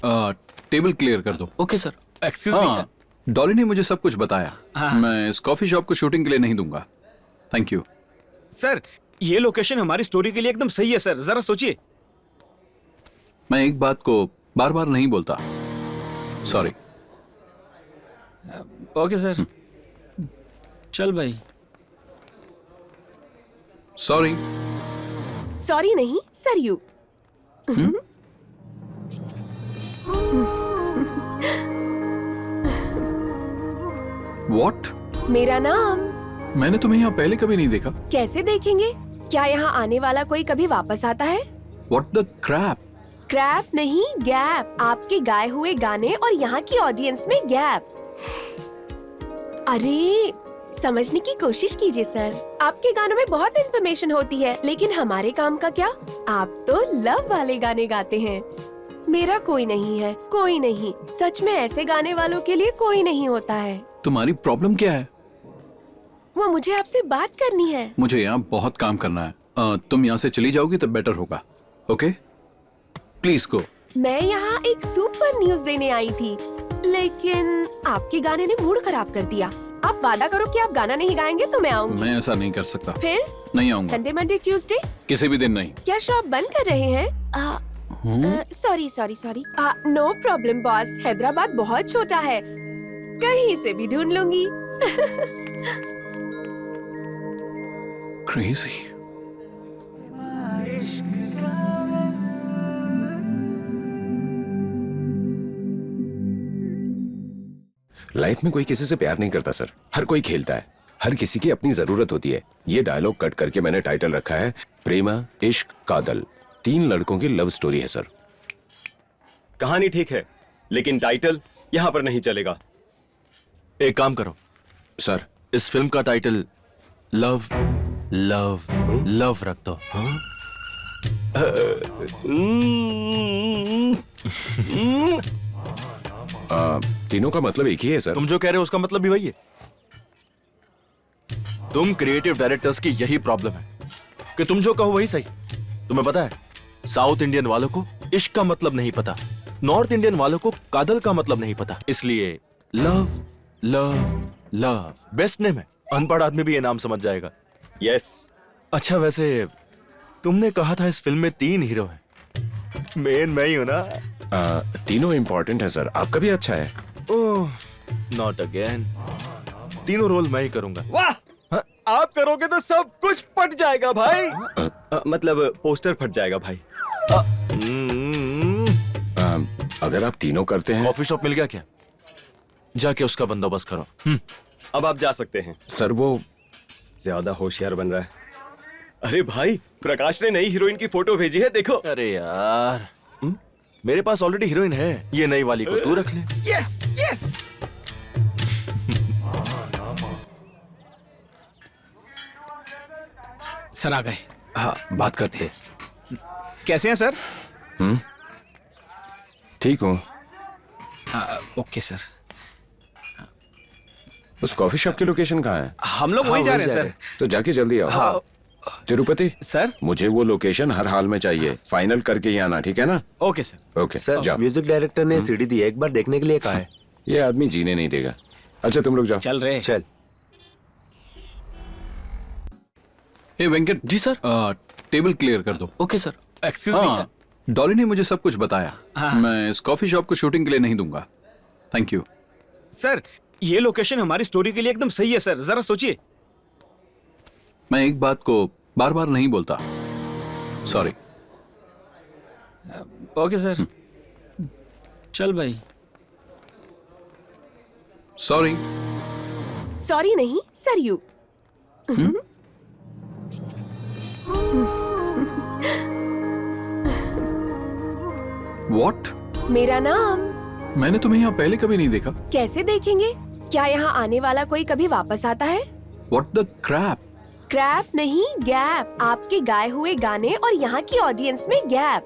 Table clear कर दो। Okay sir. Excuse me. हाँ, डॉली ने मुझे सब कुछ बताया। हाँ। मैं इस कॉफी शॉप को शूटिंग के लिए नहीं दूंगा। Thank you. सर, ये लोकेशन हमारी स्टोरी के लिए एकदम सही है सर, जरा सोचिए। मैं एक बात को बार बार नहीं बोलता। सॉरी। Okay sir. चल भाई। सॉरी। सॉरी नहीं, सरयू। वॉट? मेरा नाम। मैंने तुम्हें यहाँ पहले कभी नहीं देखा। कैसे देखेंगे? क्या यहाँ आने वाला कोई कभी वापस आता है? What the crap? क्रैप नहीं, गैप। आपके गाए हुए गाने और यहाँ की ऑडियंस में गैप। अरे समझने की कोशिश कीजिए सर। आपके गानों में बहुत इन्फॉर्मेशन होती है, लेकिन हमारे काम का क्या? आप तो लव वाले गाने गाते हैं। मेरा कोई नहीं है, कोई नहीं। सच में ऐसे गाने वालों के लिए कोई नहीं होता है। तुम्हारी प्रॉब्लम क्या है? वो मुझे आपसे बात करनी है। मुझे यहाँ बहुत काम करना है। तुम यहाँ से चली जाओगी तब बेटर होगा। Okay, please go. मैं यहाँ एक सुपर न्यूज देने आई थी, लेकिन आपके गाने ने मूड खराब कर दिया। आप वादा करो कि आप गाना नहीं गाएंगे तो मैं आऊंगी। मैं ऐसा नहीं कर सकता। फिर? नहीं आऊंगा। Sunday, Monday, Tuesday? किसी भी दिन नहीं। क्या शॉप बंद कर रहे हैं? Sorry sorry sorry. No problem boss. Hyderabad बहुत छोटा है, कहीं से भी ढूंढ लूंगी। क्रेजी। लाइफ में कोई किसी से प्यार नहीं करता सर, हर कोई खेलता है। हर किसी की अपनी जरूरत होती है। ये डायलॉग कट करके मैंने टाइटल रखा है प्रेमा इश्क कादल। 3 लड़कों की लव स्टोरी है सर। कहानी ठीक है, लेकिन टाइटल यहाँ पर नहीं चलेगा। एक काम करो सर, इस फिल्म का टाइटल लव लव लव रख दो। तीनों का मतलब एक ही है सर। तुम जो कह रहे हो उसका मतलब भी वही है। तुम क्रिएटिव डायरेक्टर्स की यही प्रॉब्लम है कि तुम जो कहो वही सही। तुम्हें पता है, साउथ इंडियन वालों को इश्क का मतलब नहीं पता, नॉर्थ इंडियन वालों को कादल का मतलब नहीं पता। इसलिए love love love best name है। अनपढ़ आदमी भी ये नाम समझ जाएगा। यस। अच्छा, वैसे तुमने कहा था इस फिल्म में 3 हीरो हैं, मेन मैं ही हूं ना? तीनों इम्पोर्टेंट है सर, आपका भी अच्छा है। ओह, नॉट अगेन। तीनों रोल मैं ही करूंगा। वाह, आप करोगे तो सब कुछ फट जाएगा भाई। मतलब पोस्टर फट जाएगा भाई। अगर आप तीनों करते हैं। कॉफी शॉप मिल गया क्या? जाके उसका बंदोबस्त करो। अब आप जा सकते हैं। सर वो ज्यादा होशियार बन रहा है। अरे भाई, प्रकाश ने नई हीरोइन की फोटो भेजी है, देखो। अरे यार, मेरे पास ऑलरेडी हीरोइन है, ये नई वाली को तू रख ले। Yes yes. सर आ गए। हाँ, बात करते हैं। कैसे हैं सर? ठीक हूँ। Okay sir. उस कॉफी शॉप की लोकेशन कहाँ है? हम लोग वहीं जा रहे हैं सर। तो जाके जल्दी आओ। हाँ। तिरुपति सर? मुझे वो लोकेशन हर हाल में चाहिए। फाइनल करके ही आना, ठीक है ना? Okay sir. ओके सर, जाओ। म्यूजिक डायरेक्टर ने सीडी दी है, एक बार देखने के लिए कहा है। ये आदमी जीने नहीं देगा। अच्छा तुम लोग जाओ। चल रहे। चल। ए Venkat ji sir. Table clear कर दो। Okay sir. Excuse me. हाँ, डॉली ने मुझे सब कुछ बताया। हाँ। मैं इस कॉफी शॉप को शूटिंग के लिए नहीं दूंगा। Thank you. सर, ये लोकेशन हमारी स्टोरी के लिए एकदम सही है सर, जरा सोचिए। मैं एक बात को बार बार नहीं बोलता। सॉरी। Okay sir. चल भाई। सॉरी। सॉरी नहीं, सरयू। वॉट? मेरा नाम। मैंने तुम्हें यहाँ पहले कभी नहीं देखा। कैसे देखेंगे? क्या यहाँ आने वाला कोई कभी वापस आता है? What the crap? क्रैप नहीं, गैप। आपके गाए हुए गाने और यहाँ की ऑडियंस में गैप।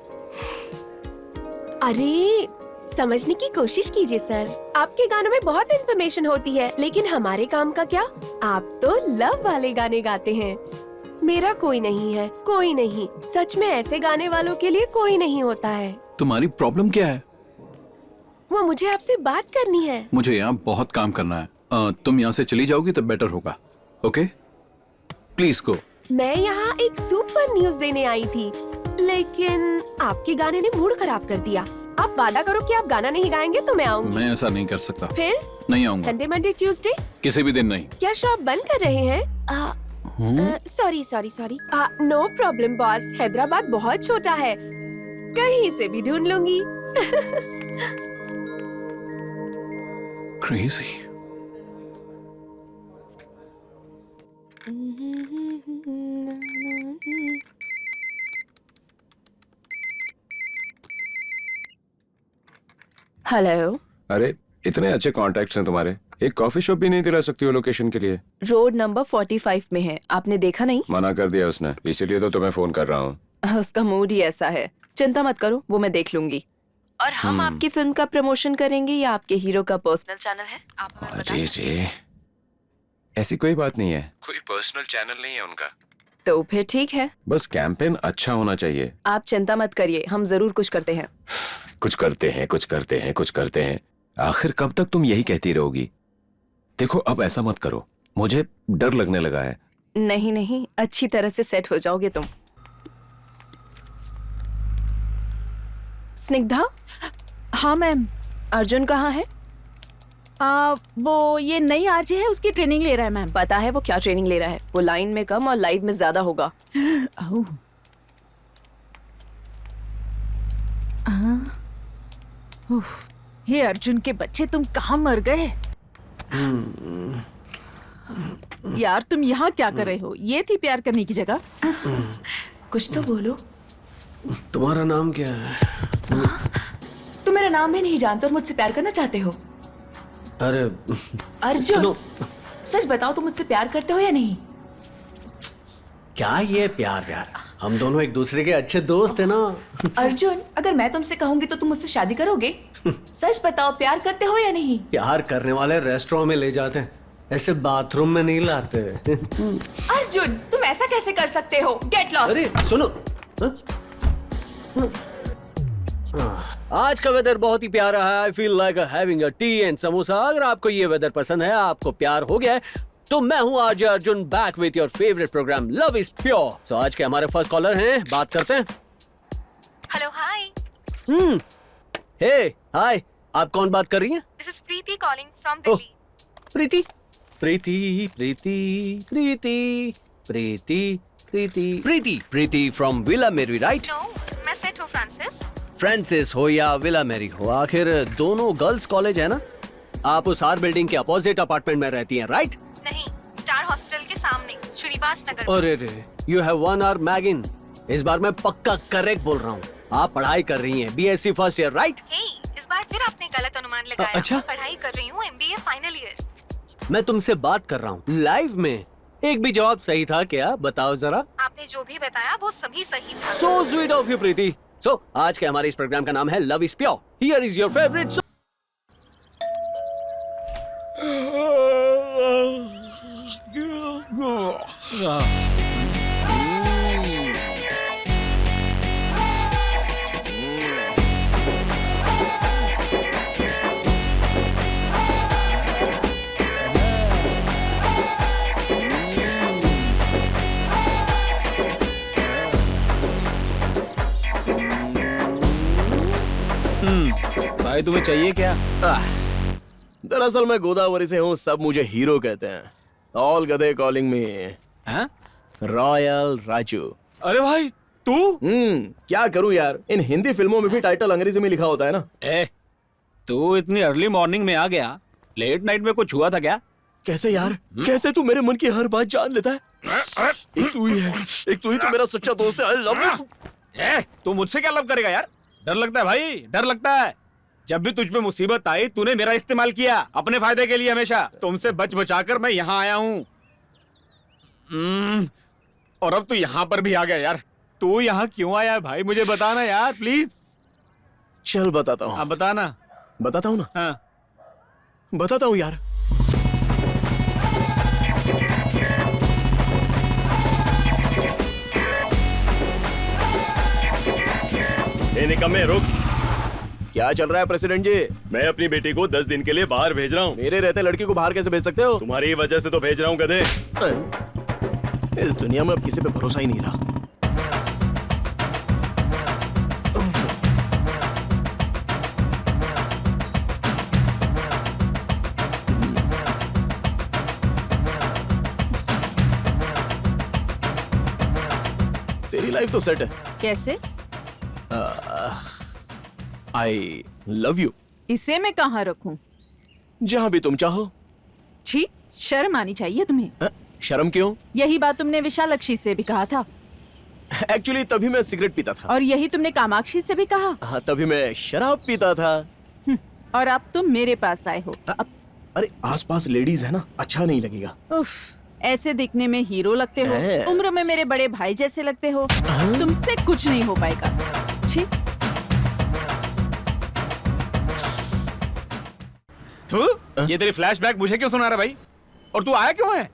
अरे समझने की कोशिश कीजिए सर। आपके गानों में बहुत इन्फॉर्मेशन होती है, लेकिन हमारे काम का क्या? आप तो लव वाले गाने गाते हैं। मेरा कोई नहीं है, कोई नहीं। सच में ऐसे गाने वालों के लिए कोई नहीं होता है। तुम्हारी प्रॉब्लम क्या है? वो मुझे आपसे बात करनी है। मुझे यहाँ बहुत काम करना है। तुम यहाँ से चली जाओगी तो बेटर होगा। Okay, please go. मैं यहाँ एक सुपर न्यूज देने आई थी, लेकिन आपके गाने ने मूड खराब कर दिया। आप वादा करो कि आप गाना नहीं गाएंगे तो मैं आऊंगी। मैं ऐसा नहीं कर सकता। फिर नहीं आऊंगा। संडे, मंडे, ट्यूसडे किसी भी दिन नहीं। क्या शॉप बंद कर रहे हैं? Sorry sorry sorry. No problem boss, Hyderabad बहुत छोटा है, कहीं से भी ढूंढ लूंगी। क्रेजी। हेलो। अरे इतने अच्छे कॉन्टैक्ट्स हैं तुम्हारे, एक कॉफी शॉप भी नहीं दिला सकती हो लोकेशन के लिए? रोड नंबर 45 में है, आपने देखा नहीं? मना कर दिया उसने, इसीलिए तो तुम्हें फोन कर रहा हूँ। उसका मूड ही ऐसा है। चिंता मत करो, वो मैं देख लूंगी। और हम आपकी फिल्म का प्रमोशन करेंगे या आपके हीरो का पर्सनल चैनल है? आप हमें बता अरे सकते रे, ऐसी कोई बात नहीं है, कोई पर्सनल चैनल नहीं है उनका। हैं? तो फिर ठीक है, बस कैंपेन अच्छा होना चाहिए। आप चिंता मत करिए, हम जरूर कुछ करते हैं। कुछ करते हैं, कुछ करते हैं, कुछ करते हैं। आखिर कब तक तुम यही कहती रहोगी? देखो अब ऐसा मत करो, मुझे डर लगने लगा है। नहीं नहीं, अच्छी तरह से सेट हो जाओगे तुम। स्निग्धा, हाँ मैम। अर्जुन कहाँ है? वो ये नई आरजे है, उसकी ट्रेनिंग ले रहा है मैम। पता है वो क्या ट्रेनिंग ले रहा है? वो लाइन में कम और लाइव में ज्यादा होगा। ओह। उफ, ये अर्जुन के बच्चे, तुम कहाँ मर गए? यार तुम यहाँ क्या कर रहे हो? ये थी प्यार करने की जगह? कुछ तो बोलो। तुम्हारा नाम क्या है? तुम मेरा नाम भी नहीं जानते और मुझसे प्यार करना चाहते हो? अरे अर्जुन, सच बताओ, तुम मुझसे प्यार करते हो या नहीं? क्या ये प्यार व्यार? हम दोनों एक दूसरे के अच्छे दोस्त है ना। अर्जुन, अगर मैं तुमसे कहूंगी तो तुम मुझसे शादी करोगे? सच बताओ, प्यार करते हो या नहीं? प्यार करने वाले रेस्टोरेंट में ले जाते हैं, ऐसे बाथरूम में नहीं लाते। अर्जुन, तुम ऐसा कैसे कर सकते हो? Get lost. अरे सुनो, आज का वेदर बहुत ही प्यारा है। I feel like having a T and samosa. अगर आपको ये वेदर पसंद है, आपको प्यार हो गया है, तो मैं हूँ RJ Arjun, back with your favourite programme love is pure. So आज के हमारे फर्स्ट कॉलर हैं, बात करते हैं। हेलो, हाय। हे हाय, आप कौन बात कर रही हैं? This is Preeti calling from Delhi. Preeti Preeti Preeti Preeti Preeti Preeti Preeti Preeti from villa मेरी, राइट? नो, मैं सेट हूँ फ्रांसिस। फ्रांसिस हो या विला मेरी हो, आखिर दोनों गर्ल्स कॉलेज है ना। आप उस आर बिल्डिंग के अपोजिट अपार्टमेंट में रहती हैं, राइट? नहीं, स्टार हॉस्पिटल के सामने, श्रीनिवास नगर। अरे रे, यू हैव वन आवर मैगिन। इस बार मैं पक्का करेक्ट बोल रहा हूँ। आप पढ़ाई कर रही हैं, बीएससी फर्स्ट ईयर, राइट? हे, इस बार फिर आपने गलत अनुमान लगाया। अच्छा? मैं पढ़ाई कर रही हूँ, एमबीए फाइनल ईयर। मैं तुमसे बात कर रहा हूँ लाइव में। एक भी जवाब सही था क्या? बताओ जरा। आपने जो भी बताया वो सभी सही था। सो स्वीट ऑफ यू प्रीति। सो आज के हमारे इस प्रोग्राम का नाम है love is pure. Here is your favourite. भाई तुम्हें चाहिए क्या? दरअसल मैं गोदावरी से हूँ, सब मुझे हीरो कहते हैं। ऑल गधे कॉलिंग में रॉयल राजू। अरे भाई तू? क्या करूँ यार, इन हिंदी फिल्मों में भी टाइटल अंग्रेजी में लिखा होता है ना। तू इतनी अर्ली मॉर्निंग में आ गया, लेट नाइट में कुछ हुआ था क्या? कैसे यार, कैसे तू मेरे मन की हर बात जान लेता है? एक तू ही है, एक तू ही तो मेरा सच्चा दोस्त है। I love you. तू मुझसे क्या लव करेगा यार? डर लगता है भाई, डर लगता है। जब भी तुझ पे मुसीबत आई, तूने मेरा इस्तेमाल किया अपने फायदे के लिए हमेशा। तुमसे बच बचाकर मैं यहाँ आया हूँ। और अब तू यहाँ पर भी आ गया यार। तू यहाँ क्यों आया है भाई, मुझे बताना यार प्लीज। चल बताता हूँ। अब बताना। बताता हूँ ना। हाँ बताता हूँ यार। निकम्मे रुक। क्या चल रहा है प्रेसिडेंट जी? मैं अपनी बेटी को 10 दिन के लिए बाहर भेज रहा हूँ। मेरे रहते लड़की को बाहर कैसे भेज सकते हो? तुम्हारी वजह से तो भेज रहा हूँ गधे। इस दुनिया में अब किसी पे भरोसा ही नहीं रहा। तेरी लाइफ तो सेट है। कैसे? I love you. इसे मैं कहाँ रखूं? जहां भी तुम चाहो। छी, शर्म आनी चाहिए तुम्हें। शर्म क्यों? यही बात तुमने विशालक्षी से भी कहा था। एक्चुअली तभी मैं सिगरेट पीता था। और यही तुमने कामाक्षी से भी कहा। हाँ, तभी मैं शराब पीता था। और अब तुम मेरे पास आए हो। अब अरे आसपास लेडीज है ना, अच्छा नहीं लगेगा। उफ, ऐसे दिखने में हीरो लगते हो, उम्र में मेरे बड़े भाई जैसे लगते हो। तुमसे कुछ नहीं हो पाएगा। छी। ये तेरी फ्लैशबैक मुझे क्यों सुना रहा भाई? और तू आया क्यों है?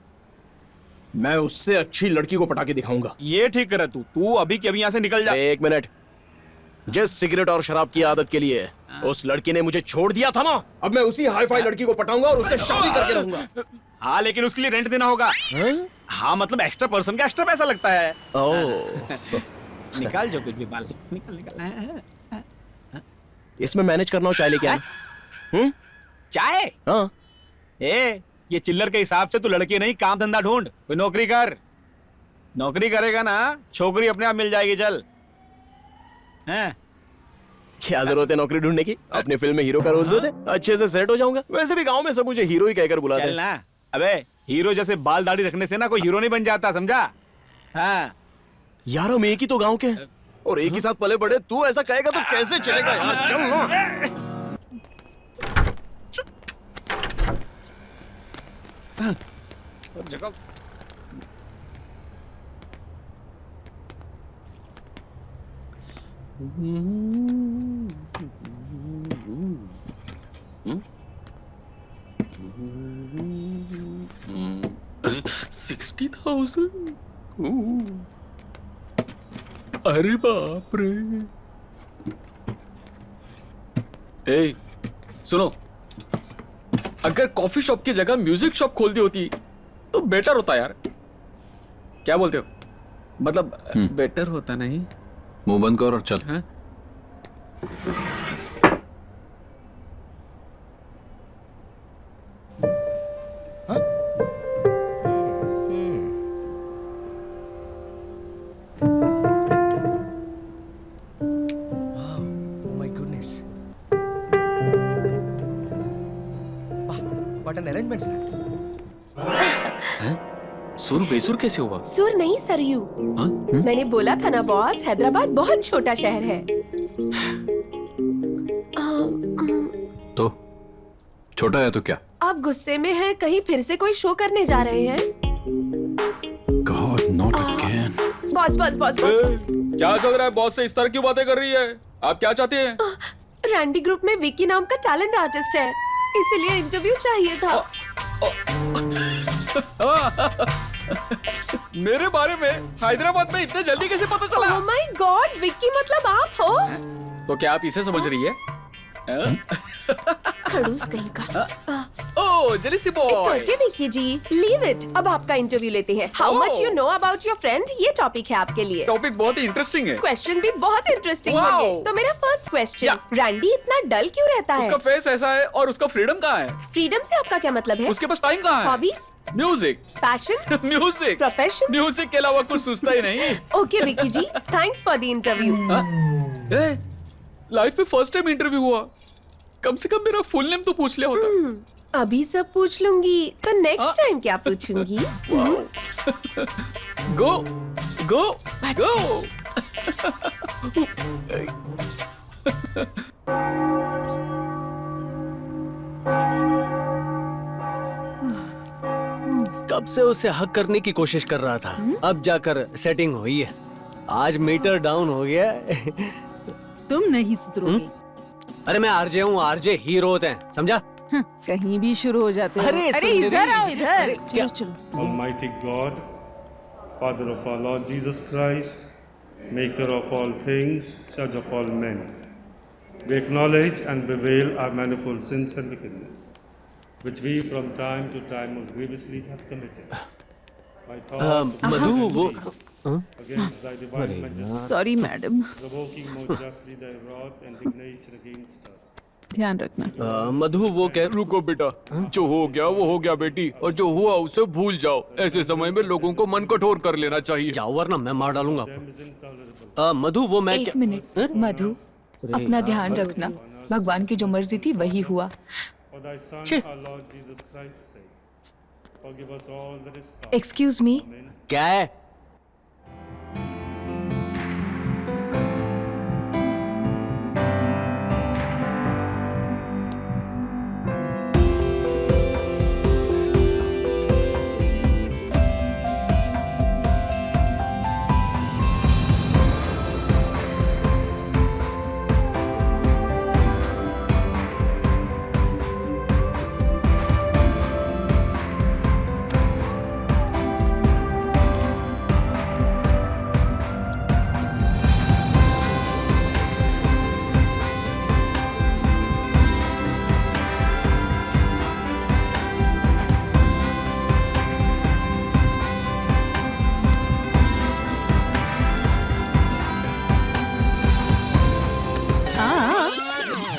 मैं उससे अच्छी लड़की को पटा के दिखाऊंगा। ये ठीक कर तू अभी के अभी यहाँ से निकल जा। एक मिनट। जिस सिगरेट और शराब की आदत के लिए उस लड़की ने मुझे छोड़ दिया था ना, अब मैं उसी हाई फाई लड़की को पटाऊंगा और उससे शादी करके रहूंगा। हाँ, लेकिन उसके लिए रेंट देना होगा। हाँ, मतलब एक्स्ट्रा पर्सन का एक्स्ट्रा पैसा लगता है। निकाल जो कुछ भी बाल निकाल। इसमें मैनेज करना हो, चाय लेके आए। चाय? हाँ। ये चिल्लर के हिसाब से तू लड़की नहीं, काम धंधा ढूंढ, कोई नौकरी कर। नौकरी करेगा ना, छोकरी अपने आप मिल जाएगी। चल। हैं? क्या जरूरत है नौकरी ढूंढने की? अपनी फिल्म में हीरो का रोल दे दे, अच्छे से सेट हो जाऊंगा। वैसे भी गांव में सब मुझे हीरो ही कहकर बुलाते हैं। चल ना। अबे हीरो जैसे बाल दाढ़ी रखने से ना कोई हीरो नहीं बन जाता, समझा? हाँ यार, हम एक ही तो गांव के हैं और एक ही साथ पले बड़े। तू ऐसा कहेगा तो कैसे चलेगा यार? चल ना। $60,000? अरे बाप रे। ए, सुनो, अगर कॉफी शॉप की जगह म्यूजिक शॉप खोल दी होती तो बेटर होता यार। क्या बोलते हो? मतलब बेटर होता नहीं? मुंह बंद कर और चल। हाँ? सुर बेसुर कैसे हुआ? सुर नहीं सरयू। मैंने बोला था ना बॉस, हैदराबाद बहुत छोटा शहर है। तो छोटा है तो क्या? आप गुस्से में हैं, कहीं फिर से कोई शो करने जा रहे हैं? God, not again. Boss boss boss boss, क्या चल रहा है? बॉस से इस तरह क्यों बातें कर रही है? आप क्या चाहते हैं? रैंडी ग्रुप में विक्की नाम का टैलेंट आर्टिस्ट है, इसलिए इंटरव्यू चाहिए था। मेरे बारे में हैदराबाद में इतने जल्दी कैसे पता चला? ओह माय गॉड, विक्की मतलब आप हो? तो क्या आप इसे समझ रही है? खड़ूस कहीं का। Oh, jealousy boy. It's okay, Vicky ji, leave it. अब आपका इंटरव्यू लेते हैं। How much you know about your friend? ये टॉपिक है आपके लिए। टॉपिक बहुत ही इंटरेस्टिंग है। क्वेश्चन भी बहुत इंटरेस्टिंग Wow. होंगे। तो मेरा फर्स्ट क्वेश्चन, रैंडी इतना डल क्यों रहता है? उसका फेस ऐसा है और उसका फ्रीडम कहाँ है? फ्रीडम से आपका क्या मतलब है? उसके पास टाइम कहाँ है? Hobbies, music, passion, music, profession. Music के अलावा कुछ सोचता ही नहीं। Okay Vicky ji, thanks for the interview. Life में फर्स्ट टाइम इंटरव्यू हुआ, कम से कम मेरा फुल नेम तो पूछ लिया होता। अभी सब पूछ लूंगी, तो नेक्स्ट टाइम क्या पूछूंगी? गो गो गो। कब से उसे हक करने की कोशिश कर रहा था, अब जाकर सेटिंग हुई है। आज मीटर डाउन हो गया। तुम नहीं सुधरोगे। अरे मैं आरजे हूँ, आरजे हीरो होते हैं, समझा? कहीं भी शुरू हो जाते हो। अरे अरे इधर आओ, इधर। चलो चलो। Almighty God, Father of our Lord Jesus Christ, Maker of all things, Judge of all men, We acknowledge and bewail our manifold sins and wickedness, which we from time to time most grievously have committed. By thought, मधु वो against thy divine majesty, sorry madam, provoking more justly thy wrath and indignation against us. ध्यान रखना। मधु वो कह रुको बेटा, जो हो गया वो हो गया बेटी, और जो हुआ उसे भूल जाओ। ऐसे समय में लोगों को मन कठोर कर लेना चाहिए। जाओ वरना मैं मार डालूंगा आपको। मधु वो मैं एक मिनट मधु, अपना ध्यान रखना। भगवान की जो मर्जी थी वही हुआ। For thy Son, our Lord Jesus Christ's sake, forgive us all that is past. Excuse me, क्या है?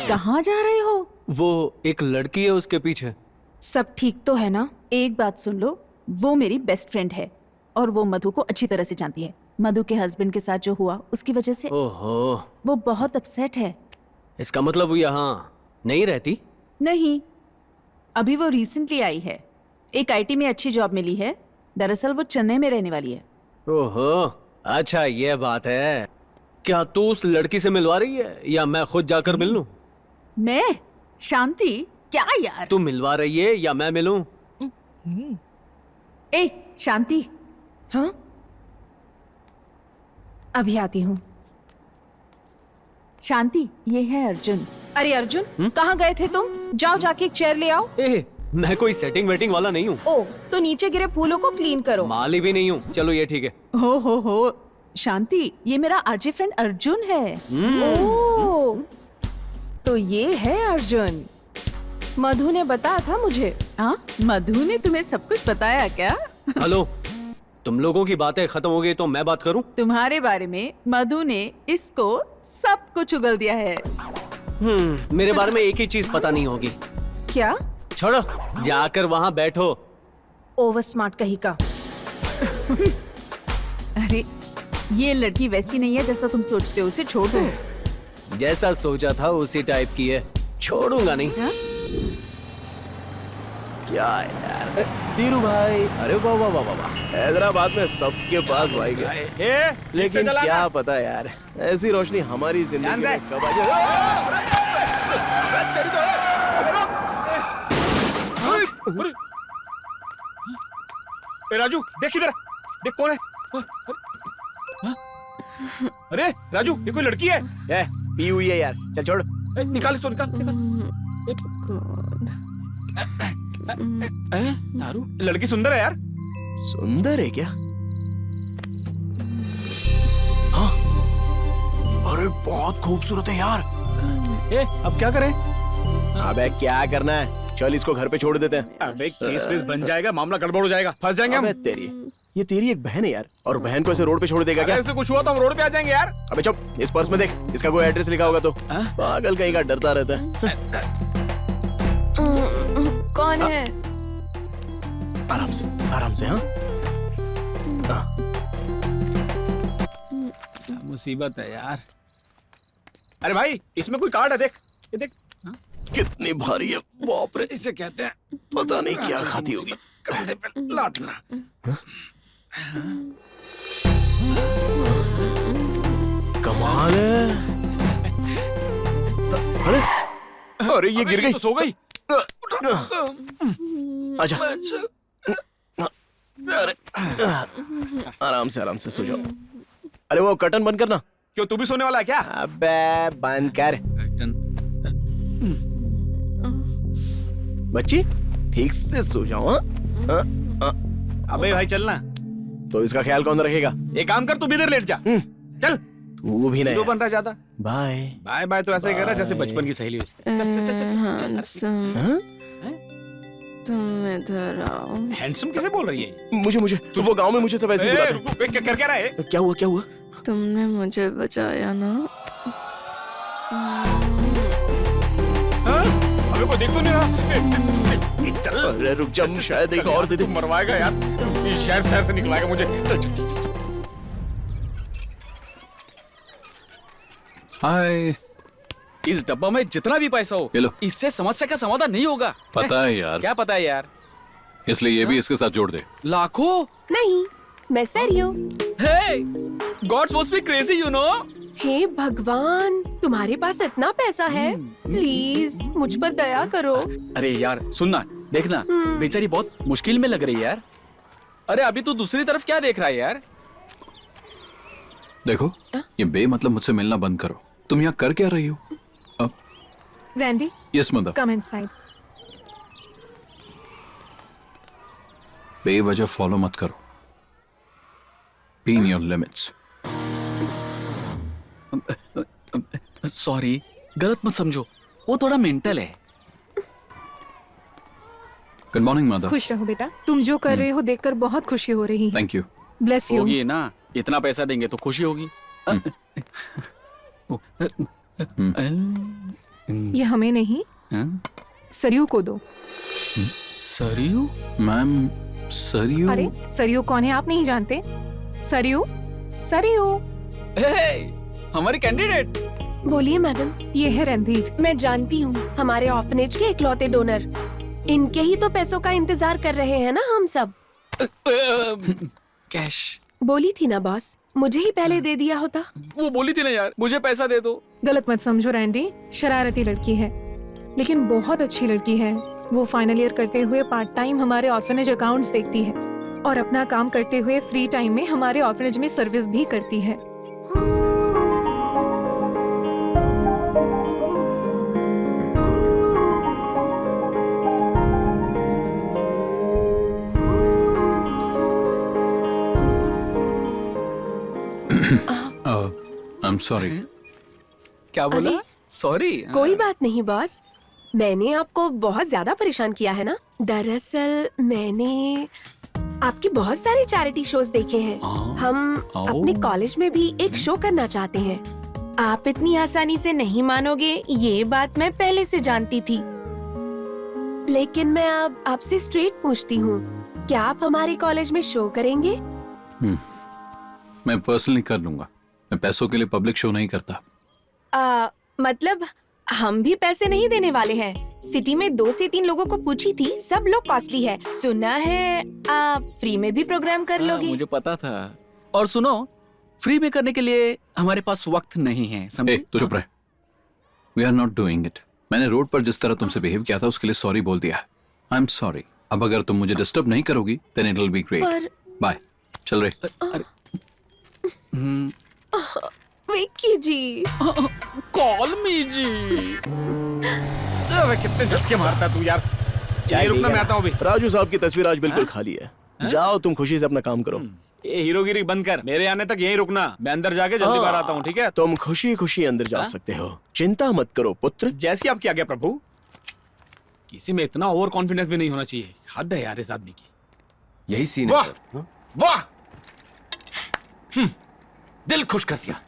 कहाँ जा रहे हो? वो एक लड़की है उसके पीछे। सब ठीक तो है ना? एक बात सुन लो, वो मेरी बेस्ट फ्रेंड है और वो मधु को अच्छी तरह से जानती है। मधु के हस्बैंड के साथ जो हुआ उसकी वजह से ओहो, वो बहुत अपसेट है। इसका मतलब वो यहाँ नहीं रहती? नहीं, अभी वो रिसेंटली आई है। एक आईटी में अच्छी जॉब मिली है। दरअसल वो चेन्नई में रहने वाली है। ओहो, अच्छा ये बात है। क्या तू उस लड़की से मिलवा रही है या मैं खुद जाकर मिल लूं? मैं? शांति, क्या यार? तू मिलवा रही है या मैं मिलूं? ए शांति, हाँ, अभी आती हूँ। शांति, ये है अर्जुन। अरे अर्जुन, कहाँ गए थे तुम? जाओ जाके एक चेयर ले आओ। ए, मैं कोई सेटिंग वेटिंग वाला नहीं हूँ। ओ, तो नीचे गिरे फूलों को क्लीन करो। माली भी नहीं हूँ। चलो ये ठीक है। हो शांति, ये मेरा आरजे फ्रेंड अर्जुन है। ओ, तो ये है अर्जुन। मधु ने बताया था मुझे। हाँ, मधु ने तुम्हें सब कुछ बताया क्या? हेलो, तुम लोगों की बातें खत्म हो गई तो मैं बात करूं? तुम्हारे बारे में मधु ने इसको सब कुछ उगल दिया है। मेरे बारे में एक ही चीज पता नहीं होगी। क्या? छोड़ो, जाकर वहां बैठो। ओवर स्मार्ट कहीं का। अरे, ये लड़की वैसी नहीं है जैसा तुम सोचते हो। उसे छोड़ दो। जैसा सोचा था उसी टाइप की है। छोड़ूंगा नहीं। हाँ? क्या यार धीरू भाई, अरे वाह वाह वाह वाह, हैदराबाद में सबके पास भाई गए, लेकिन क्या पता यार ऐसी रोशनी हमारी जिंदगी में कब आ जाए। राजू देख इधर, देख कौन है। अरे राजू, ये कोई लड़की है? पी हुई है यार, चल छोड़। निकाल इसको, निकाल। दारू? लड़की सुंदर है यार। सुंदर है क्या? हाँ, अरे बहुत खूबसूरत है यार। अब क्या करें? अबे क्या करना है, चल इसको घर पे छोड़ देते हैं। अबे केस वेस बन जाएगा, मामला गड़बड़ हो जाएगा, फंस जाएंगे हम। ये तेरी एक बहन है यार, और बहन को ऐसे रोड पे छोड़ देगा क्या? ऐसे कुछ हुआ तो हम रोड पे आ जाएंगे यार। अबे चुप, इस पर्स में देख, इसका कोई एड्रेस लिखा होगा तो। पागल कहीं का, डरता रहता है। कौन है? आराम से हाँ। मुसीबत है यार। अरे भाई, इसमें कोई कार्ड है, देख ये देख। कितनी भारी है, बाप रे। इसे कहते हैं, पता नहीं क्या खाती होगी। कंधे पे लादना। कमाल है। अरे ये गिर गई तो सो गई। अच्छा, अरे आराम से सो जाओ। अरे वो कर्टन बंद करना। क्यों, तू भी सोने वाला है क्या? अबे बंद कर। बच्ची ठीक से सो जाओ। अबे भाई चलना। तो इसका ख्याल कौन रखेगा? एक काम कर, तू भी इधर लेट जा। चल तू भी हीरो नहीं बन रहा ज्यादा। बाय बाय बाय तो ऐसे ही कर रहा जैसे बचपन की सहेली उससे। चल चल चल चल चल। हैंडसम, तुम इधर आओ। हैंडसम कैसे बोल रही है? मुझे तू वो गांव में मुझे सब ऐसे ए, बुलाते रुको, क्या कर क्या रहा है? हैं। क्या हुआ तुमने मुझे बचाया ना। हाँ? अबे कोई देख तो नहीं रहा। चल अरे रुक जा, शायद एक और दे दे। मरवाएगा यार, इस शहर से निकलाएगा मुझे। चल चल चल। हाय, इस डब्बा में जितना भी पैसा हो, इससे समस्या का समाधान नहीं होगा। पता है यार। क्या पता है यार? इसलिए ये भी इसके साथ जोड़ दे। लाखों नहीं, मैं सरियो। Hey, gods must be crazy you know. हे भगवान, तुम्हारे पास इतना पैसा है, प्लीज मुझ पर दया करो। अरे यार सुनना, देखना, बेचारी बहुत मुश्किल में लग रही है यार। अरे अभी तू दूसरी तरफ क्या देख रहा है यार? देखो, ये बेमतलब मुझसे मिलना बंद करो। तुम यहाँ कर क्या रही हो? अब Randy, yes mother. Come inside. बेवजह फॉलो मत करो। Be in your limits. Sorry, गलत मत समझो, वो थोड़ा मेंटल है। Good morning mother. खुश रहो बेटा, तुम जो कर रहे हो देखकर बहुत खुशी हो रही है। Thank you. Bless you. होगी ना, इतना पैसा देंगे तो खुशी होगी। ये हमें नहीं, सरयू को दो। सरयू? मैम, सरयू? अरे सरयू कौन है आप नहीं जानते? सरयू, सरयू। हमारी कैंडिडेट। बोलिए मैडम। ये है रणधीर। मैं जानती हूँ, हमारे ऑर्फनेज के इकलौते डोनर। इनके ही तो पैसों का इंतजार कर रहे हैं ना हम सब। कैश बोली थी ना बॉस, मुझे ही पहले दे दिया होता। वो बोली थी ना यार, मुझे पैसा दे दो। गलत मत समझो रैंडी, शरारती लड़की है लेकिन बहुत अच्छी लड़की है। वो फाइनल ईयर करते हुए पार्ट टाइम हमारे ऑर्फनेज अकाउंट्स देखती है और अपना काम करते हुए फ्री टाइम में हमारे ऑर्फनेज में सर्विस भी करती है। आई एम सॉरी। क्या बोला? सॉरी? कोई बात नहीं बॉस, मैंने आपको बहुत ज्यादा परेशान किया है ना। दरअसल मैंने आपके बहुत सारे चैरिटी शोज देखे हैं। हम अपने कॉलेज में भी एक शो करना चाहते हैं। आप इतनी आसानी से नहीं मानोगे, ये बात मैं पहले से जानती थी। लेकिन मैं अब आपसे स्ट्रेट पूछती हूँ, क्या आप हमारे कॉलेज में शो करेंगे? मैं पर्सनली कर लूंगा। मैं पैसों के लिए पब्लिक शो नहीं करता। मतलब हम भी पैसे नहीं देने वाले हैं। सिटी में 2 से 3 लोगों को पूछी थी, सब लोग कॉस्टली है। सुना है आप फ्री में भी प्रोग्राम कर लोगे। मुझे पता था। और सुनो, फ्री में करने के लिए हमारे पास वक्त नहीं है, समझे? तो चुप रहे। We are not doing it. मैंने रोड पर जिस तरह तुमसे बिहेव किया था उसके लिए सॉरी बोल दिया। I am sorry. अब अगर तुम मुझे डिस्टर्ब नहीं करोगी then it will be great. Bye. चल रहे। विक्की जी। Call me ji. अबे कितने झटके मारता तू यार। चाहिए रुकना, मैं आता हूँ अभी। राजू साहब की तस्वीर आज बिल्कुल खाली है। जाओ तुम खुशी से अपना काम करो। ये हीरोगिरी बंद कर, मेरे आने तक यहीं रुकना। मैं अंदर जाके जल्दी बाहर आता हूँ, ठीक है? तुम खुशी खुशी अंदर जा सकते हो, चिंता मत करो पुत्र। जैसी आपकी आज्ञा प्रभु। किसी में इतना ओवर कॉन्फिडेंस भी नहीं होना चाहिए। हद है यार इस आदमी की। यही सीन है सर। वाह, दिल खुश कर दिया।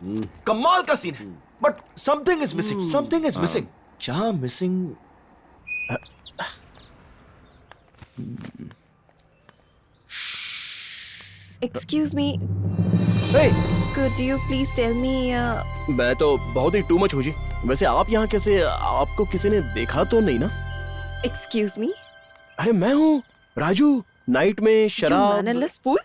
कमाल का सीन है, but something is missing. Something is missing. क्या missing? Excuse me, could you please tell me? मैं तो बहुत ही टू मच हूँ जी। वैसे आप यहाँ कैसे? आपको किसी ने देखा तो नहीं ना? Excuse me? अरे मैं हूँ राजू, नाइट में शराब। मैनरलेस फूल।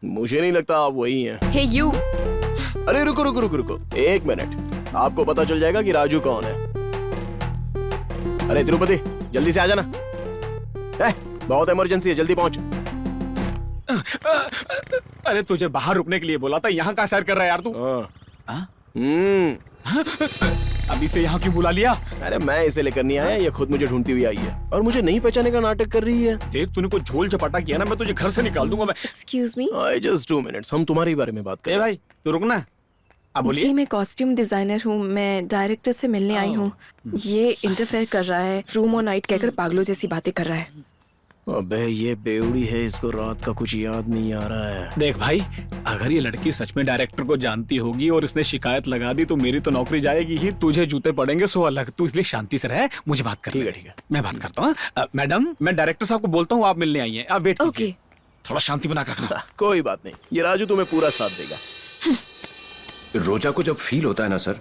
मुझे नहीं लगता आप वही हैं। हे यू। अरे रुको रुको रुको रुको, 1 मिनट। आपको पता चल जाएगा कि राजू कौन है। अरे तिरुपति, जल्दी से आ जाना। बहुत इमरजेंसी है, जल्दी पहुंच। अरे तुझे बाहर रुकने के लिए बोला था, यहाँ का सैर कर रहा है यार तू? अभी से यहाँ क्यों बुला लिया? अरे मैं इसे लेकर नहीं आया, ये खुद मुझे ढूंढती हुई आई है और मुझे नहीं पहचाने का नाटक कर रही है। देख, तूने कोई झोल झपाटा किया ना, मैं तुझे घर से निकाल दूंगा मैं। Excuse me? जस्ट 2 मिनट्स, हम तुम्हारे बारे में बात कर रहे हैं। भाई तू रुकना। अब बोलिए। जी मैं कॉस्ट्यूम डिजाइनर हूँ, मैं डायरेक्टर से मिलने आई हूँ। ये इंटरफेयर कर रहा है, रूम और नाइट कहकर पागलों जैसी बातें कर रहा है। अबे ये बेवड़ी है, इसको रात का कुछ याद नहीं आ रहा है। देख भाई, अगर ये लड़की सच में डायरेक्टर को जानती होगी और इसने शिकायत लगा दी तो मेरी तो नौकरी जाएगी ही, तुझे जूते पड़ेंगे सो अलग। तू इसलिए शांति से रह, मुझे बात कर। ठीक है, मैं बात करता हूँ। मैडम, मैं डायरेक्टर साहब को बोलता हूँ आप मिलने आई हैं, आप वेट कीजिए। थोड़ा शांति बना कर रखना। कोई बात नहीं, ये राजू तुम्हें पूरा साथ देगा। रोजा को जब फील होता है ना सर,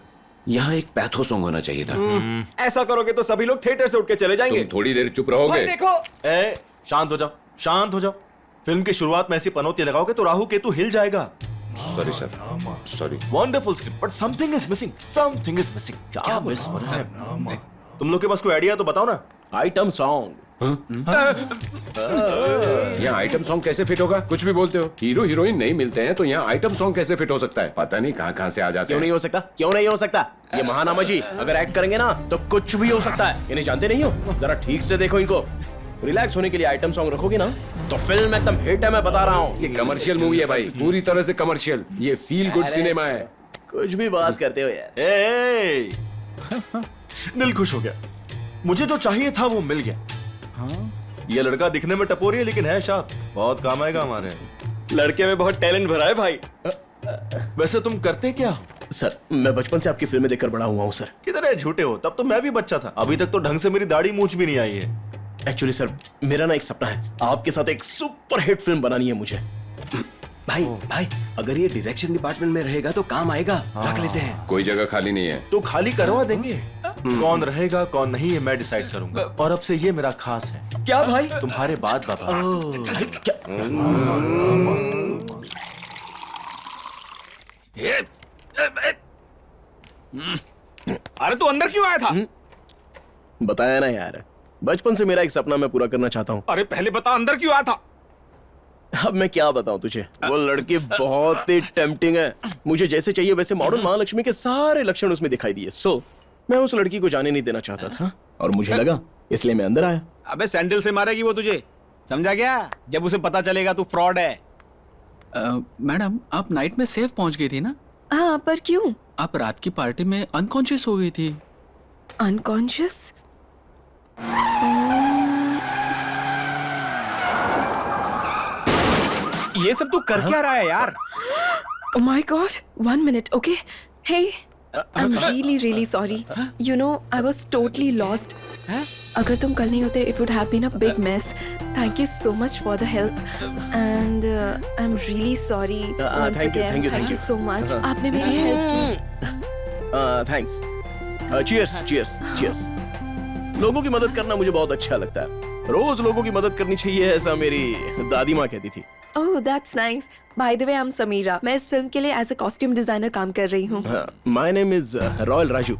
यहाँ एक पैथो सॉन्ग होना चाहिए था। ऐसा करोगे तो सभी लोग थिएटर से उठ के चले जाएंगे। तुम थोड़ी देर चुप रहोगे? भाई देखो, शांत हो जाओ, शांत हो जाओ। फिल्म की शुरुआत में ऐसी पनौती लगाओगे तो राहु केतु हिल जाएगा। Sorry sir, sorry. Wonderful script, but something is missing, something is missing. क्या मिस हो रहा है? तुम लोग के पास कोई आइडिया तो बताओ ना। Item song. यहाँ आइटम सॉन्ग कैसे फिट होगा? कुछ भी बोलते हो। हीरो हीरोइन नहीं मिलते हैं तो यहाँ आइटम सॉन्ग कैसे फिट हो सकता है? पता नहीं कहाँ से आ जाते हैं। क्यों नहीं हो सकता? क्यों नहीं हो सकता? ये महानामा जी अगर एक्ट करेंगे ना तो कुछ भी हो सकता है। इन्हें जानते नहीं हो? जरा ठीक से देखो इनको। रिलैक्स होने के लिए आइटम सॉन्ग रखोगे ना तो फिल्म एकदम हिट है, मैं बता रहा हूँ। ये कमर्शियल मूवी है भाई, पूरी तरह से कमर्शियल। ये फील गुड सिनेमा है। कुछ भी बात करते हो यार। दिल खुश हो गया, मुझे जो चाहिए था वो मिल गया। ये लड़का दिखने में टपोरी है लेकिन है शार्प, बहुत काम आएगा हमारे। लड़के में बहुत टैलेंट भरा है भाई। वैसे तुम करते क्या हो? सर, मैं बचपन से आपकी फिल्में देखकर बड़ा हुआ हूँ सर। किधर है, झूठे हो। तब तो मैं भी बच्चा था, अभी तक तो ढंग से मेरी दाढ़ी मूंछ भी नहीं आई है। एक्चुअली सर, मेरा ना एक सपना है, आपके साथ एक सुपर हिट फिल्म बनानी है मुझे। भाई अगर ये डायरेक्शन डिपार्टमेंट में रहेगा तो काम आएगा, रख लेते हैं। कोई जगह खाली नहीं है तो खाली करवा देंगे। कौन रहेगा कौन नहीं है मैं डिसाइड करूंगा, और अब से ये मेरा खास है। क्या भाई? तुम्हारे बाद बाबा। अरे तू अंदर क्यों आया था? बताया ना यार, बचपन से मेरा एक सपना मैं पूरा करना चाहता हूँ। अरे पहले बता, अंदर क्यों आया था? अब मैं क्या बताऊं तुझे, वो लड़की बहुत ही टेम्पटिंग है। मुझे जैसे चाहिए वैसे मॉडर्न महालक्ष्मी के सारे लक्षण उसमें दिखाई दिए। सो मैं उस लड़की को जाने नहीं देना चाहता था और मुझे लगा, इसलिए मैं अंदर आया। अबे सैंडल से मारेगी वो तुझे, समझा क्या? जब उसे पता चलेगा तू फ्रॉड है। मैडम, आप नाइट में सेफ पहुंच गई थी ना? हाँ, पर क्यों? आप रात की पार्टी में अनकॉन्शियस हो गई थी। अनकॉन्शियस? ये सब तू कर क्या रहा है यार? Oh my God! 1 minute, okay? Hey, I'm really sorry. You know, I was totally lost. अगर तुम कल नहीं होते, it would have been a big mess. Thank you so much for the help, and I'm really sorry once again. Thank you so much. आपने मेरी help की. Thanks. Cheers cheers cheers. लोगों की मदद करना मुझे बहुत अच्छा लगता है। रोज लोगों की मदद करनी चाहिए, ऐसा मेरी दादी माँ कहती थी। Oh, that's nice. By the way, I'm Sameera. मैं इस फिल्म के लिए एज ए कॉस्ट्यूम डिजाइनर काम कर रही हूँ। My name is royal Raju.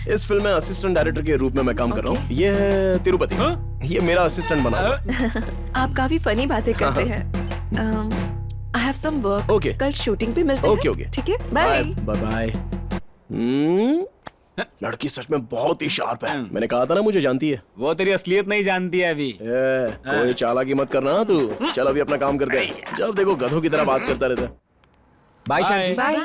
इस फिल्म में असिस्टेंट डायरेक्टर के रूप में मैं काम कर रहा हूँ। ये है तिरुपति, ये मेरा असिस्टेंट बना हुआ। आप काफी फनी बातें करते हैं। I have some work. Okay. कल शूटिंग पे मिलते हैं। Okay. ठीक है, बाय बाय। लड़की सच में बहुत ही शार्प है। मैंने कहा था ना मुझे जानती है। वो तेरी असलियत नहीं जानती है अभी। कोई चालाकी मत करना तू। चल अभी अपना काम करते हैं। जब देखो गधों की तरह बात करता रहता है। Bye Shanti. Bye.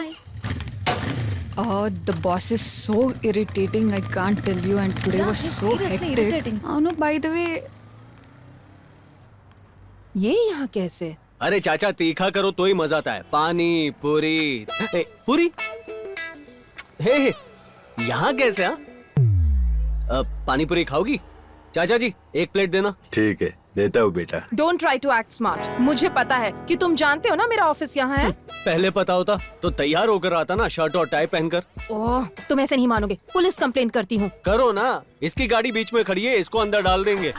Oh, the boss is so irritating. I can't tell you. And today was so hectic. Oh no, by the way, ये यहाँ कैसे? अरे चाचा, तीखा करो तो ही मजा आता है। पानी पूरी पूरी। हे यहाँ कैसे? हाँ, पानी पूरी खाओगी? चाचा जी, एक प्लेट देना। ठीक है, देता हूँ बेटा। Don't try to act smart. मुझे पता है कि तुम जानते हो ना मेरा ऑफिस यहाँ है। पहले पता होता तो तैयार होकर आता ना, शर्ट और टाई पहनकर। ओह, तुम ऐसे नहीं मानोगे। पुलिस कंप्लेंट करती हूँ। करो ना, इसकी गाड़ी बीच में खड़ी है, इसको अंदर डाल देंगे।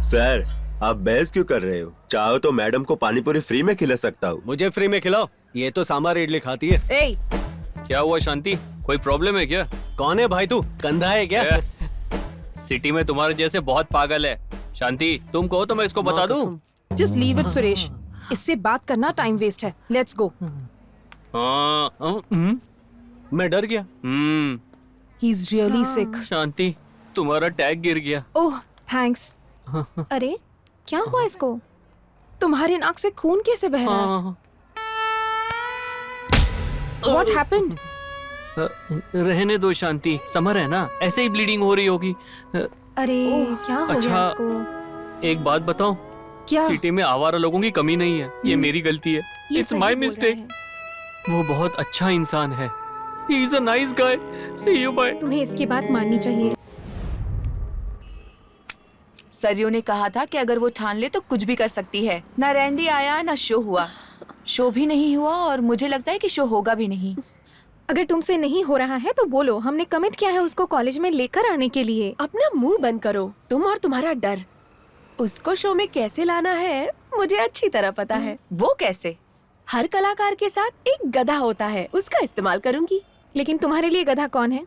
सर, आप बहस क्यों कर रहे हो? चाहो तो मैडम को पानी पूरी फ्री में खिला सकता हूँ। मुझे फ्री में खिलाओ, ये तो सांभर इडली खाती है। ए, क्या हुआ शांति, कोई प्रॉब्लम है क्या? कौन है भाई तू, कंधा है क्या? सिटी में तुम्हारे जैसे बहुत पागल है। शांति, तुम कहो तो मैं इसको बता दूं। Just leave it, Suresh. इससे बात करना टाइम वेस्ट है। Let's go. मैं डर गया। He's really sick. शांति, तुम्हारा टैग गिर गया। ओह, थैंक्स। अरे, क्या हुआ इसको? तुम्हारी नाक से खून कैसे बह रहा है? What happened? रहने दो शांति, समर है ना, ऐसे ही ब्लीडिंग हो रही होगी। अरे क्या हो गया इसको? एक बात बताओ, क्या? सिटी में आवारा लोगों की कमी नहीं है, ये मेरी गलती है। ये इट्स सही माई बोल रहा मिस्टेक। वो बहुत अच्छा इंसान है। He is a nice guy. See you bye. तुम्हें इसकी बात माननी चाहिए। सरयू ने कहा था कि अगर वो ठान ले तो कुछ भी कर सकती है। ना रैंडी आया ना शो हुआ, शो भी नहीं हुआ और मुझे लगता है कि शो होगा भी नहीं। अगर तुमसे नहीं हो रहा है तो बोलो, हमने कमिट किया है उसको कॉलेज में लेकर आने के लिए। अपना मुंह बंद करो, तुम और तुम्हारा डर। उसको शो में कैसे लाना है मुझे अच्छी तरह पता है। वो कैसे? हर कलाकार के साथ एक गधा होता है, उसका इस्तेमाल करूंगी। लेकिन तुम्हारे लिए गधा कौन है?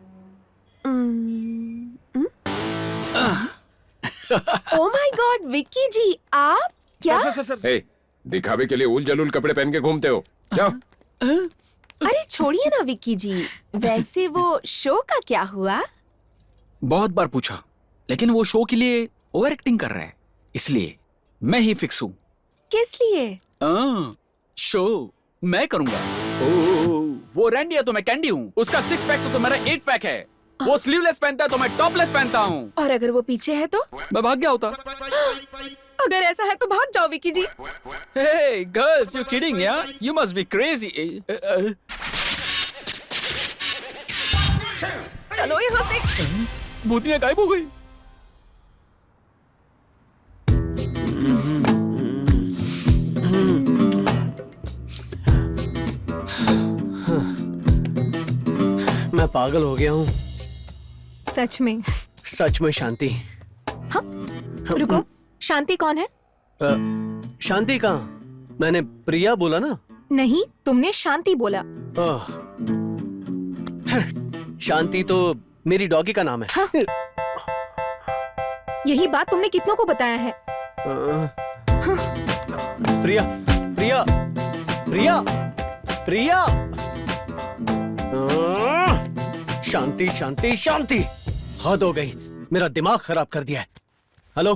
ओह माय गॉड, विक्की जी आप क्या? ए, दिखावे के लिए उल जलूल कपड़े पहन के घूमते हो क्या? अरे छोड़िए ना विक्की जी, वैसे वो शो का क्या हुआ? बहुत बार पूछा, लेकिन वो शो के लिए ओवर एक्टिंग कर रहा है, इसलिए मैं ही फिक्स हूँ। किस लिए? शो मैं करूंगा। वो रैंडी है तो मैं कैंडी हूँ, उसका 6 पैक तो मेरा 8 पैक है। वो स्लीवलेस पहनता है तो मैं टॉपलेस पहनता हूँ। और अगर वो पीछे है तो? मैं भाग गया होता। अगर ऐसा है तो भाग जाओ विक्की जी। Hey girls, you kidding yeah? You must be crazy. चलो यहाँ से। भूतिया गायब हो गई। मैं पागल हो गया हूँ सच में। सच में शांति। रुको, शांति कौन है? शांति कहाँ? मैंने प्रिया बोला ना। नहीं, तुमने शांति बोला। शांति तो मेरी डॉगी का नाम है। हाँ? यही बात तुमने कितनों को बताया है? प्रिया प्रिया प्रिया प्रिया। शांति शांति शांति, हद हो गई, मेरा दिमाग खराब कर दिया है। हेलो,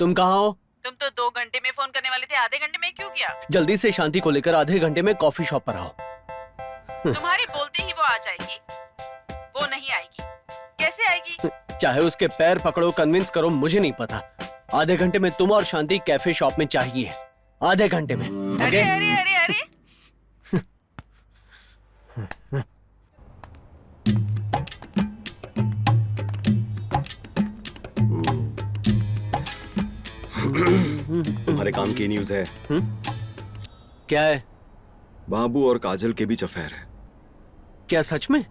तुम कहाँ हो? तुम तो 2 घंटे में फोन करने वाले थे, आधे घंटे में क्यों किया? जल्दी से शांति को लेकर आधे घंटे में कॉफी शॉप पर आओ। तुम्हारे बोलते ही वो आ जाएगी? वो नहीं आएगी। कैसे आएगी? चाहे उसके पैर पकड़ो, कन्विंस करो, मुझे नहीं पता। आधे घंटे में तुम और शांति कैफे शॉप में चाहिए, आधे घंटे में। अरे अरे अरे अरे, तुम्हारे काम की न्यूज है। क्या है? बाबू और काजल के बीच अफेयर है। क्या सच में?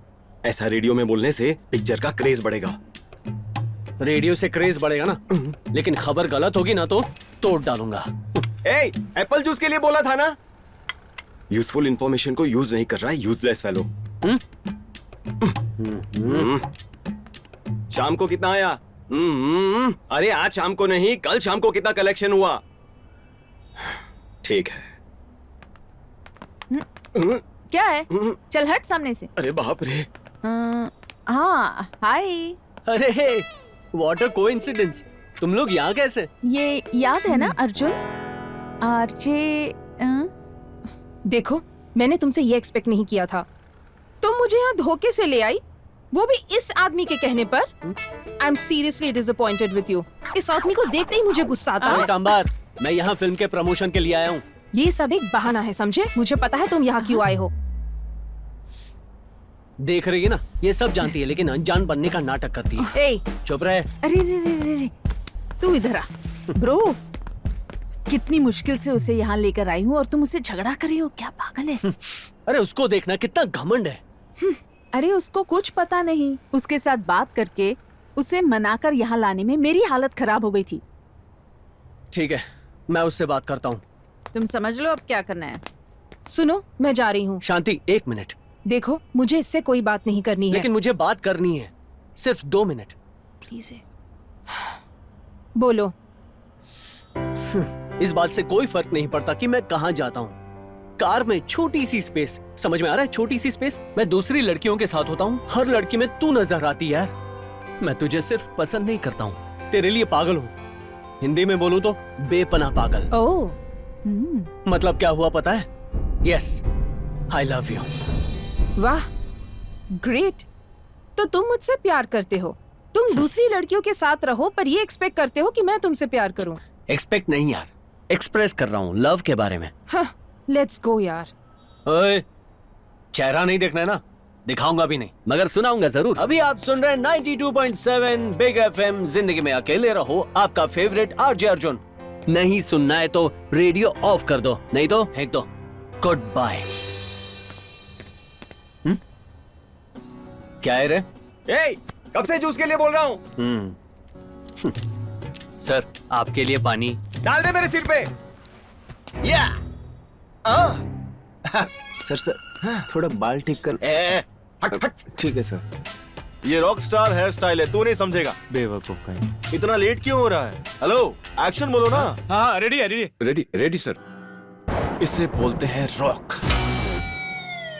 ऐसा रेडियो में बोलने से पिक्चर का क्रेज बढ़ेगा। रेडियो से क्रेज बढ़ेगा ना, लेकिन खबर गलत होगी ना तो तोड़ डालूंगा। ए, एप्पल जूस के लिए बोला था ना। यूजफुल इंफॉर्मेशन को यूज नहीं कर रहा है, यूजलेस फेलो। शाम को कितना आया? अरे आज शाम को नहीं, कल शाम को कितना कलेक्शन हुआ? ठीक है। क्या है? चल हट सामने से। अरे बाप रे। हाँ, हाय। अरे व्हाट अ कोइंसिडेंस, तुम लोग यहाँ कैसे? ये याद है ना अर्जुन? आरजे। देखो, मैंने तुमसे ये एक्सपेक्ट नहीं किया था। तुम मुझे यहाँ धोखे से ले आई, वो भी इस आदमी के कहने पर। I am seriously disappointed with you. इस आदमी को देखते ही मुझे गुस्सा आता है। सांबार, मैं यहाँ फिल्म के प्रमोशन के लिए आया हूँ। ये सब एक बहाना है, समझे? मुझे पता है तुम यहाँ क्यों आए हो। देख रही है ना, ये सब जानती है लेकिन अनजान बनने का नाटक करती है। ए, चुप रहे। अरे रे रे रे रे, तू इधर आ। ब्रो, कितनी मुश्किल से उसे यहाँ लेकर आई हूँ और तुम उससे झगड़ा कर रही हो, क्या पागल है? अरे उसको देखना, कितना घमंड है। अरे उसको कुछ पता नहीं, उसके साथ बात करके उसे मनाकर यहाँ लाने में मेरी हालत खराब हो गई थी। ठीक है, मैं उससे बात करता हूँ। तुम समझ लो अब क्या करना है। सुनो, मैं जा रही हूँ। शांति, 1 मिनट। देखो, मुझे इससे कोई बात नहीं करनी है। लेकिन मुझे बात करनी है, सिर्फ 2 मिनट प्लीज। बोलो। इस बात से कोई फर्क नहीं पड़ता कि मैं कहाँ जाता हूँ। कार में छोटी सी स्पेस, समझ में आ रहा है? छोटी सी स्पेस। मैं दूसरी लड़कियों के साथ होता हूँ, हर लड़की में तू नजर आती है यार। मैं तुझे सिर्फ पसंद नहीं करता हूँ, तेरे लिए पागल हूँ। हिंदी में बोलूँ तो बेपनाह पागल। ओह, मतलब क्या हुआ पता है? Yes, I love you. वाह, ग्रेट। तो तुम मुझसे प्यार करते हो, तुम दूसरी लड़कियों के साथ रहो, पर ये एक्सपेक्ट करते हो कि मैं तुमसे प्यार करूं। एक्सपेक्ट नहीं यार, एक्सप्रेस कर रहा हूँ लव के बारे में। हाँ, लेट्स गो यार। ओए, चेहरा नहीं देखना है ना, दिखाऊंगा भी नहीं, मगर सुनाऊंगा जरूर। अभी आप सुन रहे हैं 92.7 बिग एफएम, जिंदगी में अकेले रहो, आपका फेवरेट आरजे अर्जुन। नहीं सुनना है तो रेडियो ऑफ कर दो, नहीं तो फेंक दो। Good bye. क्या है रे? ए, कब से जूस के लिए बोल रहा हूँ। सर, आपके लिए पानी। डाल दे मेरे सिर पे। या सर थोड़ा बाल ठीक कर। हट हट। ठीक है सर। ये रॉक स्टार हेयर स्टाइल है, तू नहीं समझेगा। बेवकूफ का। इतना लेट क्यों हो रहा है? हेलो, एक्शन बोलो ना। हाँ, रेडी है, रेडी। Ready ready sir. इसे बोलते हैं रॉक।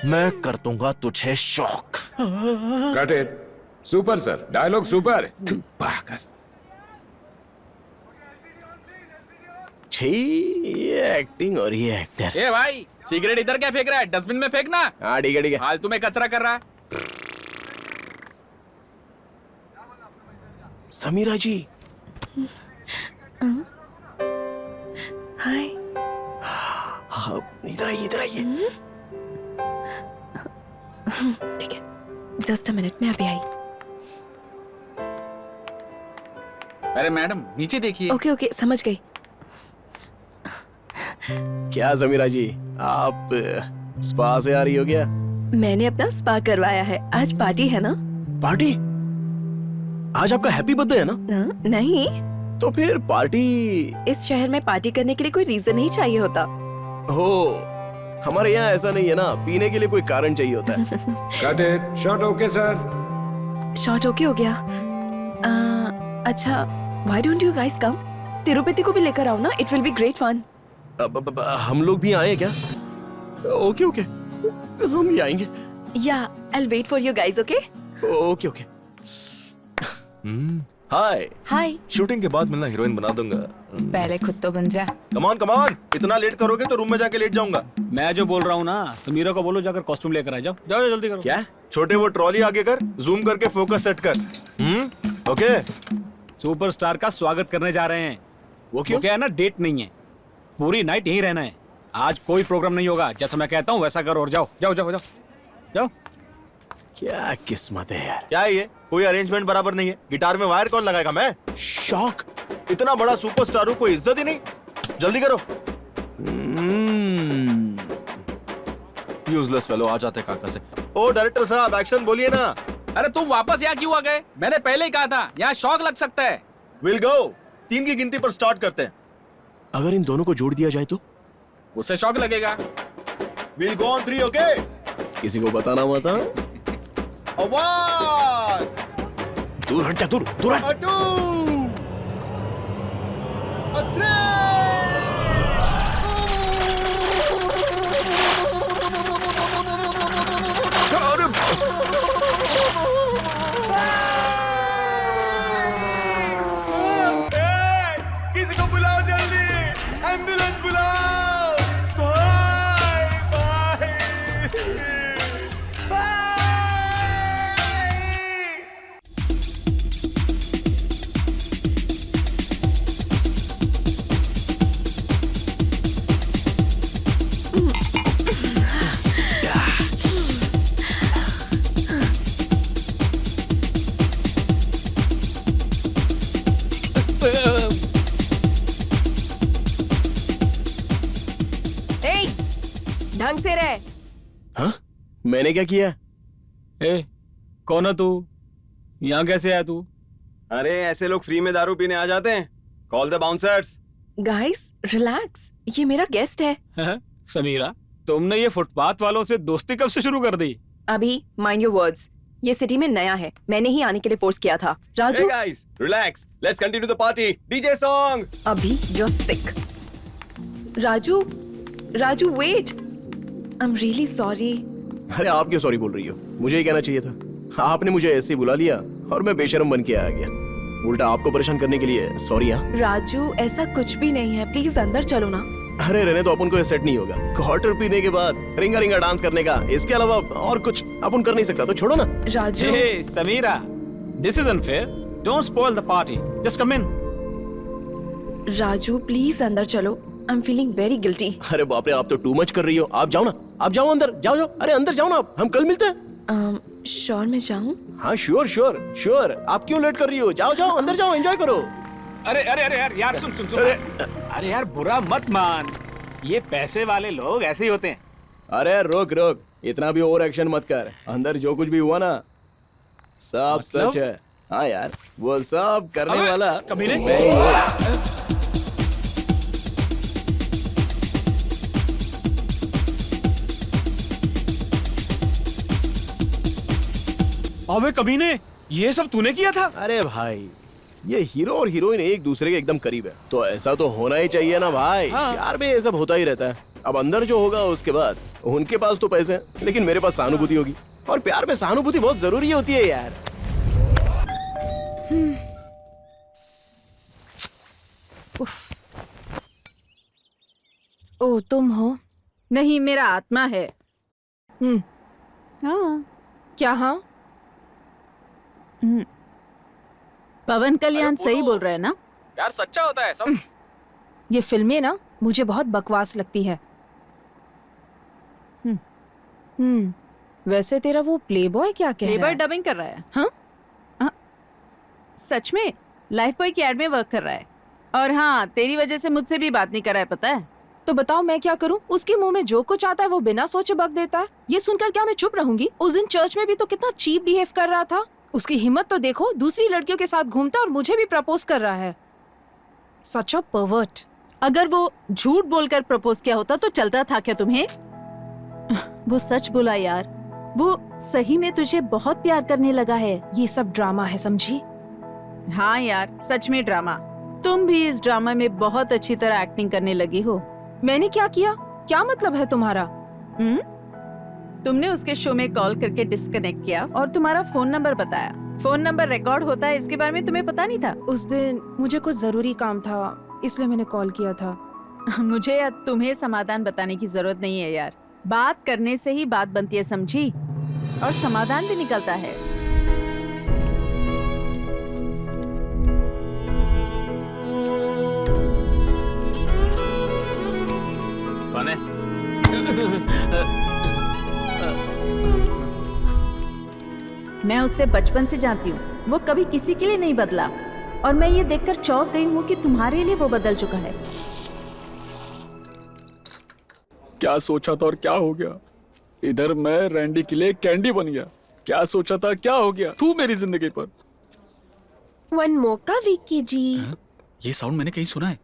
मैं कर दूंगा तुझे shock. Cut it. Super sir, dialogue super. पागल। छी, ये एक्टिंग और ये एक्टर। ए भाई, सिगरेट इधर क्या फेंक रहा है? डस्टबिन में फेंकना। हाँ ठीक है ठीक है। फालतू में कचरा कर रहा है। समीरा जी। हाय। हाँ, इधर आइए इधर आइए। ठीक है, जस्ट अ मिनट, मैं अभी आई। अरे मैडम, नीचे देखिए। ओके ओके, समझ गई। क्या समीरा जी, आप स्पा से आ रही हो क्या? मैंने अपना स्पा करवाया है, आज पार्टी है ना। पार्टी? आज आपका हैप्पी बर्थडे है ना? नहीं। तो फिर पार्टी? इस शहर में पार्टी करने के लिए कोई रीजन नहीं चाहिए होता। हो, हमारे यहाँ ऐसा नहीं है ना, पीने के लिए कोई कारण चाहिए होता है। Cut it. Shot okay sir. Shot okay हो गया। अच्छा, why don't you guys come? Tirupati को भी लेकर आओ ना, it will be great fun. हम लोग भी आए क्या? ओके ओके, हम भी आएंगे। Yeah, I will wait for you guys, okay? Okay okay. Hi. Hi. Shooting के बाद मिलना, हीरोइन बना दूंगा। पहले खुद तो बन जा। कमान कमान, इतना लेट करोगे तो रूम में जाके लेट जाऊंगा। मैं जो बोल रहा हूँ ना, समीरा को बोलो जाकर कॉस्ट्यूम लेकर आ जाओ। जाओ जल्दी करो। क्या? छोटे वो ट्रॉली आगे कर, जूम करके फोकस सेट कर। ओके। सुपरस्टार का स्वागत करने जा रहे हैं। वो क्यों? क्या है ना, डेट नहीं है, पूरी नाइट यहीं रहना है। आज कोई प्रोग्राम नहीं होगा, जैसा मैं कहता हूँ वैसा करो और जाओ जाओ जाओ जाओ जाओ। क्या किस्मत है यार। क्या है ये? कोई अरेंजमेंट बराबर नहीं है। गिटार में वायर कौन लगाएगा? मैं। शॉक। इतना बड़ा सुपरस्टार हूँ, कोई इज्जत ही नहीं। जल्दी करो। यूजलेस फेलो, आ जाते काका से। ओ डायरेक्टर साहब, एक्शन बोलिए ना। अरे तुम वापस यहाँ क्यों आ गए? मैंने पहले ही कहा था, यहाँ शॉक लग सकता है। Will go. 3 की गिनती पर स्टार्ट करते हैं। अगर इन दोनों को जोड़ दिया जाए तो? उससे शॉक लगेगा। Will go on 3, okay? किसी को बताना मत। दूर हट जा, दूर दूर हट। किसी को बुलाओ जल्दी, एम्बुलेंस बुलाओ। बाय ढंग से रह। हाँ? मैंने क्या किया? ए, कौन है तू? यहाँ कैसे आया तू? अरे ऐसे लोग फ्री में दारू पीने आ जाते हैं। Call the bouncers. Guys relax, ये मेरा गेस्ट है। समीरा, तुमने ये फुटपाथ वालों से दोस्ती कब से शुरू कर दी? अभी माइंड योर वर्ड्स, ये सिटी में नया है, मैंने ही आने के लिए फोर्स किया था। Raju, Hey guys, relax. Let's continue the party. DJ song. अभी you're sick. Raju wait, I am really sorry. अरे आप क्यों सॉरी बोल रही हो? मुझे ही कहना चाहिए था। आपने मुझे ऐसे ही बुला लिया और मैं बेशर्म बन के आ गया। उल्टा आपको परेशान करने के लिए सॉरी। हाँ राजू, ऐसा कुछ भी नहीं है, प्लीज अंदर चलो ना। अरे रहने तो अपन को ये सेट नहीं होगा। क्वार्टर पीने के बाद रिंगा रिंगा डांस करने का, इसके अलावा और कुछ अपन कर नहीं सकता, तो छोड़ो ना। Raju Hey, Samira, this is unfair. Don't spoil the party. Just come in. Raju please अंदर चलो, I am feeling very guilty. अरे बाप रे, आप तो टू मच कर रही हो। आप जाओ ना, आप जाओ अंदर, जाओ जाओ। अरे अंदर जाओ ना आप, हम कल मिलते हैं। श्योर मैं जाऊं? हाँ श्योर श्योर श्योर। आप क्यों लेट कर रही हो? जाओ जाओ अंदर जाओ, एंजॉय करो। अरे अरे अरे यार सुन सुन सुन। अरे यार बुरा मत मान, ये पैसे वाले लोग ऐसे ही होते हैं। अरे रोक रोक, इतना भी ओवर एक्शन मत कर। अंदर जो कुछ भी हुआ ना सब सच है। हाँ यार, वो सब करने वाला कभी नहीं। अबे कमीने, ये सब तूने किया था? अरे भाई, ये हीरो और हीरोइन एक दूसरे के एकदम करीब है, तो ऐसा तो होना ही चाहिए ना भाई। हाँ। प्यार में ये सब होता ही रहता है। अब अंदर जो होगा उसके बाद, उनके पास तो पैसे हैं, लेकिन मेरे पास सहानुभूति होगी, और प्यार में सहानुभूति बहुत जरूरी होती है यार। ओ तुम हो? नहीं, मेरा आत्मा है। हाँ। क्या? हाँ पवन कल्याण सही बोल रहा है ना? यार सच्चा होता है सब। ये फिल्में ना मुझे बहुत बकवास लगती है। वैसे तेरा वो प्लेबॉय क्या कह रहा प्लेबॉय है? डबिंग कर रहा है। हाँ? सच में लाइफ बॉय की एड में वर्क कर रहा है। और हाँ, तेरी वजह से मुझसे भी बात नहीं कर रहा है, पता है? तो बताओ मैं क्या करूं? उसके मुंह में जो कुछ आता है वो बिना सोचे बक देता है। ये सुनकर क्या मैं चुप रहूंगी? उस दिन चर्च में भी तो कितना चीप बिहेव कर रहा था। उसकी हिम्मत तो देखो, दूसरी लड़कियों के साथ घूमता और मुझे भी प्रपोज कर रहा है। सच अ परवर्ट। अगर वो झूठ बोलकर प्रपोज किया होता तो चलता था क्या तुम्हें? वो सच बोला यार, वो सही में तुझे बहुत प्यार करने लगा है। ये सब ड्रामा है, समझी? हाँ यार, सच में ड्रामा। तुम भी इस ड्रामा में बहुत अच्छी तरह एक्टिंग करने लगी हो। मैंने क्या किया? क्या मतलब है तुम्हारा? तुमने उसके शो में कॉल करके डिस्कनेक्ट किया और तुम्हारा फोन नंबर बताया। फोन नंबर रिकॉर्ड होता है, इसके बारे में तुम्हें पता नहीं था? उस दिन मुझे कुछ जरूरी काम था, इसलिए मैंने कॉल किया था। मुझे या तुम्हें समाधान बताने की जरूरत नहीं है यार। बात करने से ही बात बनती है, समझी? और समाधान भी निकलता है। कौन है? मैं उससे बचपन से जानती हूँ, वो कभी किसी के लिए नहीं बदला। और मैं ये देखकर चौंक गई हूँ कि तुम्हारे लिए वो बदल चुका है। क्या सोचा था और क्या हो गया? इधर मैं रैंडी के लिए कैंडी बन गया। क्या सोचा था, क्या हो गया? तू मेरी जिंदगी पर। वन मौका विक्की जी। ये साउंड मैंने कहीं सुना है।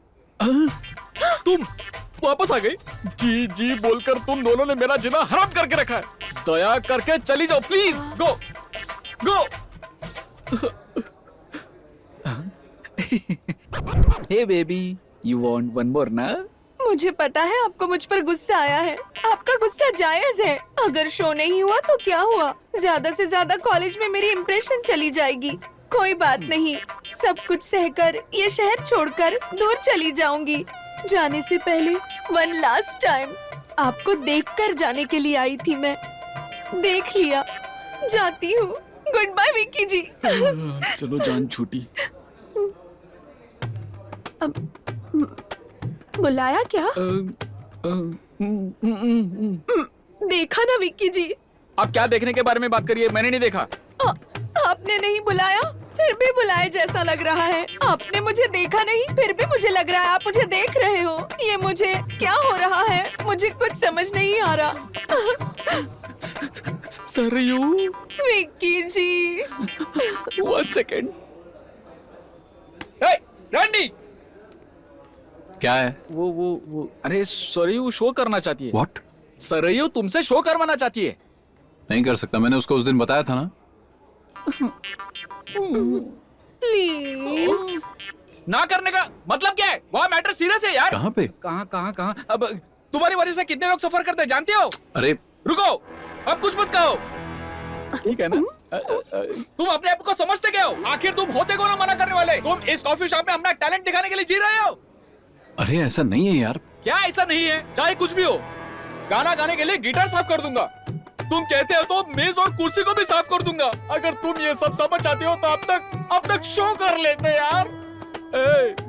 तुम वापस आ गई? जी जी बोलकर तुम दोनों ने मेरा जीना हराम करके रखा है। दया करके चली जाओ please. Go go. Hey baby, you want one more ना? मुझे पता है आपको मुझ पर गुस्सा आया है। आपका गुस्सा जायज है। अगर शो नहीं हुआ तो क्या हुआ? ज्यादा से ज्यादा कॉलेज में मेरी इम्प्रेशन चली जाएगी। कोई बात नहीं, सब कुछ सहकर ये शहर छोड़कर दूर चली जाऊंगी। जाने से पहले वन लास्ट टाइम आपको देखकर जाने के लिए आई थी मैं। देख लिया, जाती हूँ। गुड बाय विक्की जी। चलो जान छूटी। बुलाया क्या? देखा ना विक्की जी? आप क्या देखने के बारे में बात करिए? मैंने नहीं देखा। आपने नहीं बुलाया, फिर भी बुलाए जैसा लग रहा है। आपने मुझे देखा नहीं, फिर भी मुझे लग रहा है आप मुझे देख रहे हो। ये मुझे क्या हो रहा है? मुझे कुछ समझ नहीं आ रहा। सरयू। विक्की जी। 1 सेकेंड। रैंडी। क्या है? वो अरे सरयू शो करना चाहती है। What? सरयू तुमसे शो करवाना चाहती है। नहीं कर सकता, मैंने उसको उस दिन बताया था ना। प्लीज। ना करने का मतलब क्या है? वहाँ मैटर सीरियस है यार। कहाँ पे? कहाँ? अब तुम्हारी वजह से कितने लोग सफर करते हैं जानते हो? अरे रुको, अब कुछ मत कहो, ठीक है ना? तुम अपने आप को समझते क्या हो? आखिर तुम होते कौन मना करने वाले? तुम इस कॉफी शॉप में अपना टैलेंट दिखाने के लिए जी रहे हो। अरे ऐसा नहीं है यार। क्या ऐसा नहीं है? चाहे कुछ भी हो, गाना गाने के लिए गिटार साफ कर दूंगा। तुम कहते हो तो मेज और कुर्सी को भी साफ कर दूंगा। अगर तुम ये सब समझ जाते हो तो अब तक शो कर लेते यार।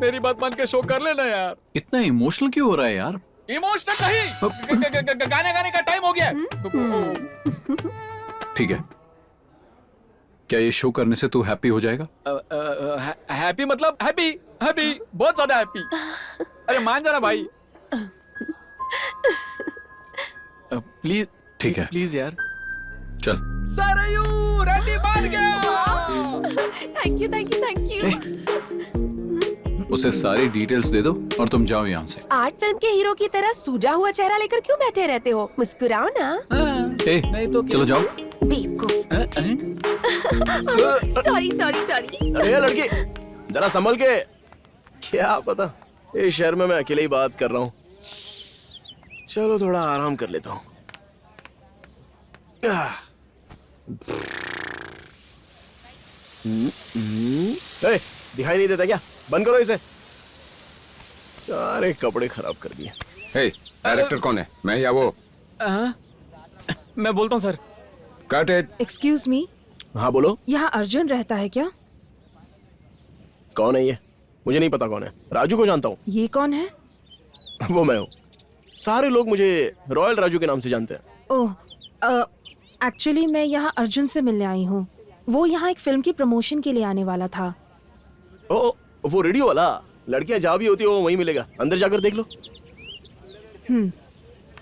मेरी बात मान के शो कर लेना यार। इतना इमोशनल क्यों हो रहा है यार? इमोशनल नहीं, गाने गाने का टाइम हो गया। ठीक है, क्या ये शो करने से तू हैप्पी हो जाएगा? हैप्पी मतलब हैप्पी बहुत ज्यादा हैप्पी। अरे मान जाना भाई, प्लीज। ठीक है, प्लीज यार, चल। सरयू रैली मान गया। Thank you. उसे सारी डिटेल्स दे दो और तुम जाओ यहाँ से। आर्ट फिल्म के हीरो की तरह सूजा हुआ चेहरा लेकर क्यों बैठे रहते हो? मुस्कुराओ ना। नहीं तो चलो जाओ। सॉरी। अरे लड़की, जरा संभल के। क्या पता, इस शहर में मैं अकेले ही बात कर रहा हूँ। चलो थोड़ा आराम कर लेता हूँ। दिखाई नहीं देता क्या? बंद करो इसे। सारे कपड़े खराब कर दिए। डायरेक्टर कौन है, मैं या वो? मैं बोलता हूँ sir. Cut it. Excuse me. हाँ बोलो। यहाँ अर्जुन रहता है क्या? कौन है ये? मुझे नहीं पता कौन है। राजू को जानता हूँ। ये कौन है? वो मैं हूँ। सारे लोग मुझे रॉयल राजू के नाम से जानते हैं। ओह, एक्चुअली मैं यहाँ अर्जुन से मिलने आई हूँ। वो यहाँ एक फिल्म की प्रमोशन के लिए आने वाला था। ओ, वो रेडियो वाला? लड़कियां जहाँ भी होती है वो वहीं मिलेगा, अंदर जाकर देख लो।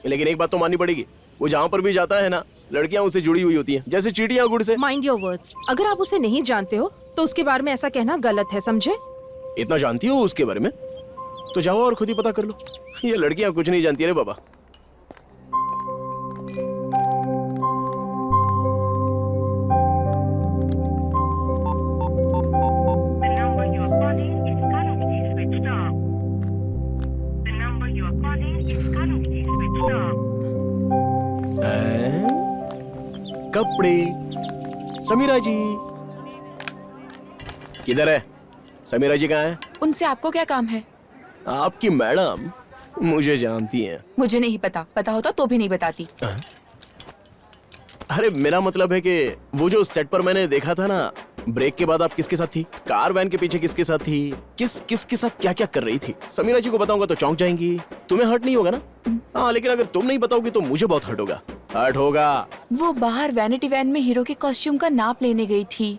लेकिन एक बात तो माननी पड़ेगी, वो जहाँ पर भी जाता है ना, लड़कियां उससे जुड़ी हुई होती हैं, जैसे चींटियां गुड़ से। Mind your words. अगर आप उसे नहीं जानते हो तो उसके बारे में ऐसा कहना गलत है, समझे? इतना जानती हो उसके बारे में तो जाओ और खुद ही पता कर लो। ये लड़कियां कुछ नहीं जानती रे बाबा। कपड़े। समीरा जी किधर है? समीरा जी कहाँ है? उनसे आपको क्या काम है? आपकी मैडम मुझे जानती हैं। मुझे नहीं पता होता तो भी नहीं बताती। अरे मेरा मतलब है कि वो जो सेट पर मैंने देखा था ना, ब्रेक के बाद आप किसके साथ थी? कार वैन के पीछे किसके साथ थी? किसके साथ क्या क्या कर रही थी? समीरा जी को बताऊंगा तो चौंक जाएंगी। तुम्हें हर्ट नहीं होगा ना? हाँ, लेकिन अगर तुम नहीं बताओगी तो मुझे बहुत हर्ट होगा। हर्ट होगा। वो बाहर वैनिटी वैन में हीरो के कॉस्ट्यूम का नाप लेने गई थी।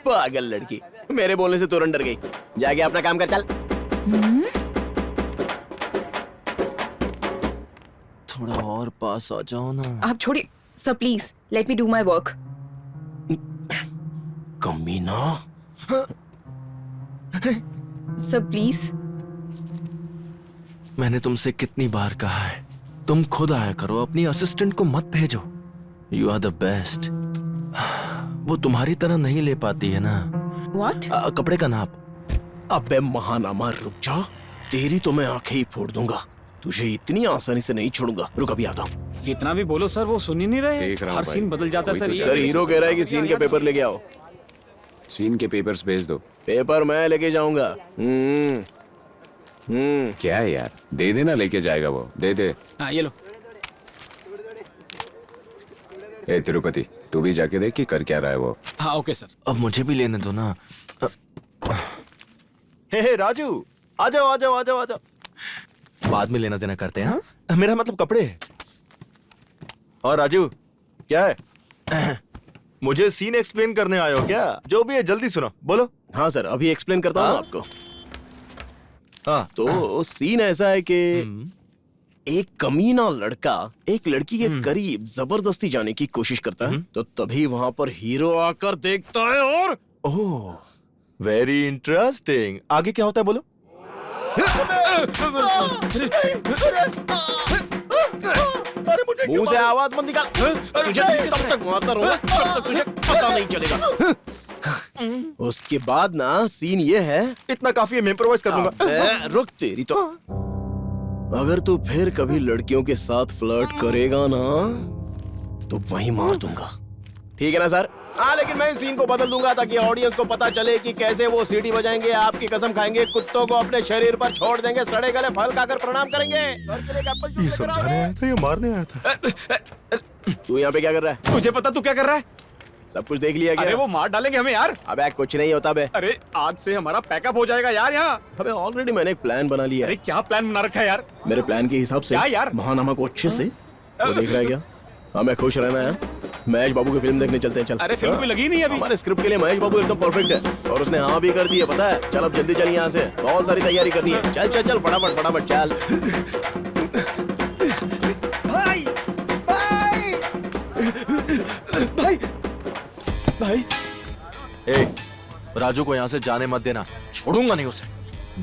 पागल लड़की, मेरे बोलने से तुरंत डर गई। जाके अपना काम कर, चल। थोड़ा और पास आ जाओ ना। आप छोड़िए sir, please let me do my work. कमीना। Sir please. मैंने तुमसे कितनी बार कहा है, तुम खुद आया करो, अपनी असिस्टेंट को मत भेजो। You are the best. वो तुम्हारी तरह नहीं ले पाती है ना। What? कपड़े का नाप। अबे महानामा, रुक जा, तेरी तो मैं आंखें ही फोड़ दूंगा। तुझे इतनी आसानी से नहीं छोड़ूंगा। रुक, अभी आता हूँ। कितना भी बोलो सर, वो सुन ही नहीं रहे। हर सीन बदल जाता है सर। सर हीरो कह रहा है कि सीन के पेपर लेके आओ। सीन के पेपर्स भेज दो। पेपर मैं लेके जाऊंगा। क्या है यार, दे देना, लेके जाएगा वो, दे दे। हाँ ये लो। ए तिरुपति, तू भी जाके देख कि कर क्या रहा है वो। हाँ ओके सर। अब मुझे भी लेने दो ना। हे राजू, आ जाओ आ जाओ आ जाओ आ जाओ। बाद में लेना देना करते हैं। हाँ? मेरा मतलब कपड़े। और राजू क्या है? मुझे सीन एक्सप्लेन करने आए हो क्या? जो भी है जल्दी सुनो, बोलो। हाँ सर, अभी एक्सप्लेन करता हूँ आपको। हाँ तो सीन ऐसा है कि एक कमीना लड़का एक लड़की के करीब जबरदस्ती जाने की कोशिश करता है। तो तभी वहां पर हीरो आकर देखता है और ओह, वेरी इंटरेस्टिंग। आगे क्या होता है बोलो। मुंह से आवाज मत निकाल। तुझे तब तक मारता रहूंगा जब तक तुझे पता नहीं चलेगा। उसके बाद ना सीन ये है। इतना काफी है, मैं इम्प्रोवाइज कर दूंगा। रुक, तेरी तो। अगर तू फिर कभी लड़कियों के साथ फ्लर्ट करेगा ना तो वहीं मार दूंगा। ठीक है ना सर? हाँ, लेकिन मैं इस सीन को बदल दूंगा ताकि ऑडियंस को पता चले कि कैसे वो सीटी बजाएंगे, आपकी कसम खाएंगे, कुत्तों को अपने शरीर पर छोड़ देंगे, सड़े गले फल खाकर प्रणाम करेंगे। सर के लिए एक एप्पल जूस ये लेकर आओ। समझाने आया था या मारने आया था? तू यहाँ पे क्या कर रहा है? तुझे पता तू क्या कर रहा है? सब कुछ देख लिया क्या? अरे वो मार डालेंगे हमें यार। अबे कुछ नहीं होता बे। अरे आज से हमारा पैकअप हो जाएगा यार यहाँ। अबे ऑलरेडी मैंने एक प्लान बना लिया है। अरे क्या प्लान बना रखा है यार? मेरे प्लान के हिसाब से क्या यार? महानामा को अच्छे से वो देख रहा है क्या? हमें खुश रहना है। महेश बाबू की फिल्म देखने चलते हैं। चल। अरे फिल्म भी लगी नहीं अभी। हमारे स्क्रिप्ट के लिए महेश बाबू एकदम परफेक्ट है और उसने हाँ भी कर दी है, पता है। चल अब जल्दी चल यहाँ से, बहुत सारी तैयारी करनी है। चल चल चल फटाफट फटाफट चल। भाई भाई भाई भाई ए, राजू को यहाँ से जाने मत देना, छोड़ूंगा नहीं उसे,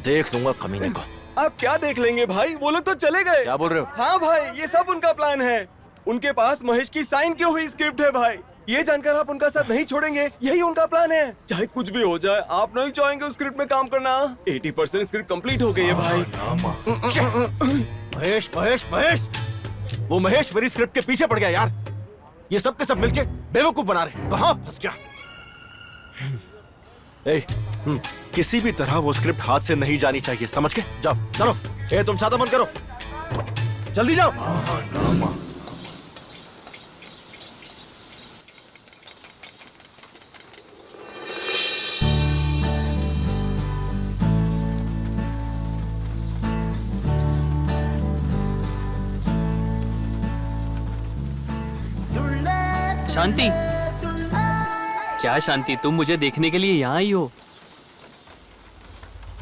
देख लूंगा कमीने को। आप क्या देख लेंगे भाई, वो लोग तो चले गए। क्या बोल रहे हो? हाँ भाई, ये सब उनका प्लान है। उनके पास महेश की साइन की हुई स्क्रिप्ट है भाई। ये जानकर आप उनका साथ नहीं छोड़ेंगे, यही उनका प्लान है। चाहे कुछ भी हो जाए, आप नहीं चाहेंगे उस स्क्रिप्ट में काम करना। 80% स्क्रिप्ट कंप्लीट हो गई है भाई। महेश महेश महेश, वो महेश मेरी स्क्रिप्ट के पीछे पड़ गया यार। ये सब के सब मिलके बेवकूफ बना रहे। कहाँ फंस गया? ए, किसी भी तरह वो स्क्रिप्ट हाथ से नहीं जानी चाहिए, समझ के? जाओ चलो। ए तुम छाता बंद करो, जल्दी जाओ। शांति, क्या शांति, तुम मुझे देखने के लिए यहाँ आई हो?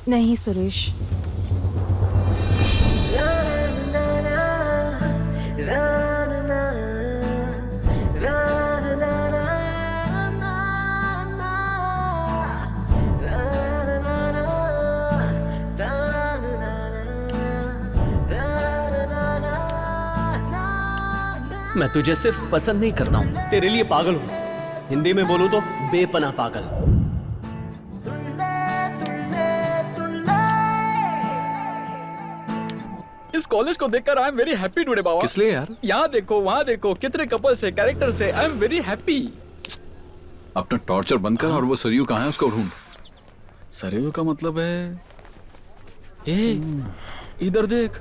नहीं सुरेश, मैं तुझे सिर्फ पसंद नहीं करता हूँ, तेरे लिए पागल हूँ। हिंदी में बोलूं तो बेपनाह पागल। इस कॉलेज को देखकर I am very happy today बाबा। किस लिए यार? यहाँ देखो, वहाँ देखो, कितने कपल्स है, कैरेक्टर्स है। आई एम वेरी हैप्पी। अपना टॉर्चर बंद कर और वो सरयू कहाँ है उसको ढूंढ। सरयू का मतलब है, ए, इधर देख।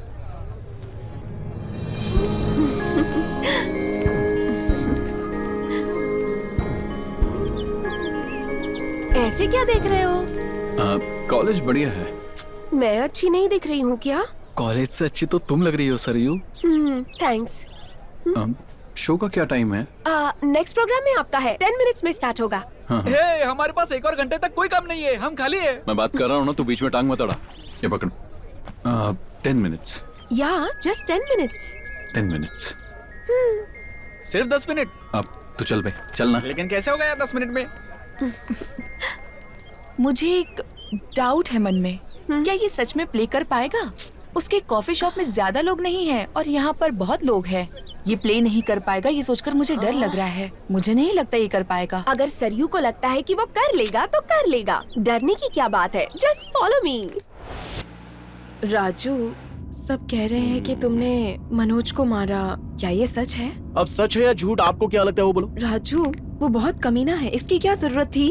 ऐसे क्या देख रहे हो? कॉलेज बढ़िया है। मैं अच्छी नहीं दिख रही हूँ क्या? कॉलेज से अच्छी तो तुम लग रही हो सरयू। थैंक्स। शो का क्या टाइम है? नेक्स्ट प्रोग्राम में आपका है, 10 मिनट्स में स्टार्ट होगा। हे, हमारे पास 1 और घंटे तक कोई काम नहीं है, हम खाली है। मैं बात कर रहा हूँ ना, तू बीच में टांग मत अड़ा। ये पकड़। 10 मिनट्स। या जस्ट 10 मिनट्स। 10 मिनट्स। सिर्फ 10 मिनट? अब तो चल बे, चलना। लेकिन कैसे होगा यार 10 मिनट में? मुझे एक डाउट है मन में, क्या ये सच में प्ले कर पाएगा? उसके कॉफी शॉप में ज्यादा लोग नहीं हैं और यहाँ पर बहुत लोग हैं। ये प्ले नहीं कर पाएगा, ये सोचकर मुझे डर लग रहा है। मुझे नहीं लगता ये कर पाएगा। अगर सरयू को लगता है कि वो कर लेगा तो कर लेगा, डरने की क्या बात है। Just follow me. राजू, सब कह रहे हैं कि तुमने मनोज को मारा, क्या ये सच है? अब सच है या झूठ, आपको क्या लगता है? वो बोलो। राजू, वो बहुत कमीना है, इसकी क्या जरूरत थी?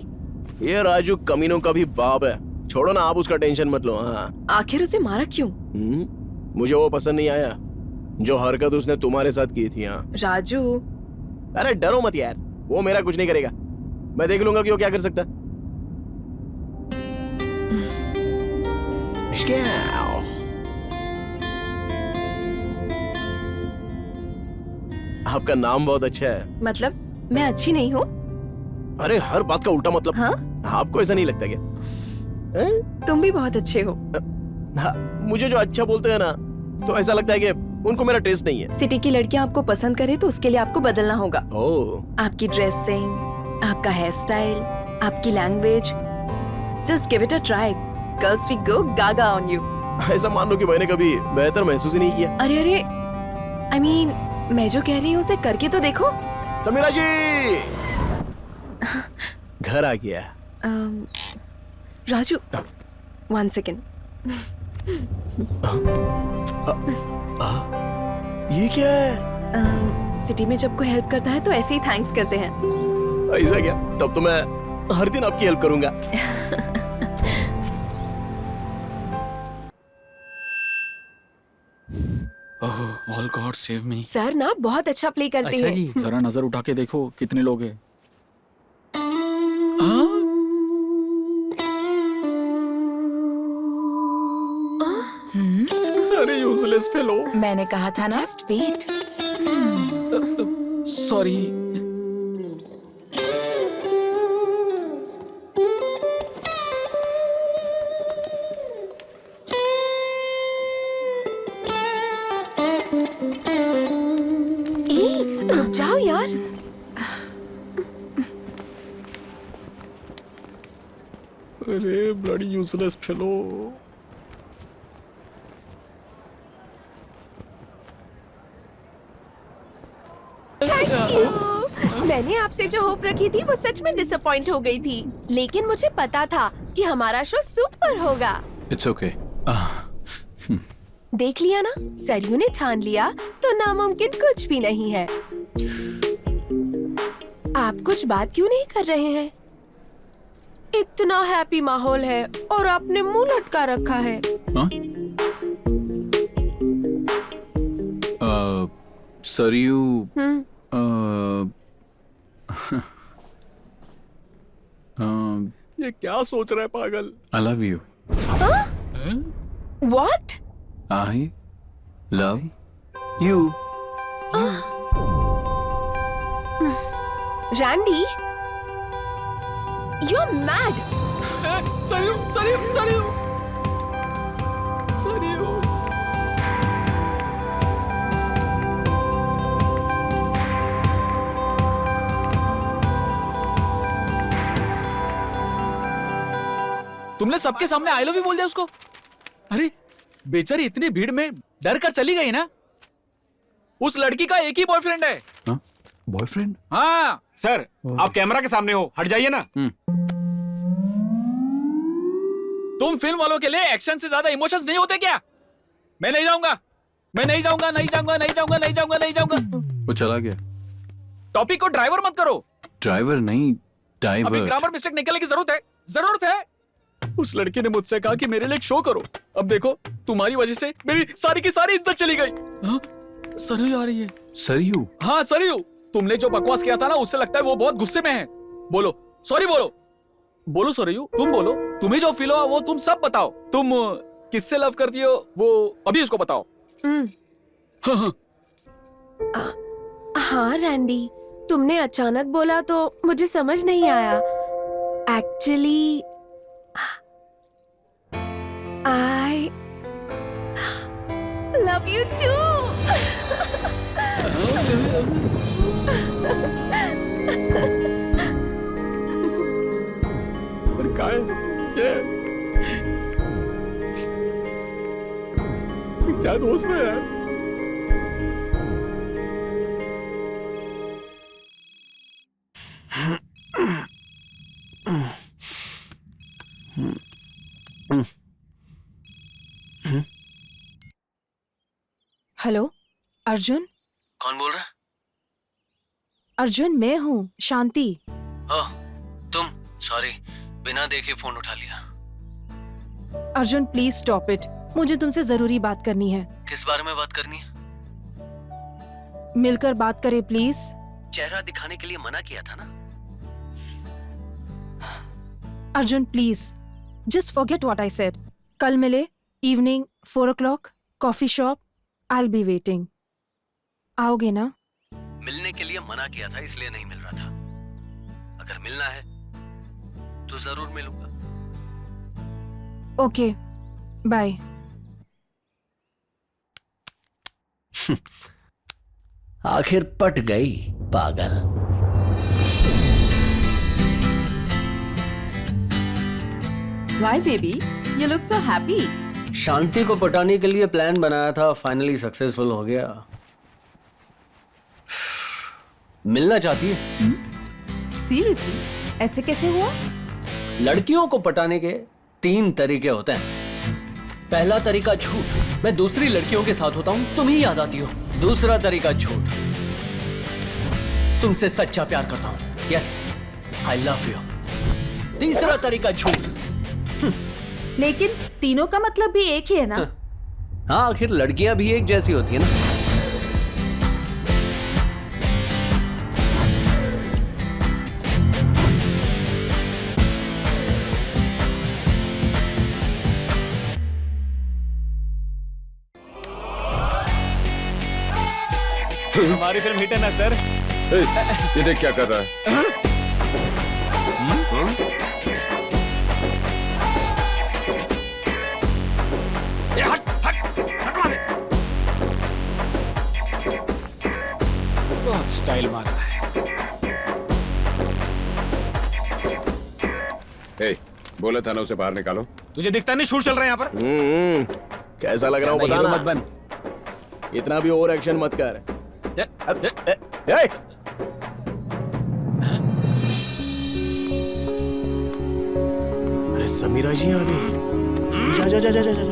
ये राजू कमीनों का भी बाप है। छोड़ो ना, आप उसका टेंशन मत लो। हाँ, आखिर उसे मारा क्यों? मुझे वो पसंद नहीं आया जो हरकत उसने तुम्हारे साथ की थी। हाँ राजू, अरे डरो मत यार, वो मेरा कुछ नहीं करेगा। मैं देख लूंगा कि वो क्या कर सकता। आपका नाम बहुत अच्छा है। मतलब मैं अच्छी नहीं हूँ? अरे हर बात का उल्टा मतलब। हाँ? आपको ऐसा नहीं लगता क्या? तुम भी बहुत अच्छे हो। हाँ, मुझे जो अच्छा बोलते हैं ना, तो ऐसा लगता है कि उनको मेरा टेस्ट नहीं है। सिटी की लड़कियां आपको पसंद करे तो उसके लिए आपको बदलना होगा। आपकी ड्रेसिंग, आपका हेयर स्टाइल, आपकी language. Just give it a try. Girls we go gaga on you. ऐसा मान लो कि मैंने कभी बेहतर महसूस ही नहीं किया। अरे अरे, आई मीन, मैं जो कह रही हूँ उसे करके तो देखो। समीरा जी, घर आ गया। राजू, 1 सेकेंड। ये क्या है? सिटी में जब कोई हेल्प करता है तो ऐसे ही थैंक्स करते हैं। ऐसा क्या? तब तो मैं हर दिन आपकी हेल्प करूंगा। All God save me. Sir ना बहुत अच्छा प्ले करते अच्छा हैं। जी, जरा नजर उठा के देखो कितने लोग हैं। अरे यूजलेस फेलो। मैंने कहा था ना। Just wait. सॉरी। रुक जाओ यार। अरे ब्लडी यूजलेस फेलो। मैंने आपसे जो होप रखी थी वो सच में डिसअपॉइंट हो गई थी, लेकिन मुझे पता था कि हमारा शो सुपर होगा। It's okay. देख लिया ना, सरयू ने ठान लिया तो नामुमकिन कुछ भी नहीं है। आप कुछ बात क्यों नहीं कर रहे हैं? इतना हैप्पी माहौल है और आपने मुंह लटका रखा है। सरयू ये क्या सोच रहा है पागल? I love you. What? I love you. Randy, you're mad. Saryu Saryu Saryu Saryu. तुमने सबके सामने आई लव यू बोल दिया उसको? अरे बेचारी इतनी भीड़ में डर कर चली गई ना। उस लड़की का एक ही बॉयफ्रेंड है। बॉयफ्रेंड? हाँ सर, आप कैमरा के सामने हो, हट जाइए ना। तुम फिल्म वालों के लिए एक्शन से ज्यादा इमोशंस नहीं होते क्या? मैं नहीं जाऊंगा, मैं नहीं जाऊंगा, नहीं जाऊंगा, नहीं जाऊंगा, नहीं जाऊंगा, नहीं जाऊंगा। वो चला गया। टॉपिक को ड्राइवर मत करो। ड्राइवर नहीं, अभी डाइवर। ग्रामर मिस्टेक निकालने की जरूरत है, जरूरत है। उस लड़के ने मुझसे कहा कि मेरे लिए एक शो करो। अब देखो, तुम्हारी वजह से मेरी सारी की सारी इज्जत चली गई। हाँ? सरयू आ रही है। सरयू? हाँ सरयू, तुमने जो बकवास किया था ना, उससे लगता है वो बहुत गुस्से में है। बोलो सॉरी, बोलो बोलो सरयू, तुम बोलो। तुम्हें जो फील हुआ वो तुम सब बताओ। तुम किससे लव करती हो वो अभी उसको बताओ। हाँ रैंडी, तुमने अचानक बोला तो मुझे समझ नहीं आया। Actually I love you too. काय ये क्या दोस्त है यार? हेलो अर्जुन। कौन बोल रहा? अर्जुन मैं हूँ, शांति। ओह, तुम? सॉरी, बिना देखे फोन उठा लिया। अर्जुन प्लीज स्टॉप इट, मुझे तुमसे जरूरी बात करनी है। किस बारे में बात करनी है? मिलकर बात करें प्लीज। चेहरा दिखाने के लिए मना किया था ना। Arjun please just forget what I said. कल मिले, evening 4 o'clock, coffee shop. I will be waiting. आओगे ना? मिलने के लिए मना किया था, इसलिए नहीं मिल रहा था। अगर मिलना है तो जरूर मिलूंगा। Okay bye. आखिर पट गई पागल। Why baby? You look so happy. शांति को पटाने के लिए प्लान बनाया था, फाइनली सक्सेसफुल हो गया। मिलना चाहती है? Seriously? ऐसे कैसे हुआ? लड़कियों को पटाने के 3 तरीके होते हैं। पहला तरीका झूठ, मैं दूसरी लड़कियों के साथ होता हूँ, तुम ही याद आती हो। दूसरा तरीका झूठ, तुमसे सच्चा प्यार करता हूँ, यस आई लव यू। तीसरा तरीका झूठ। लेकिन तीनों का मतलब भी एक ही है ना? हाँ, आखिर लड़कियां भी एक जैसी होती है ना। हमारी फिल्म हिट है ना सर? ये देख क्या कर रहा है। बहुत स्टाइल मार रहा है। बोला था ना उसे बाहर निकालो। तुझे दिखता नहीं शूट चल रहा है यहाँ पर? कैसा लग रहा हूँ हीरो बताना। मत बन। इतना भी ओवर एक्शन मत कर। अरे समीरा जी आ गई। जा जा जा जा जा जा।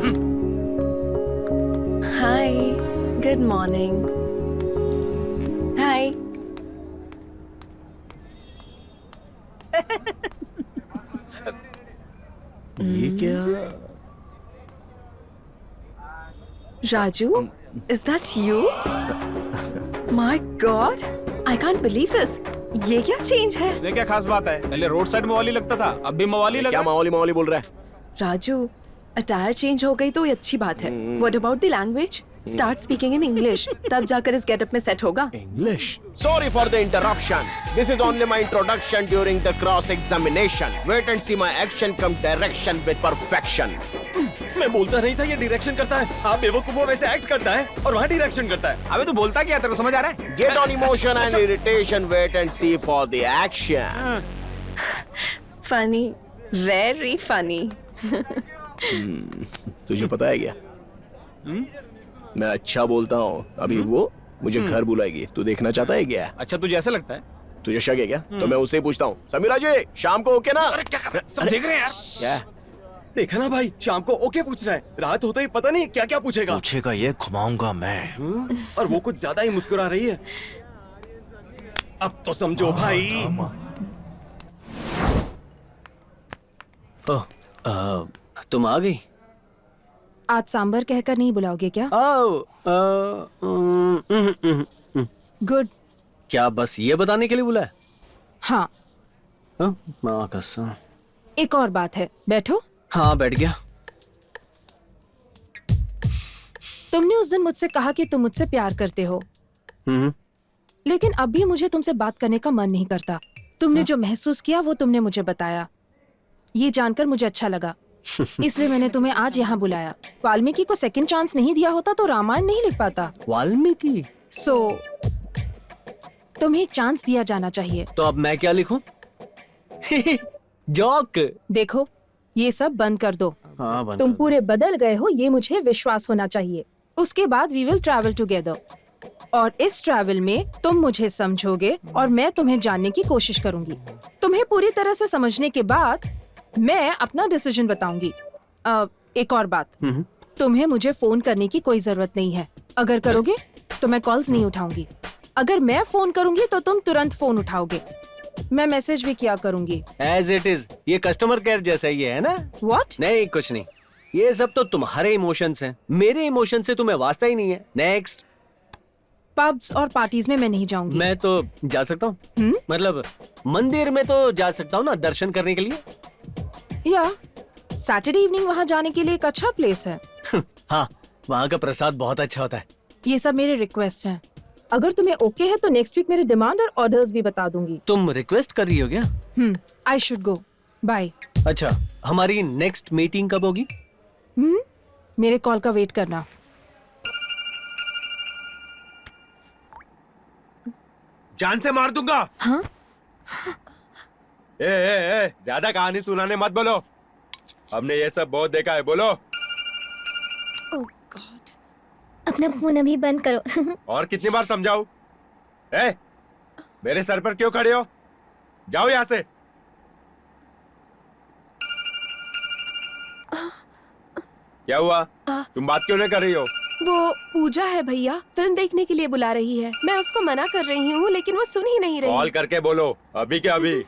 हाय, गुड मॉर्निंग। हाय। ये क्या? Raju, is that you? My God, I can't believe this. ये क्या चेंज है? इसमें क्या खास बात है? पहले रोड साइड मवाली लगता था, अब भी मवाली लग क्या मवाली मवाली बोल रहा है? राजू, अटायर चेंज हो गई तो ये अच्छी बात है। What about the language? Start speaking in English. तब जाकर इस गेटअप में सेट होगा। English. Sorry for the interruption. This is only my introduction during the cross examination. Wait and see my action come direction with perfection. मैं बोलता नहीं था ये डायरेक्शन करता है। आप बेवकूफों वैसे एक्ट करता है और वहाँ डायरेक्शन करता है। अबे तू बोलता क्या? तेरे को समझ आ रहा है? Get on emotion and irritation. Wait and see for the action. Funny, very funny. तुझे पता है क्या? मैं अच्छा बोलता हूँ। अभी वो मुझे घर बुलाएगी। तू देखना चाहता है क्या? अच्छा, तुझे ऐसा लगता है? तुझे शक है क्या? तो मैं उससे पूछता हूँ। समीरा जी, शाम को ओके ना? अरे क्या कर रहा है? सब देख रहे हैं यार। क्या? देखा ना भाई, शाम को ओके पूछ रहा है। रात होते ही पता नहीं क्या क्या पूछेगा। पूछेगा ये घुमाऊंगा मैं। और वो कुछ ज्यादा ही मुस्कुरा रही है। अब तो समझो भाई। तुम आ गई? आज सांबर कहकर नहीं बुलाओगे क्या? गुड। क्या बस ये बताने के लिए बुलाया? हाँ। माँ कसम। एक और बात है, बैठो। हाँ, बैठ गया। तुमने उस दिन मुझसे कहा कि तुम मुझसे प्यार करते हो, लेकिन अब भी मुझे तुमसे बात करने का मन नहीं करता। तुमने जो महसूस किया वो तुमने मुझे बताया। ये जानकर मुझे अच्छा लगा, इसलिए मैंने तुम्हें आज यहाँ बुलाया। वाल्मीकि को सेकंड चांस नहीं दिया होता तो रामायण नहीं लिख पाता। वाल्मीकि? तुम्हें एक चांस दिया जाना चाहिए। तो अब मैं क्या लिखूं? जोक। देखो, ये सब बंद कर दो। हाँ, बंद तुम कर दो। पूरे बदल गए हो, ये मुझे विश्वास होना चाहिए। उसके बाद वी विल ट्रैवल टुगेदर, और इस ट्रैवल में तुम मुझे समझोगे और मैं तुम्हें जानने की कोशिश करूंगी। तुम्हें पूरी तरह से समझने के बाद मैं अपना डिसीजन बताऊंगी। एक और बात, तुम्हें मुझे फोन करने की कोई जरूरत नहीं है। अगर करोगे तो मैं कॉल्स नहीं उठाऊंगी। अगर मैं फोन करूंगी तो तुम तुरंत फोन उठाओगे। मैं मैसेज भी किया करूंगी। एज इट इज, ये कस्टमर केयर जैसा ही है ना? What? नहीं, कुछ नहीं। ये सब तो तुम्हारे इमोशंस हैं। मेरे इमोशन से तुम्हें वास्ता ही नहीं है। नेक्स्ट। पब्स और पार्टीज में मैं नहीं जाऊंगी। मैं तो जा सकता हूँ। मतलब मंदिर में तो जा सकता हूँ ना, दर्शन करने के लिए। या सैटरडे इवनिंग वहाँ जाने के लिए एक अच्छा प्लेस है। हाँ, वहाँ का प्रसाद बहुत अच्छा होता है। ये सब मेरे रिक्वेस्ट हैं। अगर तुम्हें ओके है तो नेक्स्ट वीक मेरे डिमांड और ऑर्डर्स भी बता दूंगी। तुम रिक्वेस्ट कर रही हो क्या? I should go, bye. अच्छा, हमारी नेक्स्ट मीटिंग कब होगी? मेरे कॉल का वेट करना। जान से मार दूंगा। हाँ? ए, ज्यादा कहानी सुनाने मत बोलो। हमने ये सब बहुत देखा है। बोलो। ओह गॉड, अपना फोन अभी बंद करो। और कितनी बार समझाऊं? ए, मेरे सर पर क्यों खड़े हो? जाओ यहाँ से। क्या हुआ? तुम बात क्यों नहीं कर रही हो? वो पूजा है भैया, फिल्म देखने के लिए बुला रही है। मैं उसको मना कर रही हूँ लेकिन वो सुन ही नहीं रही। कॉल करके बोलो, अभी क्या अभी।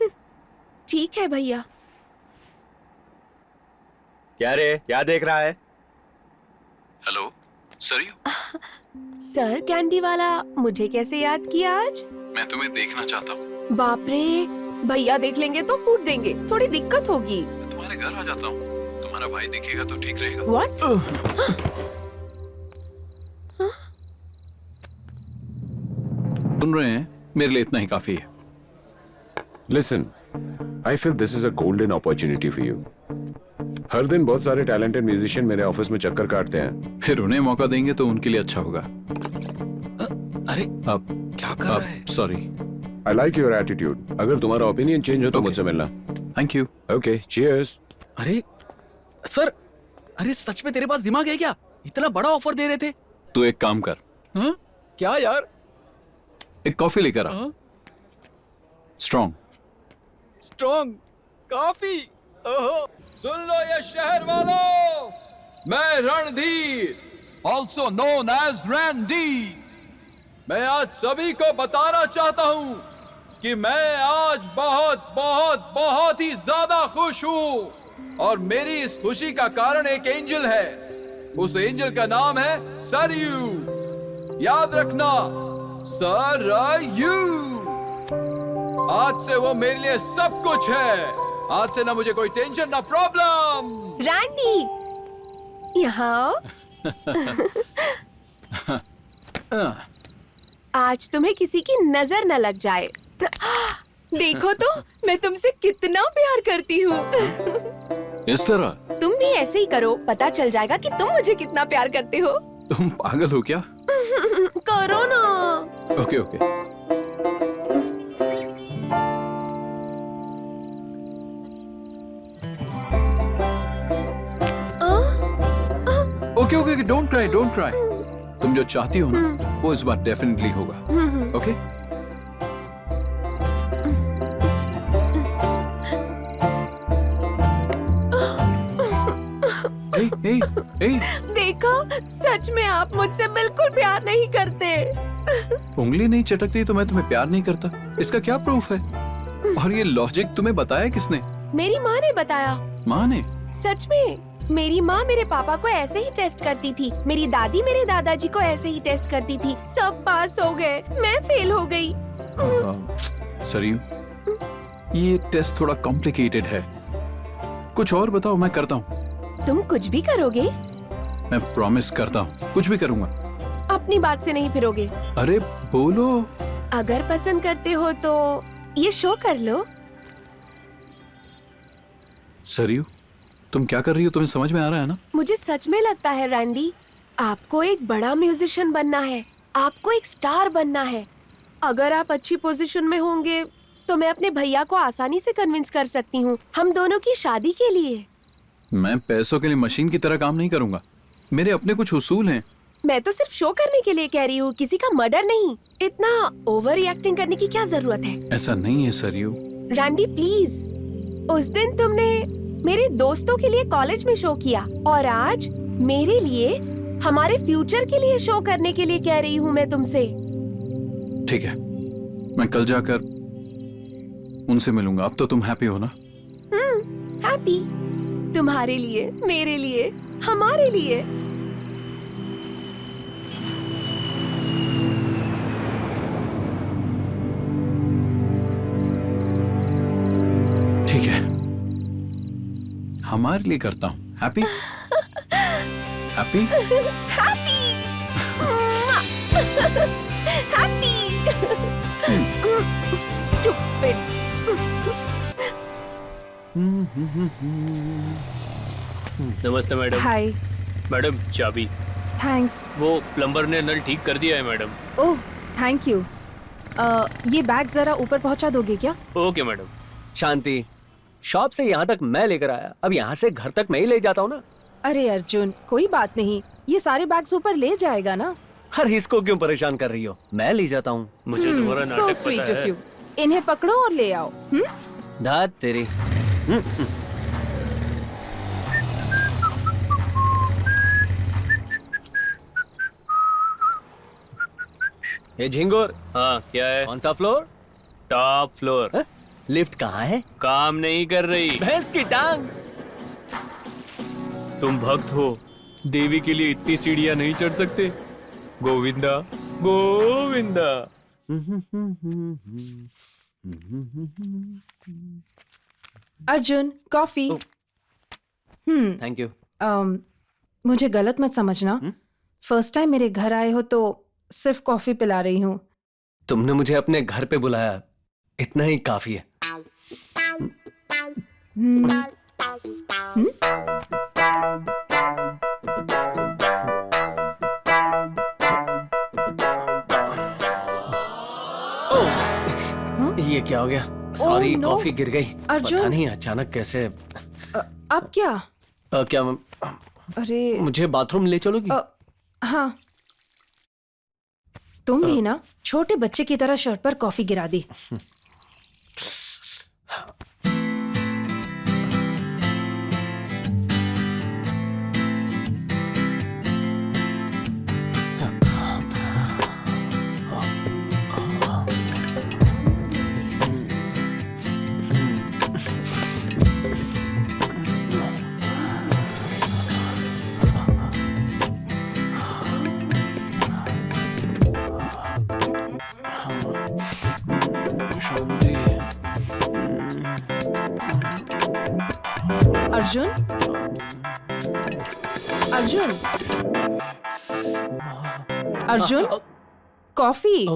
ठीक है भैया। क्या रे, क्या देख रहा है? हेलो सरयू। सर कैंडी वाला, मुझे कैसे याद किया आज? मैं तुम्हें देखना चाहता हूँ। बाप रे, भैया देख लेंगे तो कूट देंगे, थोड़ी दिक्कत होगी। तुम्हारे घर आ जाता हूँ, तुम्हारा भाई दिखेगा तो ठीक रहेगा। What? सुन रहे हैं, मेरे लिए इतना ही काफी है। Listen, I feel this is a golden opportunity for you. हर दिन बहुत सारे टैलेंटेड म्यूजिशियन मेरे ऑफिस में चक्कर काटते हैं। फिर उन्हें मौका देंगे तो उनके लिए अच्छा होगा। अरे अब क्या कर रहा है? Sorry, I like your attitude. अगर तुम्हारा ओपिनियन चेंज हो तो मुझसे मिलना। Thank you. Okay, cheers. अरे सर, अरे सच में तेरे पास दिमाग है क्या? इतना बड़ा ऑफर दे रहे थे। तू एक काम कर। हाँ? क्या यार? एक कॉफी लेकर आ। स्ट्रॉन्ग। Strong coffee? ओहो। सुन लो ये शहर वालों, मैं Randhir, also known as Randy. मैं आज सभी को बताना चाहता हूं कि मैं आज बहुत बहुत बहुत ही ज्यादा खुश हूं, और मेरी इस खुशी का कारण एक एंजल है। उस एंजल का नाम है सरयू। याद रखना, सरयू। आज से वो मेरे लिए सब कुछ है। आज से ना मुझे कोई टेंशन ना प्रॉब्लम। रैंडी, यहाँ आज तुम्हें किसी की नजर न लग जाए। देखो तो मैं तुमसे कितना प्यार करती हूँ। इस तरह तुम भी ऐसे ही करो, पता चल जाएगा कि तुम मुझे कितना प्यार करते हो। तुम पागल हो क्या? करो ना। Okay okay. Okay okay, don't cry, don't cry. तुम जो चाहती हो ना, वो इस बार डेफिनेटली होगा। ओके? ए, ए, ए। देखो, सच में आप मुझसे बिल्कुल प्यार नहीं करते। उंगली नहीं चटक रही तो मैं तुम्हें प्यार नहीं करता, इसका क्या प्रूफ है? और ये लॉजिक तुम्हें बताया किसने? मेरी माँ ने बताया। माँ ने? सच में, मेरी माँ मेरे पापा को ऐसे ही टेस्ट करती थी, मेरी दादी मेरे दादाजी को ऐसे ही टेस्ट करती थी। सब पास हो गए, मैं फेल हो गई। सरयू, ये टेस्ट थोड़ा कॉम्प्लिकेटेड है। कुछ और बताओ, मैं करता हूँ। तुम कुछ भी करोगे? मैं प्रॉमिस करता हूँ, कुछ भी करूँगा। अपनी बात से नहीं फिरोगे? अरे बोलो। अगर पसंद करते हो तो ये शो कर लो। सरयू, तुम क्या कर रही हो? तुम्हें समझ में आ रहा है ना? मुझे सच में लगता है रैंडी, आपको एक बड़ा म्यूजिशियन बनना है, आपको एक स्टार बनना है। अगर आप अच्छी पोजीशन में होंगे तो मैं अपने भैया को आसानी से कन्विंस कर सकती हूँ, हम दोनों की शादी के लिए। मैं पैसों के लिए मशीन की तरह काम नहीं करूंगा। मेरे अपने कुछ उसूल हैं। मैं तो सिर्फ शो करने के लिए कह रही हूँ, किसी का मर्डर नहीं। इतना ओवर रिएक्टिंग करने की क्या जरूरत है? ऐसा नहीं है सरयू। रैंडी प्लीज, उस दिन तुमने मेरे दोस्तों के लिए कॉलेज में शो किया, और आज मेरे लिए, हमारे फ्यूचर के लिए शो करने के लिए कह रही हूँ मैं तुमसे। ठीक है, मैं कल जाकर उनसे मिलूंगा। अब तो तुम हैप्पी हो ना? हैप्पी, तुम्हारे लिए, मेरे लिए, हमारे लिए। ठीक है, हमारे लिए करता हूँ। Happy? Happy? Happy, happy. Stupid. नमस्ते मैडम। हाय। मैडम चाबी। थैंक्स। वो प्लम्बर ने नल ठीक कर दिया है मैडम। Oh thank you. ये बैग जरा ऊपर पहुंचा दोगे क्या? Okay madam. शांति, शॉप से यहाँ तक मैं लेकर आया, अब यहाँ से घर तक मैं ही ले जाता हूँ ना। अरे अर्जुन, कोई बात नहीं, ये सारे बैग्स ऊपर ले जाएगा ना। अरे इसको क्यों परेशान कर रही हो, मैं ले जाता हूँ। मुझे तुम्हारा नाटक So sweet of you. इन्हें पकड़ो और ले आओ। धात तेरी। ये झिंगुर। हाँ क्या है? कौन सा फ्लोर? Top floor. लिफ्ट कहाँ है? काम नहीं कर रही। भैंस की टांग। तुम भक्त हो, देवी के लिए इतनी सीढ़ियां नहीं चढ़ सकते। Govinda Govinda. Arjun, coffee. Thank you. मुझे गलत मत समझना। फर्स्ट टाइम मेरे घर आए हो तो सिर्फ कॉफी पिला रही हूँ। तुमने मुझे अपने घर पे बुलाया, इतना ही काफी है। ये क्या हो गया? Sorry, no. कॉफी गिर गई। अर्जुन। पता नहीं अचानक कैसे। अब क्या? क्या अरे मुझे बाथरूम ले चलोगी? हाँ। तुम भी ना छोटे बच्चे की तरह शर्ट पर कॉफी गिरा दी। अर्जुन, अर्जुन, अर्जुन, कॉफी।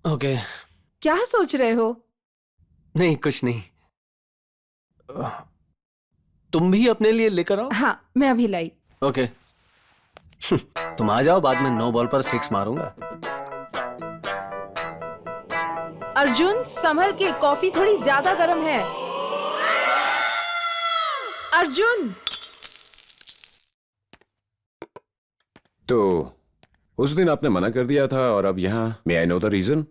ओके। क्या सोच रहे हो? नहीं, कुछ नहीं। तुम भी अपने लिए लेकर आओ। हाँ, मैं अभी लाई। ओके। तुम आ जाओ, बाद में 9 बॉल पर 6 मारूंगा। अर्जुन, संभल के, कॉफी थोड़ी ज्यादा गर्म है। अर्जुन। तो उस दिन आपने मना कर दिया था और अब यहाँ may I know the reason?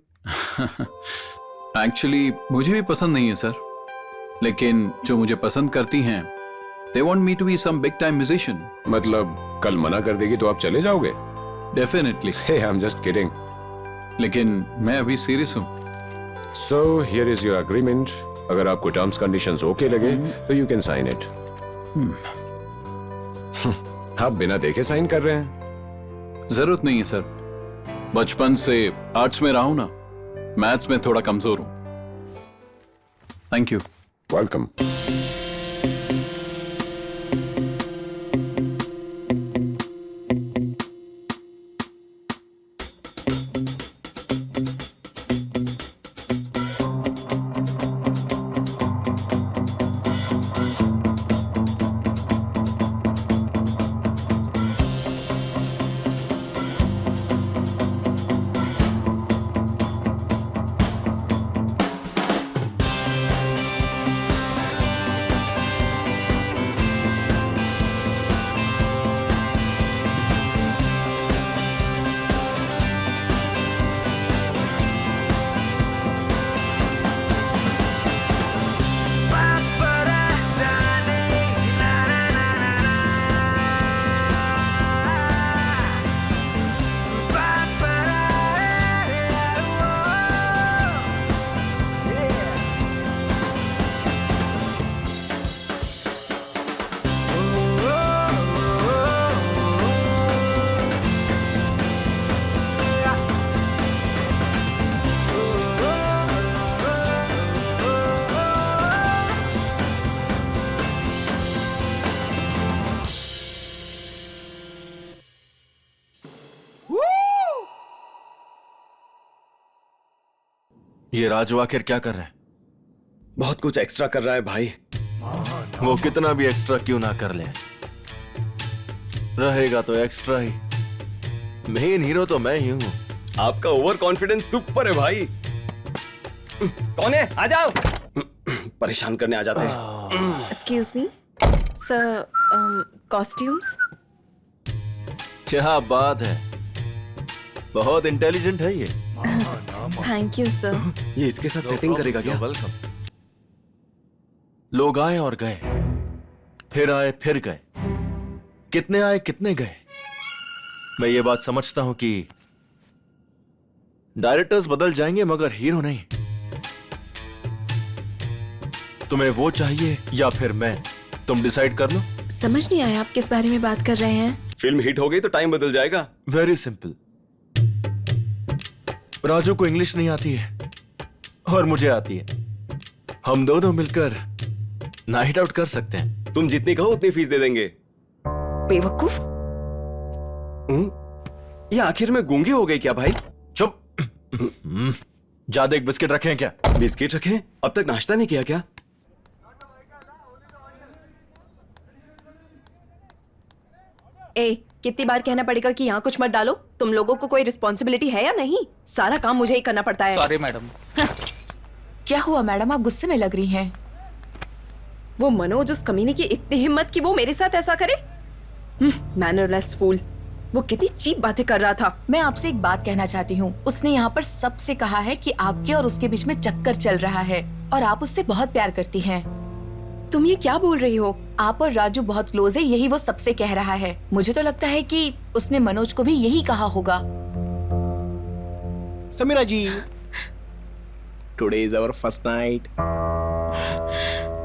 Actually मुझे भी पसंद नहीं है सर, लेकिन जो मुझे पसंद करती हैं they want me to be some big time musician. मतलब कल मना कर देगी तो आप चले जाओगे? Definitely. Hey, I'm just kidding. लेकिन मैं अभी सीरियस हूँ। So here is your agreement. अगर आपको टर्म्स कंडीशंस ओके लगे तो यू कैन साइन इट। आप बिना देखे साइन कर रहे हैं? जरूरत नहीं है सर, बचपन से आर्ट्स में रहा हूं ना, मैथ्स में थोड़ा कमजोर हूं। Thank you. वेलकम। ये राजू आखिर क्या कर रहा है? बहुत कुछ एक्स्ट्रा कर रहा है भाई। वो कितना भी एक्स्ट्रा क्यों ना कर ले, रहेगा तो एक्स्ट्रा ही। मेन हीरो तो मैं ही हूँ। आपका ओवर कॉन्फिडेंस सुपर है भाई। कौन है? आ जाओ। परेशान करने आ जाते हैं। Excuse me sir, costumes. क्या बात है, बहुत इंटेलिजेंट है ये। Thank you sir. ये इसके साथ सेटिंग करेगा क्या? वेलकम। लोग आए और गए, फिर आए फिर गए, कितने आए कितने गए। मैं ये बात समझता हूं कि डायरेक्टर्स बदल जाएंगे मगर हीरो नहीं। तुम्हें वो चाहिए या फिर मैं? तुम डिसाइड कर लो। समझ नहीं आया आप किस बारे में बात कर रहे हैं। फिल्म हिट हो गई तो टाइम बदल जाएगा। Very simple. राजू को इंग्लिश नहीं आती है और मुझे आती है। हम दोनों मिलकर नाइट आउट कर सकते हैं। तुम जितनी कहो उतनी फीस दे देंगे। बेवकूफ। ये आखिर में गूंगी हो गई क्या भाई? चुप। ज्यादा एक बिस्किट रखें क्या? बिस्किट रखें? अब तक नाश्ता नहीं किया क्या? ए, कितनी बार कहना पड़ेगा कि यहाँ कुछ मत डालो? तुम लोगों को कोई रिस्पॉन्सिबिलिटी है या नहीं? सारा काम मुझे ही करना पड़ता है। Sorry madam. क्या हुआ मैडम, आप गुस्से में लग रही हैं? वो मनोज उस कमीने की इतनी हिम्मत कि वो मेरे साथ ऐसा करे। मैनरलेस फूल। वो कितनी चीप बातें कर रहा था। मैं आपसे एक बात कहना चाहती हूँ। उसने यहाँ पर सबसे कहा है कि आपके और उसके बीच में चक्कर चल रहा है और आप उससे बहुत प्यार करती हैं। तुम ये क्या बोल रही हो? आप और राजू बहुत क्लोज है, यही वो सबसे कह रहा है। मुझे तो लगता है कि उसने मनोज को भी यही कहा होगा। Sameera ji, today is our first night.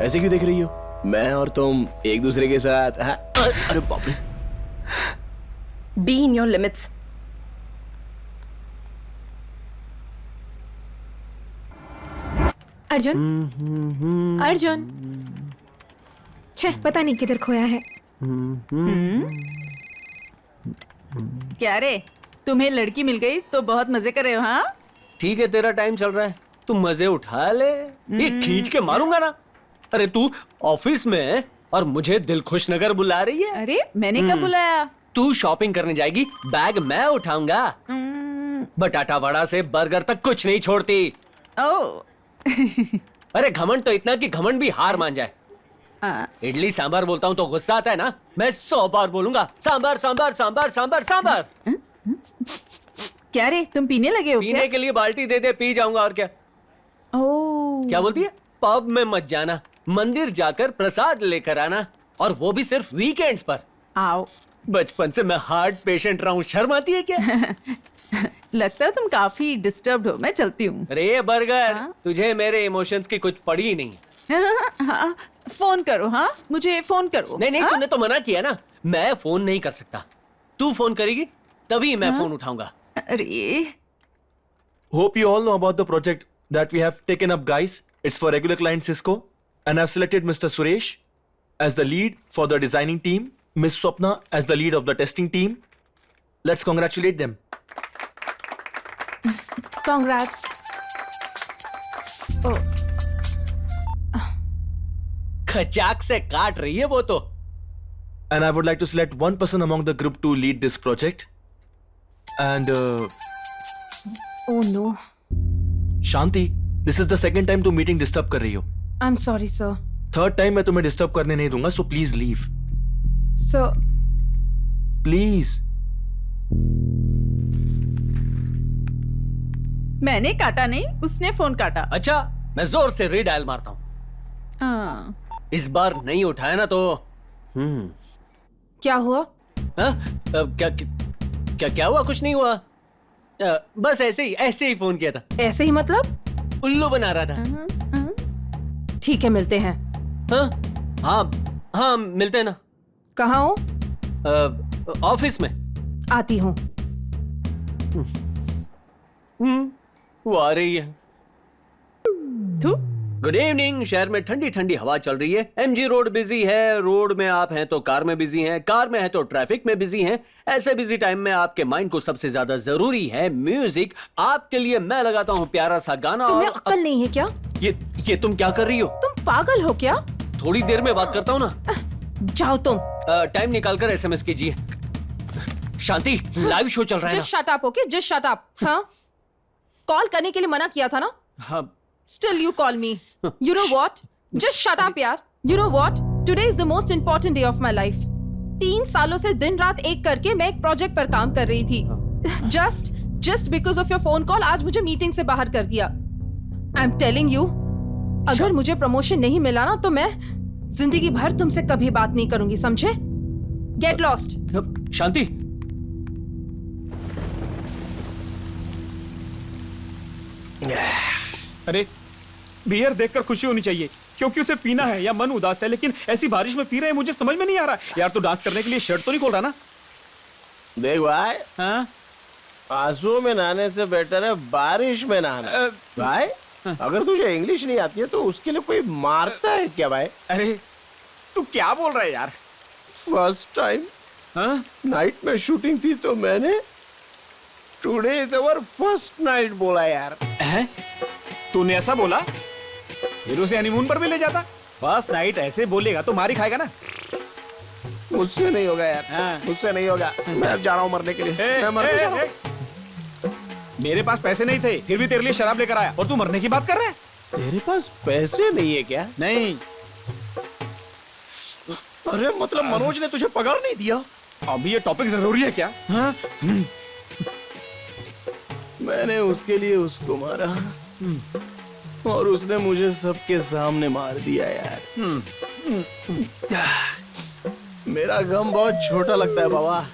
ऐसे क्यों देख रही हो? मैं और तुम एक दूसरे के साथ। अरे बाप रे। Be in your limits. Arjun, Arjun, छे पता नहीं किधर खोया है। क्या रे, तुम्हें लड़की मिल गई तो बहुत मजे कर रहे हो? हाँ ठीक है, तेरा टाइम चल रहा है, तू मजे उठा ले। ये खींच के मारूंगा ना। अरे तू ऑफिस में है और मुझे दिल खुश नगर बुला रही है। अरे मैंने कब बुलाया? तू शॉपिंग करने जाएगी, बैग मैं उठाऊंगा। बटाटा वड़ा से बर्गर तक कुछ नहीं छोड़ती। ओह। अरे घमंड तो इतना कि घमंड भी हार मान जाए। इडली सांभर बोलता हूँ तो गुस्सा आता है ना? मैं 100 बार बोलूंगा सांभर सांभर सांभर सांभर सांभर। क्या रे, तुम पीने लगे हो? पीने के लिए बाल्टी दे दे, पी जाऊंगा और क्या। ओह। क्या बोलती है? पब में मत जाना, मंदिर जाकर प्रसाद लेकर आना, और वो भी सिर्फ वीकेंड्स पर। आओ। बचपन से मैं हार्ट पेशेंट रहा हूँ, शर्म आती है क्या? लगता है तुम काफी डिस्टर्ब्ड हो, मैं चलती हूँ। अरे बर्गर, तुझे मेरे इमोशंस की कुछ पड़ी ही नहीं है। हाँ, फोन करो। हाँ मुझे फोन करो। नहीं, तूने तो मना किया ना। मैं फोन नहीं कर सकता, तू फोन करेगी तभी मैं फोन उठाऊंगा। अरे Hope you all know about the project that we have taken up, guys. It's for regular client Cisco, and I've selected Mr. Suresh as the lead for the designing team, Miss Swapna as the lead of the testing team. Let's congratulate them. Congrats. Oh. खचाक से काट रही है वो तो। And I would like to select one person among the group to lead this project. And Oh no. Shanti, this is the second time तुम meeting disturb कर रही हो। I'm sorry, sir. Third time मैं तुम्हें disturb करने नहीं दूंगा, so please leave. So. Please. मैंने काटा नहीं, उसने फोन काटा। अच्छा, मैं जोर से रीडायल मारता हूँ। इस बार नहीं उठाया ना तो क्या हुआ? क्या हुआ? कुछ नहीं हुआ। बस ऐसे ही फोन किया था। ऐसे ही मतलब? उल्लू बना रहा था। ठीक है, मिलते हैं। हाँ मिलते हैं ना। कहाँ हो? ऑफिस में। आती हूँ। वो आ रही है। Good evening. शहर में ठंडी ठंडी हवा चल रही है। एमजी रोड बिजी है। रोड में आप हैं तो कार में बिजी हैं, कार में है तो ट्रैफिक में बिजी हैं। ऐसे बिजी टाइम में आपके माइंड को सबसे ज्यादा जरूरी है म्यूजिक। आपके लिए मैं लगाता हूँ प्यारा सा गाना। तुम्हें अक्ल नहीं है क्या? ये तुम क्या कर रही हो? तुम पागल हो क्या? थोड़ी देर में बात करता हूँ ना। जाओ तुम। टाइम निकाल कर SMS कीजिए। शांति, लाइव शो चल रहा है ना। Just shut up, okay? Just shut up. हाँ? कॉल करने के लिए मना किया था ना? हाँ। Still you call me. You know what? Just shut up यार. You know what? Today is the most important day of my life. 3 सालों से दिन रात एक करके मैं एक प्रोजेक्ट पर काम कर रही थी. Just because of your phone call आज मुझे मीटिंग से बाहर कर दिया. I'm telling you, अगर मुझे प्रमोशन नहीं मिला ना तो मैं जिंदगी भर तुमसे कभी बात नहीं करूंगी, समझे? Get lost. शांति, अरे बियर देखकर खुशी होनी चाहिए। क्योंकि उसे पीना है या मन उदास है, लेकिन ऐसी बारिश में पी रहे हैं मुझे समझ में नहीं आ रहा। यार तू डांस करने के लिए शर्ट तो नहीं खोल रहा ना? देख भाई, हाँ आंसू में नहाने से बेटर है बारिश में नहाना। भाई अगर तुझे इंग्लिश नहीं आती है तो उसके लिए कोई मारता है क्या भाई? अरे तू क्या बोल रहा है यार? फर्स्ट टाइम नाइट में शूटिंग थी तो मैंने today is our first night बोला यार। तूने ऐसा बोला? फिर उसे हनीमून पर भी ले जाता। फर्स्ट नाइट ऐसे बोलेगा तो मार ही खाएगा ना। मुझसे नहीं होगा यार, मुझसे नहीं होगा। मैं अब जा रहा हूँ मरने के लिए। मैं मरने जा रहा हूँ। मेरे पास पैसे नहीं थे, फिर भी तेरे लिए शराब लेकर आया और तू मरने की बात कर रहा है? तेरे पास पैसे नहीं है क्या? नहीं। अरे मतलब मनोज ने तुझे पगार नहीं दिया? अभी ये टॉपिक जरूरी है क्या? हाँ? मैंने उसके लिए उसको मारा और उसने मुझे सबके सामने मार दिया यार। मेरा गम बहुत छोटा लगता है बाबा।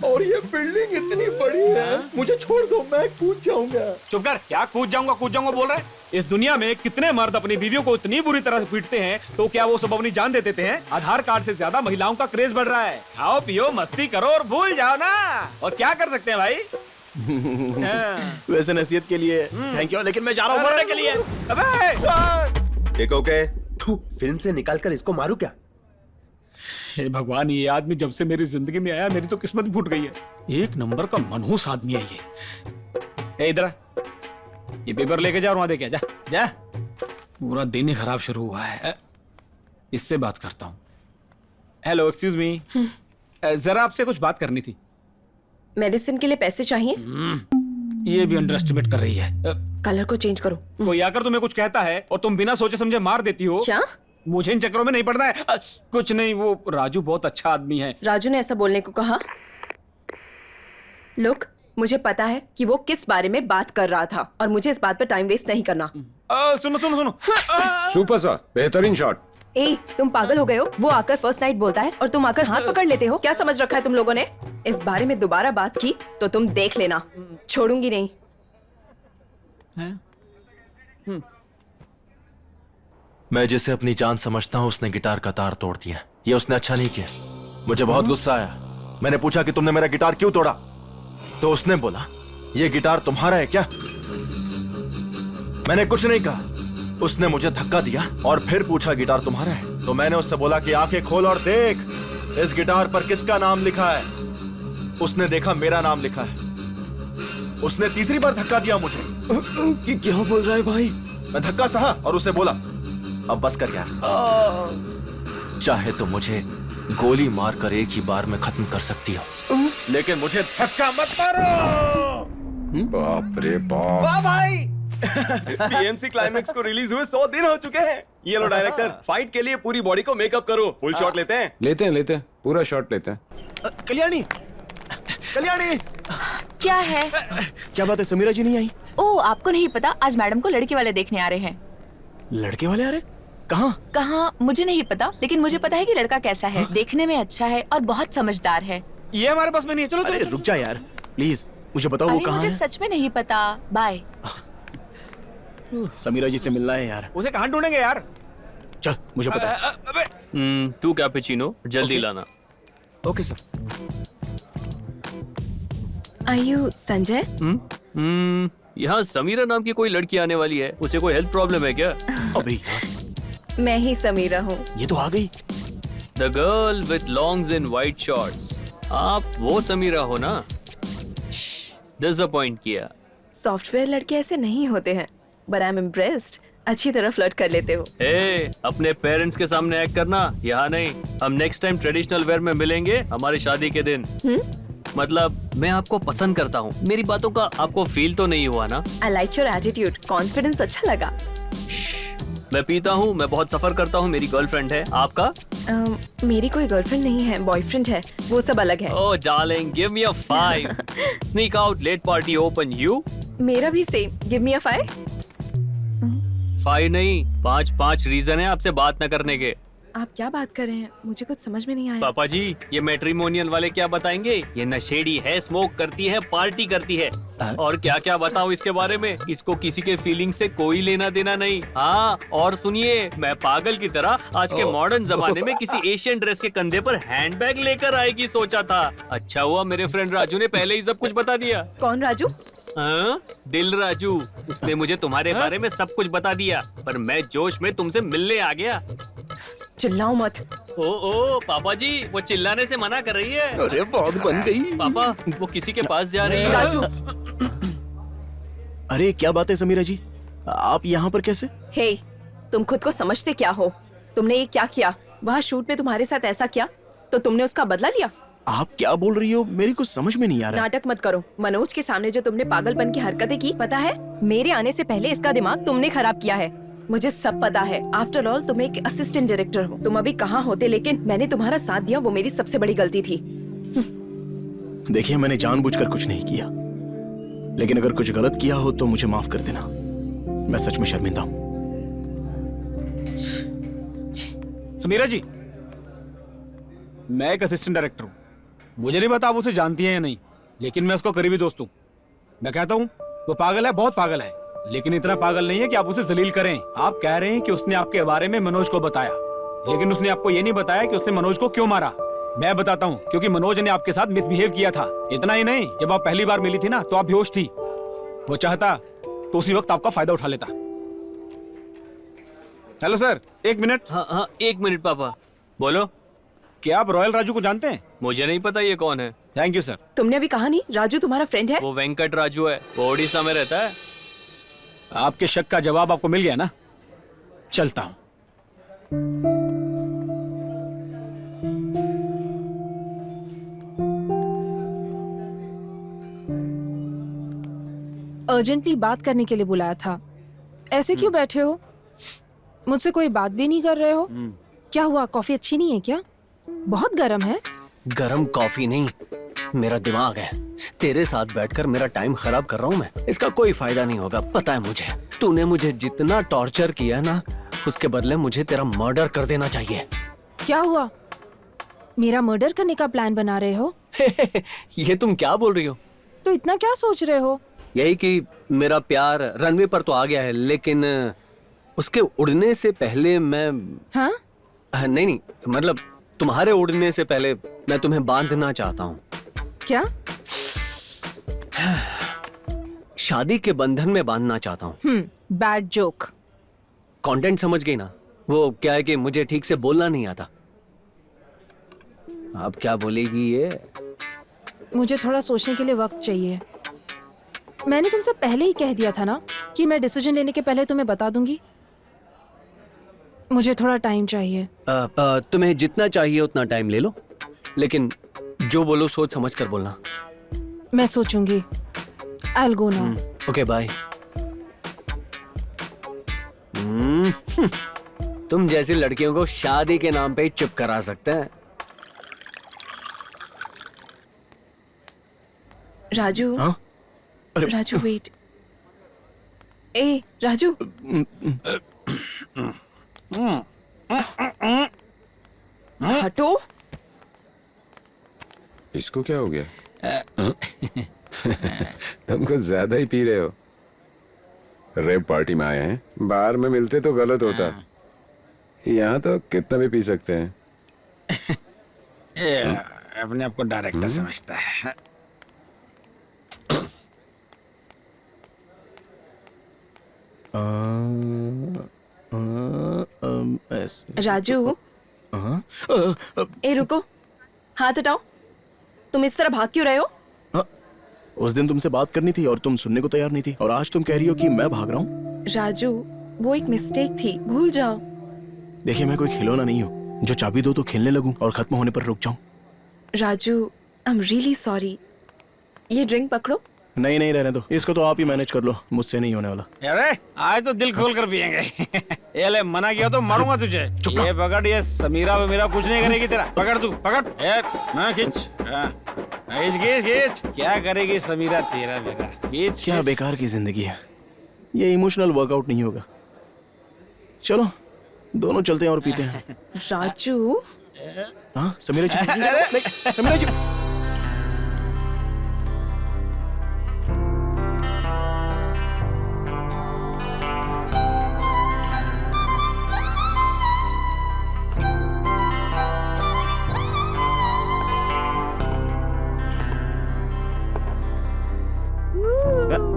और ये बिल्डिंग इतनी बड़ी है, मुझे छोड़ दो, मैं कूद जाऊंगा। चुप कर। क्या कूद जाऊंगा बोल रहा है? इस दुनिया में कितने मर्द अपनी बीवियों को इतनी बुरी तरह से पीटते हैं, तो क्या वो सब अपनी जान दे देते हैं? आधार कार्ड से ज्यादा महिलाओं का क्रेज बढ़ रहा है। खाओ पियो मस्ती करो और भूल जाओ ना। और क्या कर सकते हैं भाई? वैसे नसीहत के लिए थैंक यू, लेकिन मैं जा रहा हूँ मरने के लिए। देखो के फिल्म से निकाल कर इसको मारू क्या? हे भगवान, ये आदमी जब से मेरी जिंदगी में आया मेरी तो किस्मत फूट गई है। एक नंबर का मनहूस आदमी है ये। इधर ये पेपर लेके जा और वहां दे के जा। जा। पूरा दिन ही खराब शुरू हुआ है। इससे बात करता हूँ। हेलो एक्सक्यूज मी, जरा आपसे कुछ बात करनी थी। मेडिसिन के लिए पैसे चाहिए? ये भी अंडर एस्टिमेट कर रही है। कलर को चेंज करो। कोई आकर तुम्हें कुछ कहता है और तुम बिना सोचे समझे मार देती हो। क्या? मुझे इन चक्करों में नहीं पड़ना है। कुछ नहीं, वो राजू बहुत अच्छा आदमी है। राजू ने ऐसा बोलने को कहा? लुक, मुझे पता है कि वो किस बारे में बात कर रहा था और मुझे इस बात पर टाइम वेस्ट नहीं करना। सुनो सुनो सुनो। सुपर सा बेहतरीन शॉट। ए, तुम पागल हो गए हो? वो आकर फर्स्ट नाइट बोलता है और तुम आकर हाथ पकड़ लेते हो। क्या समझ रखा है तुम लोगों ने? इस बारे में दोबारा बात की तो तुम देख लेना, छोड़ूंगी नहीं। मैं जिसे अपनी जान समझता हूँ उसने गिटार का तार तोड़ दिया। ये उसने अच्छा नहीं किया। मुझे बहुत गुस्सा आया। मैंने पूछा कि तुमने मेरा गिटार क्यों तोड़ा, तो उसने बोला ये गिटार तुम्हारा है क्या? मैंने कुछ नहीं कहा। उसने मुझे धक्का दिया और फिर पूछा गिटार तुम्हारा है, तो मैंने उससे बोला कि आंखें खोल और देख इस गिटार पर किसका नाम लिखा है। उसने देखा मेरा नाम लिखा है। उसने तीसरी बार धक्का दिया मुझे। कि क्या बोल रहा है भाई? मैं धक्का सहा और उसे बोला अब बस कर यार, चाहे तो मुझे गोली मारकर एक ही बार में खत्म कर सकती हो, लेकिन मुझे धक्का मत मारो। बाप रे बाप। वाह भाई। पीएमसी क्लाइमेक्स को रिलीज हुए 100 दिन हो चुके हैं। ये लो डायरेक्टर, फाइट के लिए पूरी बॉडी को मेकअप करो। फुल शॉट लेते हैं? लेते हैं पूरा शॉट लेते हैं। कल्याणी, कल्याणी, क्या है? क्या बात है, समीरा जी नहीं आई? ओह, आपको नहीं पता, आज मैडम को लड़के वाले देखने आ रहे हैं। लड़के वाले आ रहे? कहाँ? कहाँ मुझे नहीं पता, लेकिन मुझे पता है कि लड़का कैसा है। देखने में अच्छा है और बहुत समझदार है। ये हमारे पास में नहीं है। चलो अरे रुक जा यार, प्लीज मुझे बताओ वो कहाँ है? मुझे सच में नहीं पता। बाय। समीरा जी से मिलना है यार। उसे कहाँ ढूंढेंगे यार? चल, मुझे पता है। 2 कैपुचिनो जल्दी लाना। Okay sir. Are you Sanjay? यहाँ समीरा नाम की कोई लड़की आने वाली है, उसे कोई हेल्थ प्रॉब्लम है क्या? अभी मैं ही समीरा हूँ। ये तो आ गई। The girl with longs in white shorts. आप वो समीरा हो ना? डिसअपॉइंट किया। सॉफ्टवेयर लड़के ऐसे नहीं होते हैं, but I'm impressed। अच्छी तरह फ्लर्ट कर लेते हो। अपने पेरेंट्स के सामने एक्ट करना, यहाँ नहीं। हम नेक्स्ट टाइम ट्रेडिशनल वेयर में मिलेंगे हमारी शादी के दिन। मतलब मैं आपको पसंद करता हूँ। मेरी बातों का आपको फील तो नहीं हुआ ना? I like your attitude, confidence अच्छा लगा। मैं पीता हूँ, मैं बहुत सफर करता हूँ, मेरी गर्लफ्रेंड है। आपका? मेरी कोई गर्लफ्रेंड नहीं है, बॉयफ्रेंड है, वो सब अलग है। Oh darling, give me a 5। Sneak out, late party open. You? मेरा भी सेम, गिव मी अ 5। 5 नहीं, 5 रीजन है आपसे बात न करने के। आप क्या बात कर रहे हैं? मुझे कुछ समझ में नहीं आया। पापा जी, ये मैट्रिमोनियल वाले क्या बताएंगे? ये नशेड़ी है, स्मोक करती है, पार्टी करती है, और क्या क्या बताऊं इसके बारे में। इसको किसी के फीलिंग से कोई लेना देना नहीं। हाँ, और सुनिए, मैं पागल की तरह आज के मॉडर्न जमाने में किसी एशियन ड्रेस के कंधे पर हैंडबैग लेकर आएगी सोचा था। अच्छा हुआ मेरे फ्रेंड राजू ने पहले ही सब कुछ बता दिया। कौन राजू? हाँ, दिल राजू। उसने मुझे तुम्हारे बारे में सब कुछ बता दिया, पर मैं जोश में तुमसे मिलने आ गया। चिल्लाओ मत। ओ पापा जी, वो चिल्लाने से मना कर रही है। अरे बहुत बन गई। पापा, वो किसी के पास जा रही है। राजू। अरे क्या बात है समीरा जी, आप यहाँ पर कैसे? हे, तुम खुद को समझते क्या हो? तुमने ये क्या किया? वहाँ शूट में तुम्हारे साथ ऐसा किया तो तुमने उसका बदला लिया? आप क्या बोल रही हो? मेरी कुछ समझ में नहीं आ रहा। नाटक मत करो। मनोज के सामने जो तुमने पागलपन की हरकतें की, पता है, मेरे आने से पहले इसका दिमाग तुमने खराब किया है। मुझे सब पता है। आफ्टर ऑल तुम एक असिस्टेंट डायरेक्टर हो। तुम अभी कहाँ होते, लेकिन मैंने तुम्हारा साथ दिया, वो मेरी सबसे बड़ी गलती थी। देखिए, मैंने जानबूझकर कुछ नहीं किया, लेकिन अगर कुछ गलत किया हो तो मुझे माफ कर देना। मैं सच में शर्मिंदा हूँ। समीरा जी, मैं एक असिस्टेंट डायरेक्टर हूँ। मुझे नहीं पता आप उसे जानती हैं या नहीं, लेकिन मैं उसका करीबी दोस्त हूँ। मैं कहता हूँ वो पागल है, बहुत पागल है, लेकिन इतना पागल नहीं है कि आप उसे जलील करें। आप कह रहे हैं कि उसने आपके बारे में मनोज को बताया, लेकिन उसने आपको ये नहीं बताया कि उसने मनोज को क्यों मारा। मैं बताता हूँ, क्योंकि मनोज ने आपके साथ मिसबिहेव किया था। इतना ही नहीं, जब आप पहली बार मिली थी ना, तो आप बेहोश थी। वो चाहता तो उसी वक्त आपका फायदा उठा लेता। हेलो सर, एक मिनट। हाँ, एक मिनट पापा। बोलो। क्या आप रॉयल राजू को जानते हैं? मुझे नहीं पता ये कौन है। Thank you sir. तुमने अभी कहा नहीं राजू तुम्हारा फ्रेंड है? वो वेंकट राजू है, वो ओडिशा में रहता है। आपके शक का जवाब आपको मिल गया ना? चलता हूं। अर्जेंटली बात करने के लिए बुलाया था। ऐसे क्यों बैठे हो? मुझसे कोई बात भी नहीं कर रहे हो? क्या हुआ, कॉफी अच्छी नहीं है क्या? बहुत गर्म है। गरम कॉफी नहीं, मेरा दिमाग है। तेरे साथ बैठकर मेरा टाइम खराब कर रहा हूँ मैं। इसका कोई फायदा नहीं होगा, पता है मुझे। तूने मुझे जितना टॉर्चर किया ना, उसके बदले मुझे तेरा मर्डर कर देना चाहिए। क्या हुआ? मेरा मर्डर करने का प्लान बना रहे हो? ये तुम क्या बोल रही हो? तो इतना क्या सोच रहे हो? यही कि मेरा प्यार रनवे पर तो आ गया है, लेकिन उसके उड़ने से पहले मैं हाँ? नहीं, मतलब तुम्हारे उड़ने से पहले मैं तुम्हें बांधना चाहता हूँ। क्या? शादी के बंधन में बांधना चाहता हूँ। Bad joke. कंटेंट समझ गई ना? वो क्या है कि मुझे ठीक से बोलना नहीं आता। अब क्या बोलेगी ये? मुझे थोड़ा सोचने के लिए वक्त चाहिए। मैंने तुमसे पहले ही कह दिया था ना कि मैं डिसीजन लेने के पहले तुम्हें बता दूंगी। मुझे थोड़ा टाइम चाहिए। तुम्हें जितना चाहिए उतना टाइम ले लो, लेकिन जो बोलो सोच समझ कर बोलना। मैं सोचूंगी। I'll go now. Okay bye. तुम जैसी लड़कियों को शादी के नाम पे ही चुप करा सकते हैं। राजू। हाँ? राजू वेट। ए राजू। हटो। इसको क्या हो गया? तुम कुछ ज्यादा ही पी रहे हो। रेप पार्टी में आए हैं, बाहर में मिलते तो गलत होता। यहाँ तो कितना भी पी सकते हैं। अपने आप को डायरेक्टर समझता है। राजू। ए रुको, हाथ हटाओ। तुम इस तरह भाग क्यों रहे हो? उस दिन तुमसे बात करनी थी और तुम सुनने को तैयार नहीं थी, और आज तुम कह रही हो कि मैं भाग रहा हूँ। राजू, वो एक मिस्टेक थी, भूल जाओ। देखिए, मैं कोई खिलौना नहीं हूँ जो चाबी दो तो खेलने लगूं और खत्म होने पर रुक जाऊं। राजू, आई एम रियली सॉरी। ये ड्रिंक पकड़ो। नहीं नहीं, रहने दो, इसको तो आप ही मैनेज कर लो, मुझसे नहीं होने वाला। अरे आज तो दिल खोल कर पियेंगे। ये ले, मना किया तो मारूंगा तुझे। ये पकड़, ये समीरा मेरा कुछ नहीं करेगी तेरा। पकड़ तू, पकड़। खींच, खींच। क्या करेगी समीरा तेरा मेरा? खींच। क्या बेकार की जिंदगी है, ये इमोशनल वर्कआउट नहीं होगा। चलो दोनों चलते हैं और पीते हैं। राजू, हाँ समीरा जी, नहीं, समीरा जी।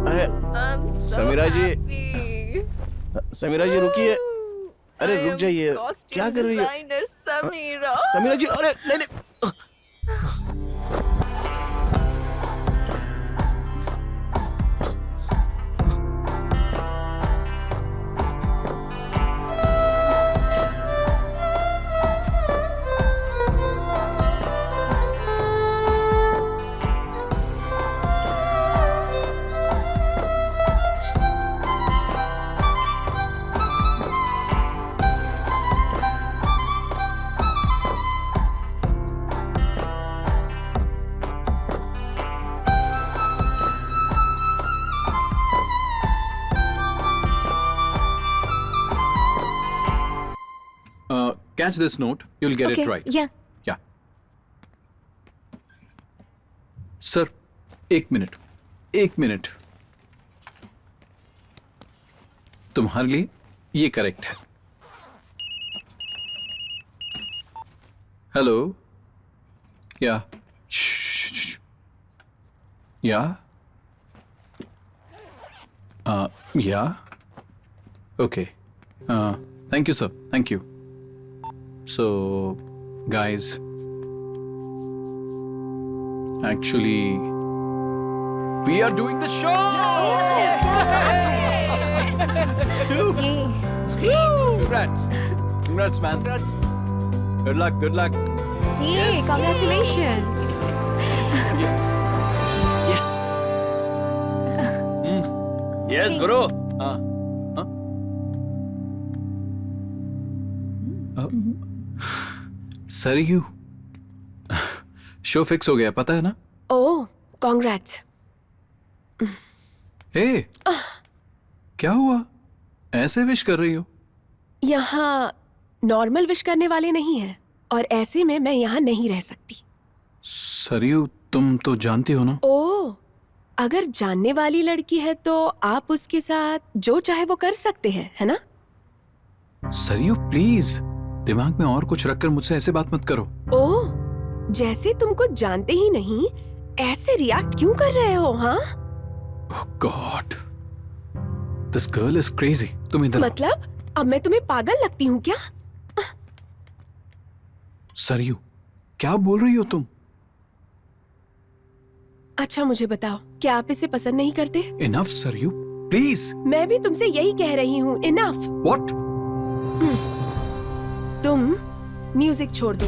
अरे समीरा जी रुकिए। अरे रुक जाइए, क्या कर रही है समीरा जी? अरे नहीं नहीं। Catch this note. You'll get it right. Yeah. Yeah. Sir, एक मिनट। तुम्हारे लिए ये करेक्ट है। हेलो, या okay, thank you sir, thank you. So, guys, actually, we are doing the show! Yes! Congrats, man. Good luck. Yay, congratulations. Yes, bro. Saryu, show fix हो गया, पता है ना? ओह, कांग्रेट्स। हे, क्या हुआ? ऐसे विश कर रही हो? यहाँ नॉर्मल विश करने वाले नहीं हैं, और ऐसे में मैं यहाँ नहीं रह सकती। सरयू, तुम तो जानती हो ना? ओह, अगर जानने वाली लड़की है तो आप उसके साथ जो चाहे वो कर सकते हैं, है ना? सरयू प्लीज, दिमाग में और कुछ रखकर मुझसे ऐसे बात मत करो। ओह, जैसे तुमको जानते ही नहीं ऐसे रिएक्ट क्यों कर रहे हो? हाँ, oh god, this girl is crazy. तुम इधर मतलब अब मैं तुम्हें पागल लगती हूँ क्या? सरयू, क्या बोल रही हो तुम? अच्छा मुझे बताओ, क्या आप इसे पसंद नहीं करते? Enough Saryu, please. मैं भी तुमसे यही कह रही हूँ, इनफ। व्हाट? तुम म्यूजिक छोड़ दो।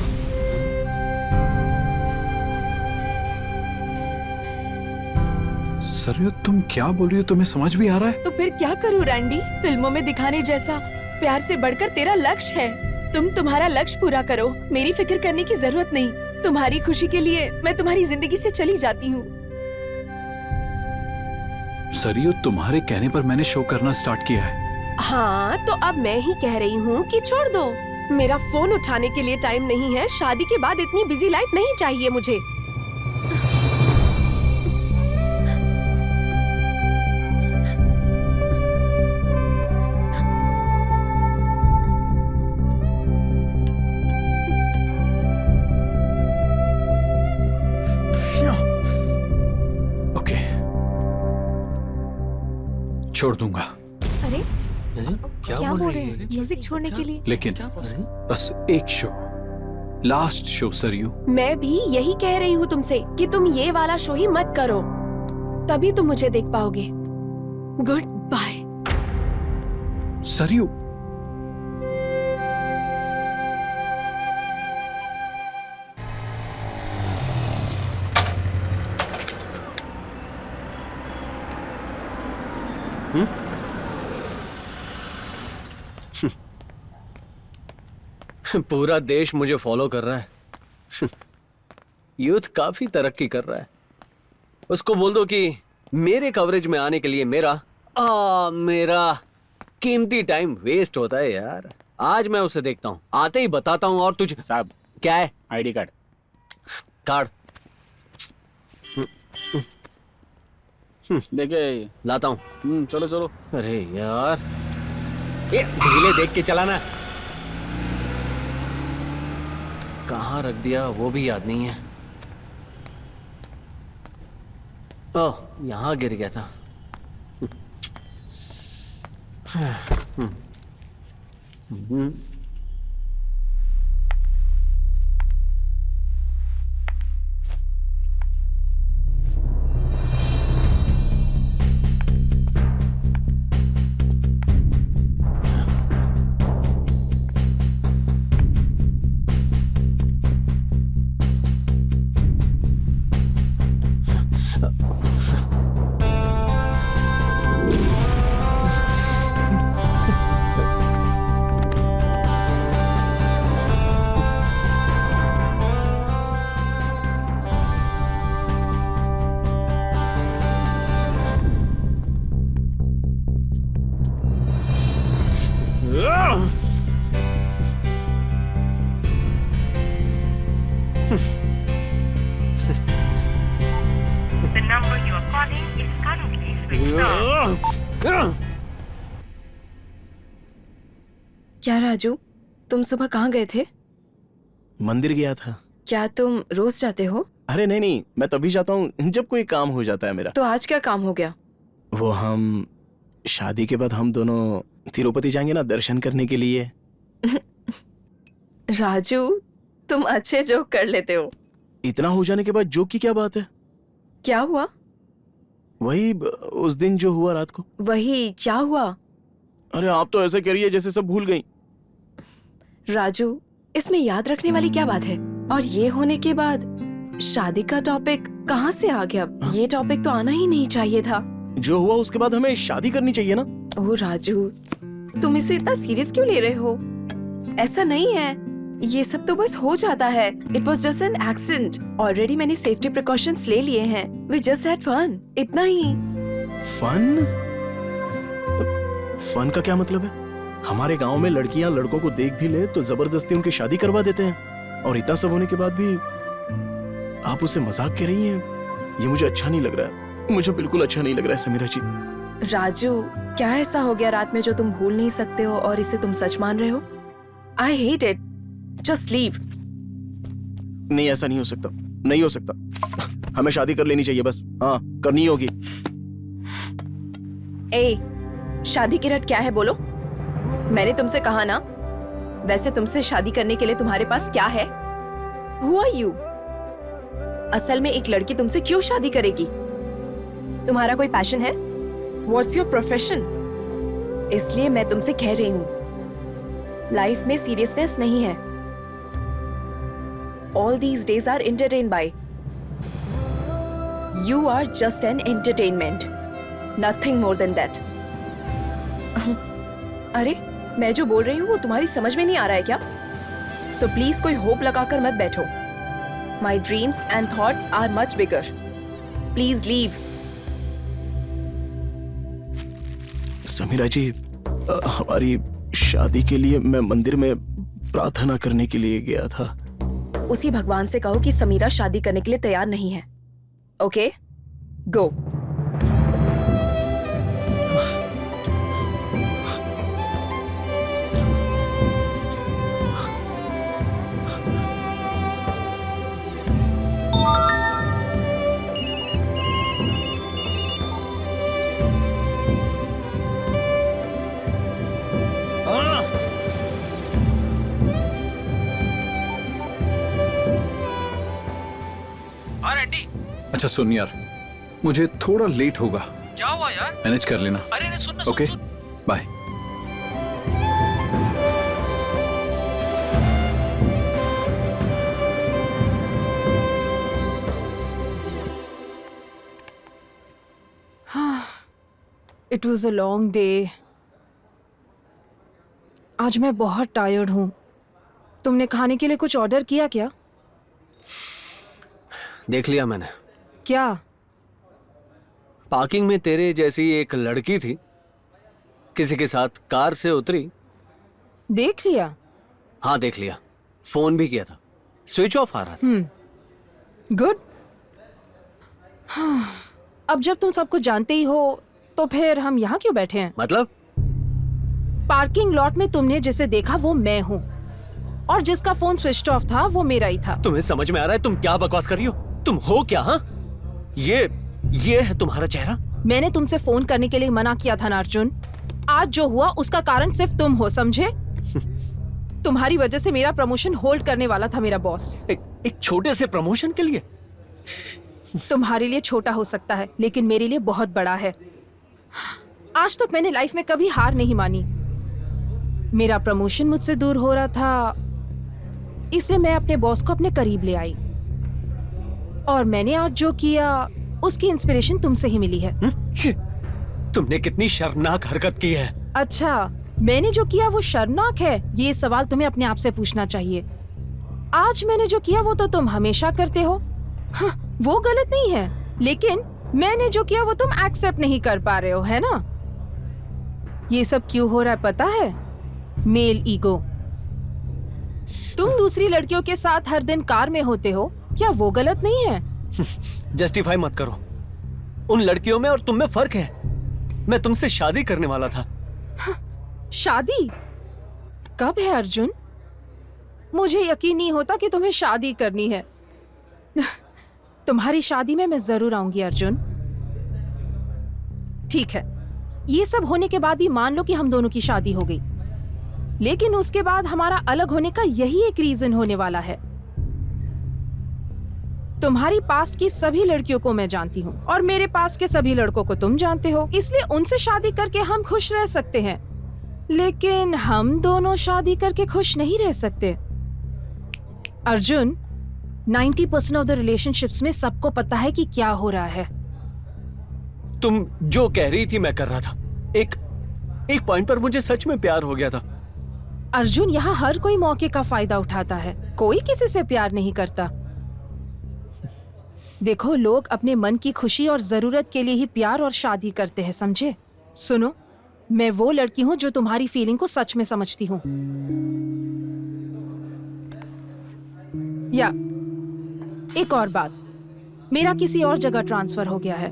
सरयू, तुम क्या बोल रही हो? तुम्हें समझ भी आ रहा है? तो फिर क्या करूँ रैंडी? फिल्मों में दिखाने जैसा प्यार से बढ़कर तेरा लक्ष्य है। तुम तुम्हारा लक्ष्य पूरा करो, मेरी फिक्र करने की जरूरत नहीं। तुम्हारी खुशी के लिए मैं तुम्हारी जिंदगी से चली जाती हूँ। सरयू, तुम्हारे कहने पर मैंने शो करना स्टार्ट किया है। हाँ, तो अब मैं ही कह रही हूँ कि छोड़ दो। मेरा फोन उठाने के लिए टाइम नहीं है। शादी के बाद इतनी बिजी लाइफ नहीं चाहिए मुझे। ओके, छोड़ दूंगा। अरे क्या बोल रहे हैं? म्यूजिक छोड़ने के लिए? लेकिन बस एक शो, लास्ट शो सरयू। मैं भी यही कह रही हूँ तुमसे कि तुम ये वाला शो ही मत करो, तभी तुम मुझे देख पाओगे। Good bye. सरयू, पूरा देश मुझे फॉलो कर रहा है। यूथ काफी तरक्की कर रहा है। उसको बोल दो कि मेरे कवरेज में आने के लिए मेरा कीमती टाइम वेस्ट होता है यार। आज मैं उसे देखता हूँ, आते ही बताता हूँ। और तुझे साहब क्या है? ID card. कार्ड देखे लाता हूँ। चलो चलो। अरे यार, ये ढीले देख के चलाना। कहाँ रख दिया वो भी याद नहीं है। ओह, यहाँ गिर गया था। The number you are calling is currently switched off. क्या राजू, तुम सुबह कहाँ गए थे? मंदिर गया था। क्या तुम रोज जाते हो? अरे नहीं नहीं, मैं तभी जाता हूँ जब कोई काम हो जाता है मेरा। तो आज क्या काम हो गया? वो हम शादी के बाद हम दोनों तिरुपति जाएंगे ना दर्शन करने के लिए। राजू, तुम अच्छे जोक कर लेते हो। इतना हो जाने के बाद जोक की क्या बात है? क्या हुआ? वही उस दिन जो हुआ रात को। वही क्या हुआ? अरे आप तो ऐसे कह रही है जैसे सब भूल गई। राजू, इसमें याद रखने वाली क्या बात है? और ये होने के बाद शादी का टॉपिक कहाँ से आ गया? ये टॉपिक तो आना ही नहीं चाहिए था। जो हुआ उसके बाद हमें शादी करनी चाहिए ना। ओह राजू, तुम इसे इतना सीरियस क्यों ले रहे हो? ऐसा नहीं है, ये सब तो बस हो जाता है। It was just an accident. Already मैंने सेफ्टी प्रिकॉशंस ले लिए हैं। वी जस्ट हैड फन, इतना ही। फन? फन का क्या मतलब है? हमारे गांव में लड़कियां लड़कों को देख भी ले तो जबरदस्ती उनकी शादी करवा देते हैं, और इतना सब होने के बाद भी आप उससे मजाक कर रही हैं। ये मुझे अच्छा नहीं लग रहा है, मुझे बिल्कुल अच्छा नहीं लग रहा है समीरा जी। राजू, क्या ऐसा हो गया रात में जो तुम भूल नहीं सकते हो और इसे तुम सच मान रहे हो? I hate it, just leave. नहीं, ऐसा नहीं हो सकता, नहीं हो सकता। हमें शादी कर लेनी चाहिए बस। हाँ, करनी होगी। ए, शादी की रट क्या है बोलो? मैंने तुमसे कहा ना। वैसे तुमसे शादी करने के लिए तुम्हारे पास क्या है? Who are you? असल में एक लड़की तुमसे क्यों शादी करेगी? तुम्हारा कोई पैशन है? What's your profession? इसलिए मैं तुमसे कह रही हूँ, लाइफ में सीरियसनेस नहीं है। All these days are entertained by. You are just an entertainment. Nothing more than that. अरे, मैं जो बोल रही हूँ वो तुम्हारी समझ में नहीं आ रहा है क्या? So please कोई होप लगाकर मत बैठो। My dreams and thoughts are much bigger. Please leave. Samira जी, हमारी शादी के लिए मैं मंदिर में प्रार्थना करने के लिए गया था। उसी भगवान से कहो कि समीरा शादी करने के लिए तैयार नहीं है। ओके, गो। अच्छा सुन यार, मुझे थोड़ा लेट होगा। क्या हुआ यार? मैनेज कर लेना। अरे सुन, okay, bye. It was a long day. आज मैं बहुत टायर्ड हूँ। तुमने खाने के लिए कुछ ऑर्डर किया क्या? देख लिया मैंने। क्या? पार्किंग में तेरे जैसी एक लड़की थी, किसी के साथ कार से उतरी, देख लिया? हाँ देख लिया, फोन भी किया था, स्विच ऑफ आ रहा था। गुड। अब जब तुम सब कुछ जानते ही हो तो फिर हम यहाँ क्यों बैठे हैं? मतलब? पार्किंग लॉट में तुमने जिसे देखा वो मैं हूँ, और जिसका फोन स्विच ऑफ था वो मेरा ही था। तुम्हें समझ में आ रहा है तुम क्या बकवास कर रही हो? तुम हो क्या? हाँ, ये है तुम्हारा चेहरा? मैंने तुमसे फोन करने के लिए मना किया था ना अर्जुन। आज जो हुआ उसका कारण सिर्फ तुम हो, समझे? तुम्हारी वजह से मेरा प्रमोशन होल्ड करने वाला था मेरा बॉस। एक छोटे से प्रमोशन के लिए? तुम्हारे लिए छोटा हो सकता है लेकिन मेरे लिए बहुत बड़ा है। आज तक मैंने लाइफ में कभी हार नहीं मानी। मेरा प्रमोशन मुझसे दूर हो रहा था, इसलिए मैं अपने बॉस को अपने करीब ले आई, और मैंने आज जो किया उसकी इंस्पिरेशन तुमसे ही मिली है। तुमने कितनी शर्मनाक हरकत की है। अच्छा, मैंने जो किया वो शर्मनाक है, ये सवाल तुम्हें अपने आप से पूछना चाहिए। आज मैंने जो किया वो तो तुम हमेशा करते हो। हाँ, वो गलत नहीं है, लेकिन मैंने जो किया वो तुम एक्सेप्ट नहीं कर पा रहे हो, है ना? ये सब क्यों हो रहा है पता है? Male ego. तुम दूसरी लड़कियों के साथ हर दिन कार में होते हो, क्या वो गलत नहीं है? जस्टिफाई मत करो। उन लड़कियों में और तुम में फर्क है। मैं तुमसे शादी करने वाला था। शादी? कब है अर्जुन? मुझे यकीन नहीं होता कि तुम्हें शादी करनी है। तुम्हारी शादी में मैं जरूर आऊंगी अर्जुन। ठीक है, ये सब होने के बाद भी मान लो कि हम दोनों की शादी हो गई, लेकिन उसके बाद हमारा अलग होने का यही एक रीजन होने वाला है। तुम्हारी पास्ट की सभी लड़कियों को मैं जानती हूँ और मेरे पास्ट के सभी लड़कों को तुम जानते हो, इसलिए उनसे शादी करके हम खुश रह सकते हैं, लेकिन हम दोनों शादी करके खुश नहीं रह सकते। अर्जुन, 90% ऑफ द रिलेशनशिप्स में सबको पता है कि क्या हो रहा है। तुम जो कह रही थी मैं कर रहा था। एक पॉइंट पर मुझे सच में प्यार हो गया था। अर्जुन, यहाँ हर कोई मौके का फायदा उठाता है, कोई किसी से प्यार नहीं करता। देखो, लोग अपने मन की खुशी और जरूरत के लिए ही प्यार और शादी करते हैं, समझे? सुनो, मैं वो लड़की हूँ जो तुम्हारी फीलिंग को सच में समझती हूँ। या एक और बात, मेरा किसी और जगह ट्रांसफर हो गया है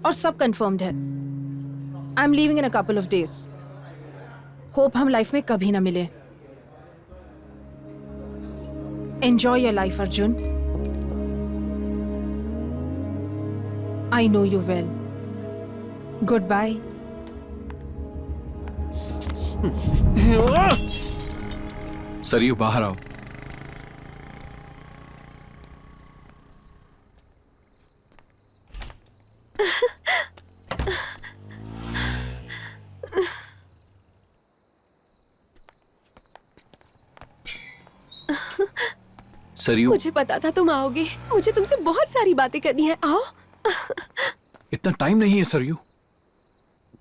और सब कंफर्म्ड है। I am leaving in a couple of days. Hope हम लाइफ में कभी ना मिले। Enjoy your life Arjun. I know you well. Goodbye. Saryu, बाहर आओ। सरयू, मुझे पता था तुम आओगे। मुझे तुमसे बहुत सारी बातें करनी है। आओ। इतना टाइम नहीं है सरयू।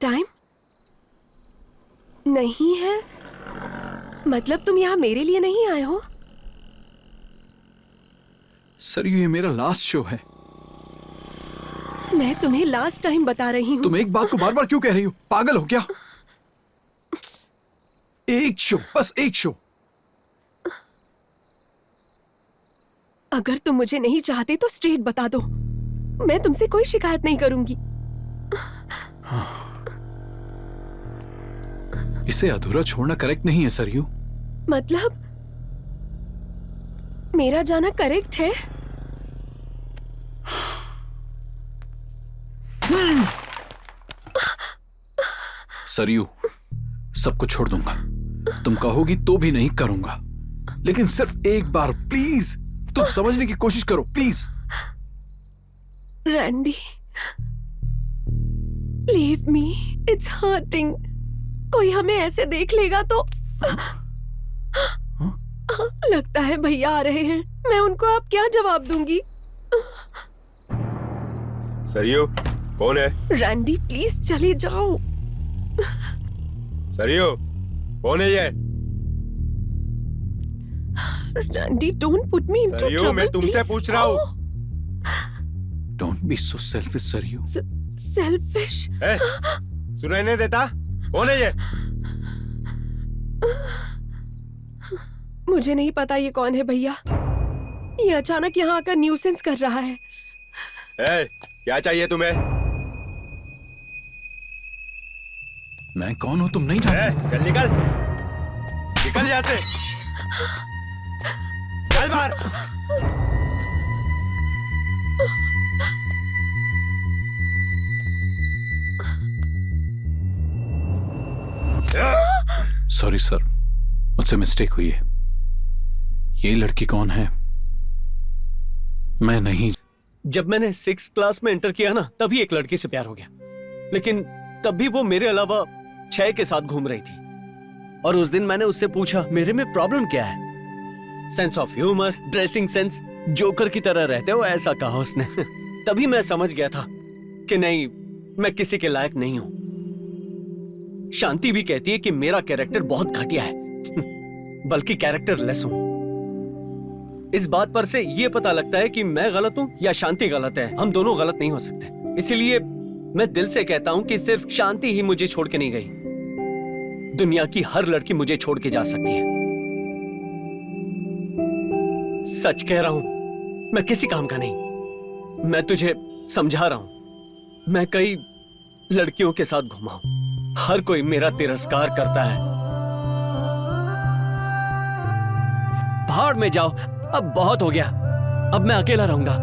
टाइम नहीं है? मतलब तुम यहाँ मेरे लिए नहीं आए हो? सरयू, ये मेरा लास्ट शो है। मैं तुम्हें लास्ट टाइम बता रही हूँ। तुम एक बात को बार बार क्यों कह रही हो? पागल हो क्या? एक शो, बस एक शो। अगर तुम मुझे नहीं चाहते तो स्ट्रेट बता दो, मैं तुमसे कोई शिकायत नहीं करूंगी। इसे अधूरा छोड़ना करेक्ट नहीं है सरयू। मतलब मेरा जाना करेक्ट है? सरयू, सबको छोड़ दूंगा। तुम कहोगी तो भी नहीं करूंगा, लेकिन सिर्फ एक बार प्लीज तुम समझने की कोशिश करो, please. Randy, leave me, it's hurting. कोई हमें ऐसे देख लेगा तो। लगता है भैया आ रहे हैं। मैं उनको अब क्या जवाब दूंगी? सरयू, कौन है? रैंडी, प्लीज चले जाओ। सरयू, कौन है ये? Randy, don't put me into trouble. Saryu, मैं तुमसे पूछ रहा हूँ। Don't be so selfish, Saryu. Selfish? सुनाई नहीं देता? कौन है ये? मुझे नहीं पता ये कौन है भैया। ये अचानक यहाँ आकर न्यूसेंस कर रहा है। क्या चाहिए तुम्हें? मैं कौन हूं तुम नहीं जानते? चल निकल, निकल यहाँ से, चल बाहर। सॉरी सर, मुझसे मिस्टेक हुई है। ये लड़की कौन है? मैं नहीं। जब मैंने 6th क्लास में एंटर किया ना, तभी एक लड़की से प्यार हो गया, लेकिन तब भी वो मेरे अलावा 6 के साथ घूम रही थी। और उस दिन मैंने उससे पूछा मेरे में प्रॉब्लम क्या है। Sense of humour, dressing sense, joker की तरह रहते हो, ऐसा कहा उसने। तभी मैं समझ गया था कि नहीं, मैं किसी के लायक नहीं हूं। शांति भी कहती है कि मेरा कैरेक्टर बहुत घटिया है, बल्कि कैरेक्टर लेस हूं। इस बात पर से यह पता लगता है कि मैं गलत हूं या शांति गलत है। हम दोनों गलत नहीं हो सकते। इसीलिए मैं दिल से कहता हूं कि सिर्फ शांति ही मुझे छोड़ के नहीं गई। दुनिया की हर लड़की मुझे छोड़ के जा सकती है। सच कह रहा हूं, मैं किसी काम का नहीं। मैं तुझे समझा रहा हूं। मैं कई लड़कियों के साथ घूमा हूं, हर कोई मेरा तिरस्कार करता है। भाड़ में जाओ, अब बहुत हो गया। अब मैं अकेला रहूंगा।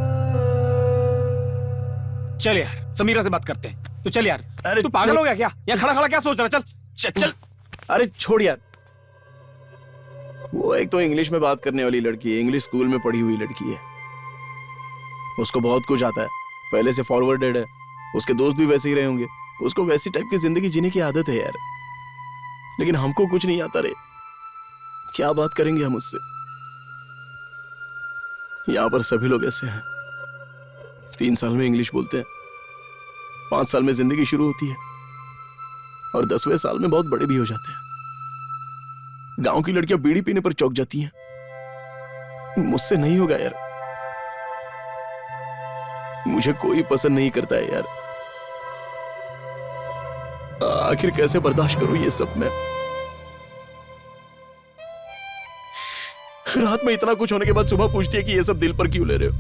चल यार, समीरा से बात करते हैं। तू चल यार। अरे तू पागल हो गया क्या? यहाँ खड़ा खड़ा क्या सोच रहा? चल चल। अरे छोड़ यार, वो एक तो इंग्लिश में बात करने वाली लड़की है, इंग्लिश स्कूल में पढ़ी हुई लड़की है। उसको बहुत कुछ आता है, पहले से फॉरवर्डेड है। उसके दोस्त भी वैसे ही रहे होंगे। उसको वैसी टाइप की जिंदगी जीने की आदत है यार। लेकिन हमको कुछ नहीं आता रे। क्या बात करेंगे हम उससे? यहां पर सभी लोग ऐसे हैं। 3 साल में इंग्लिश बोलते हैं, 5 साल में जिंदगी शुरू होती है और 10वें साल में बहुत बड़े भी हो जाते हैं। गांव की लड़कियां बीड़ी पीने पर चौंक जाती हैं। मुझसे नहीं होगा यार। मुझे कोई पसंद नहीं करता है यार। आखिर कैसे बर्दाश्त करूं ये सब मैं? रात में इतना कुछ होने के बाद सुबह पूछती है कि ये सब दिल पर क्यों ले रहे हो?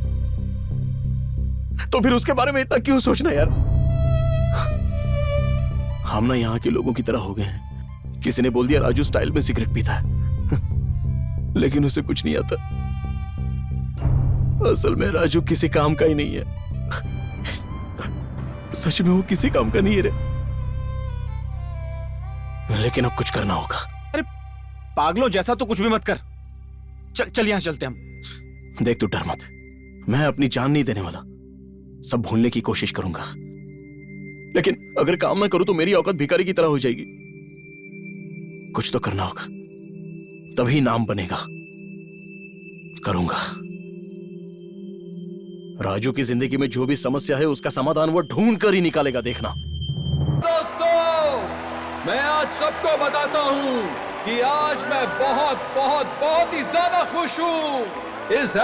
तो फिर उसके बारे में इतना क्यों सोचना यार? हम ना यहाँ के लोगों की तरह हो गए हैं। किसी ने बोल दिया राजू स्टाइल में सिगरेट पीता है, लेकिन उसे कुछ नहीं आता। असल में राजू किसी काम का ही नहीं है। सच में वो किसी काम का नहीं है रे। लेकिन अब कुछ करना होगा। अरे पागलों जैसा तो कुछ भी मत कर। चल यहाँ चलते हम। देख तू डर मत, मैं अपनी जान नहीं देने वाला। सब भूलने की कोशिश करूंगा, लेकिन अगर काम ना करूं तो मेरी औकात भिखारी की तरह हो जाएगी। कुछ तो करना होगा, तभी नाम बनेगा। करूंगा। राजू की जिंदगी में जो भी समस्या है उसका समाधान वो ढूंढ कर ही निकालेगा, देखना। दोस्तों, मैं आज सबको बताता हूं कि आज मैं बहुत बहुत बहुत ही ज्यादा खुश हूं। इस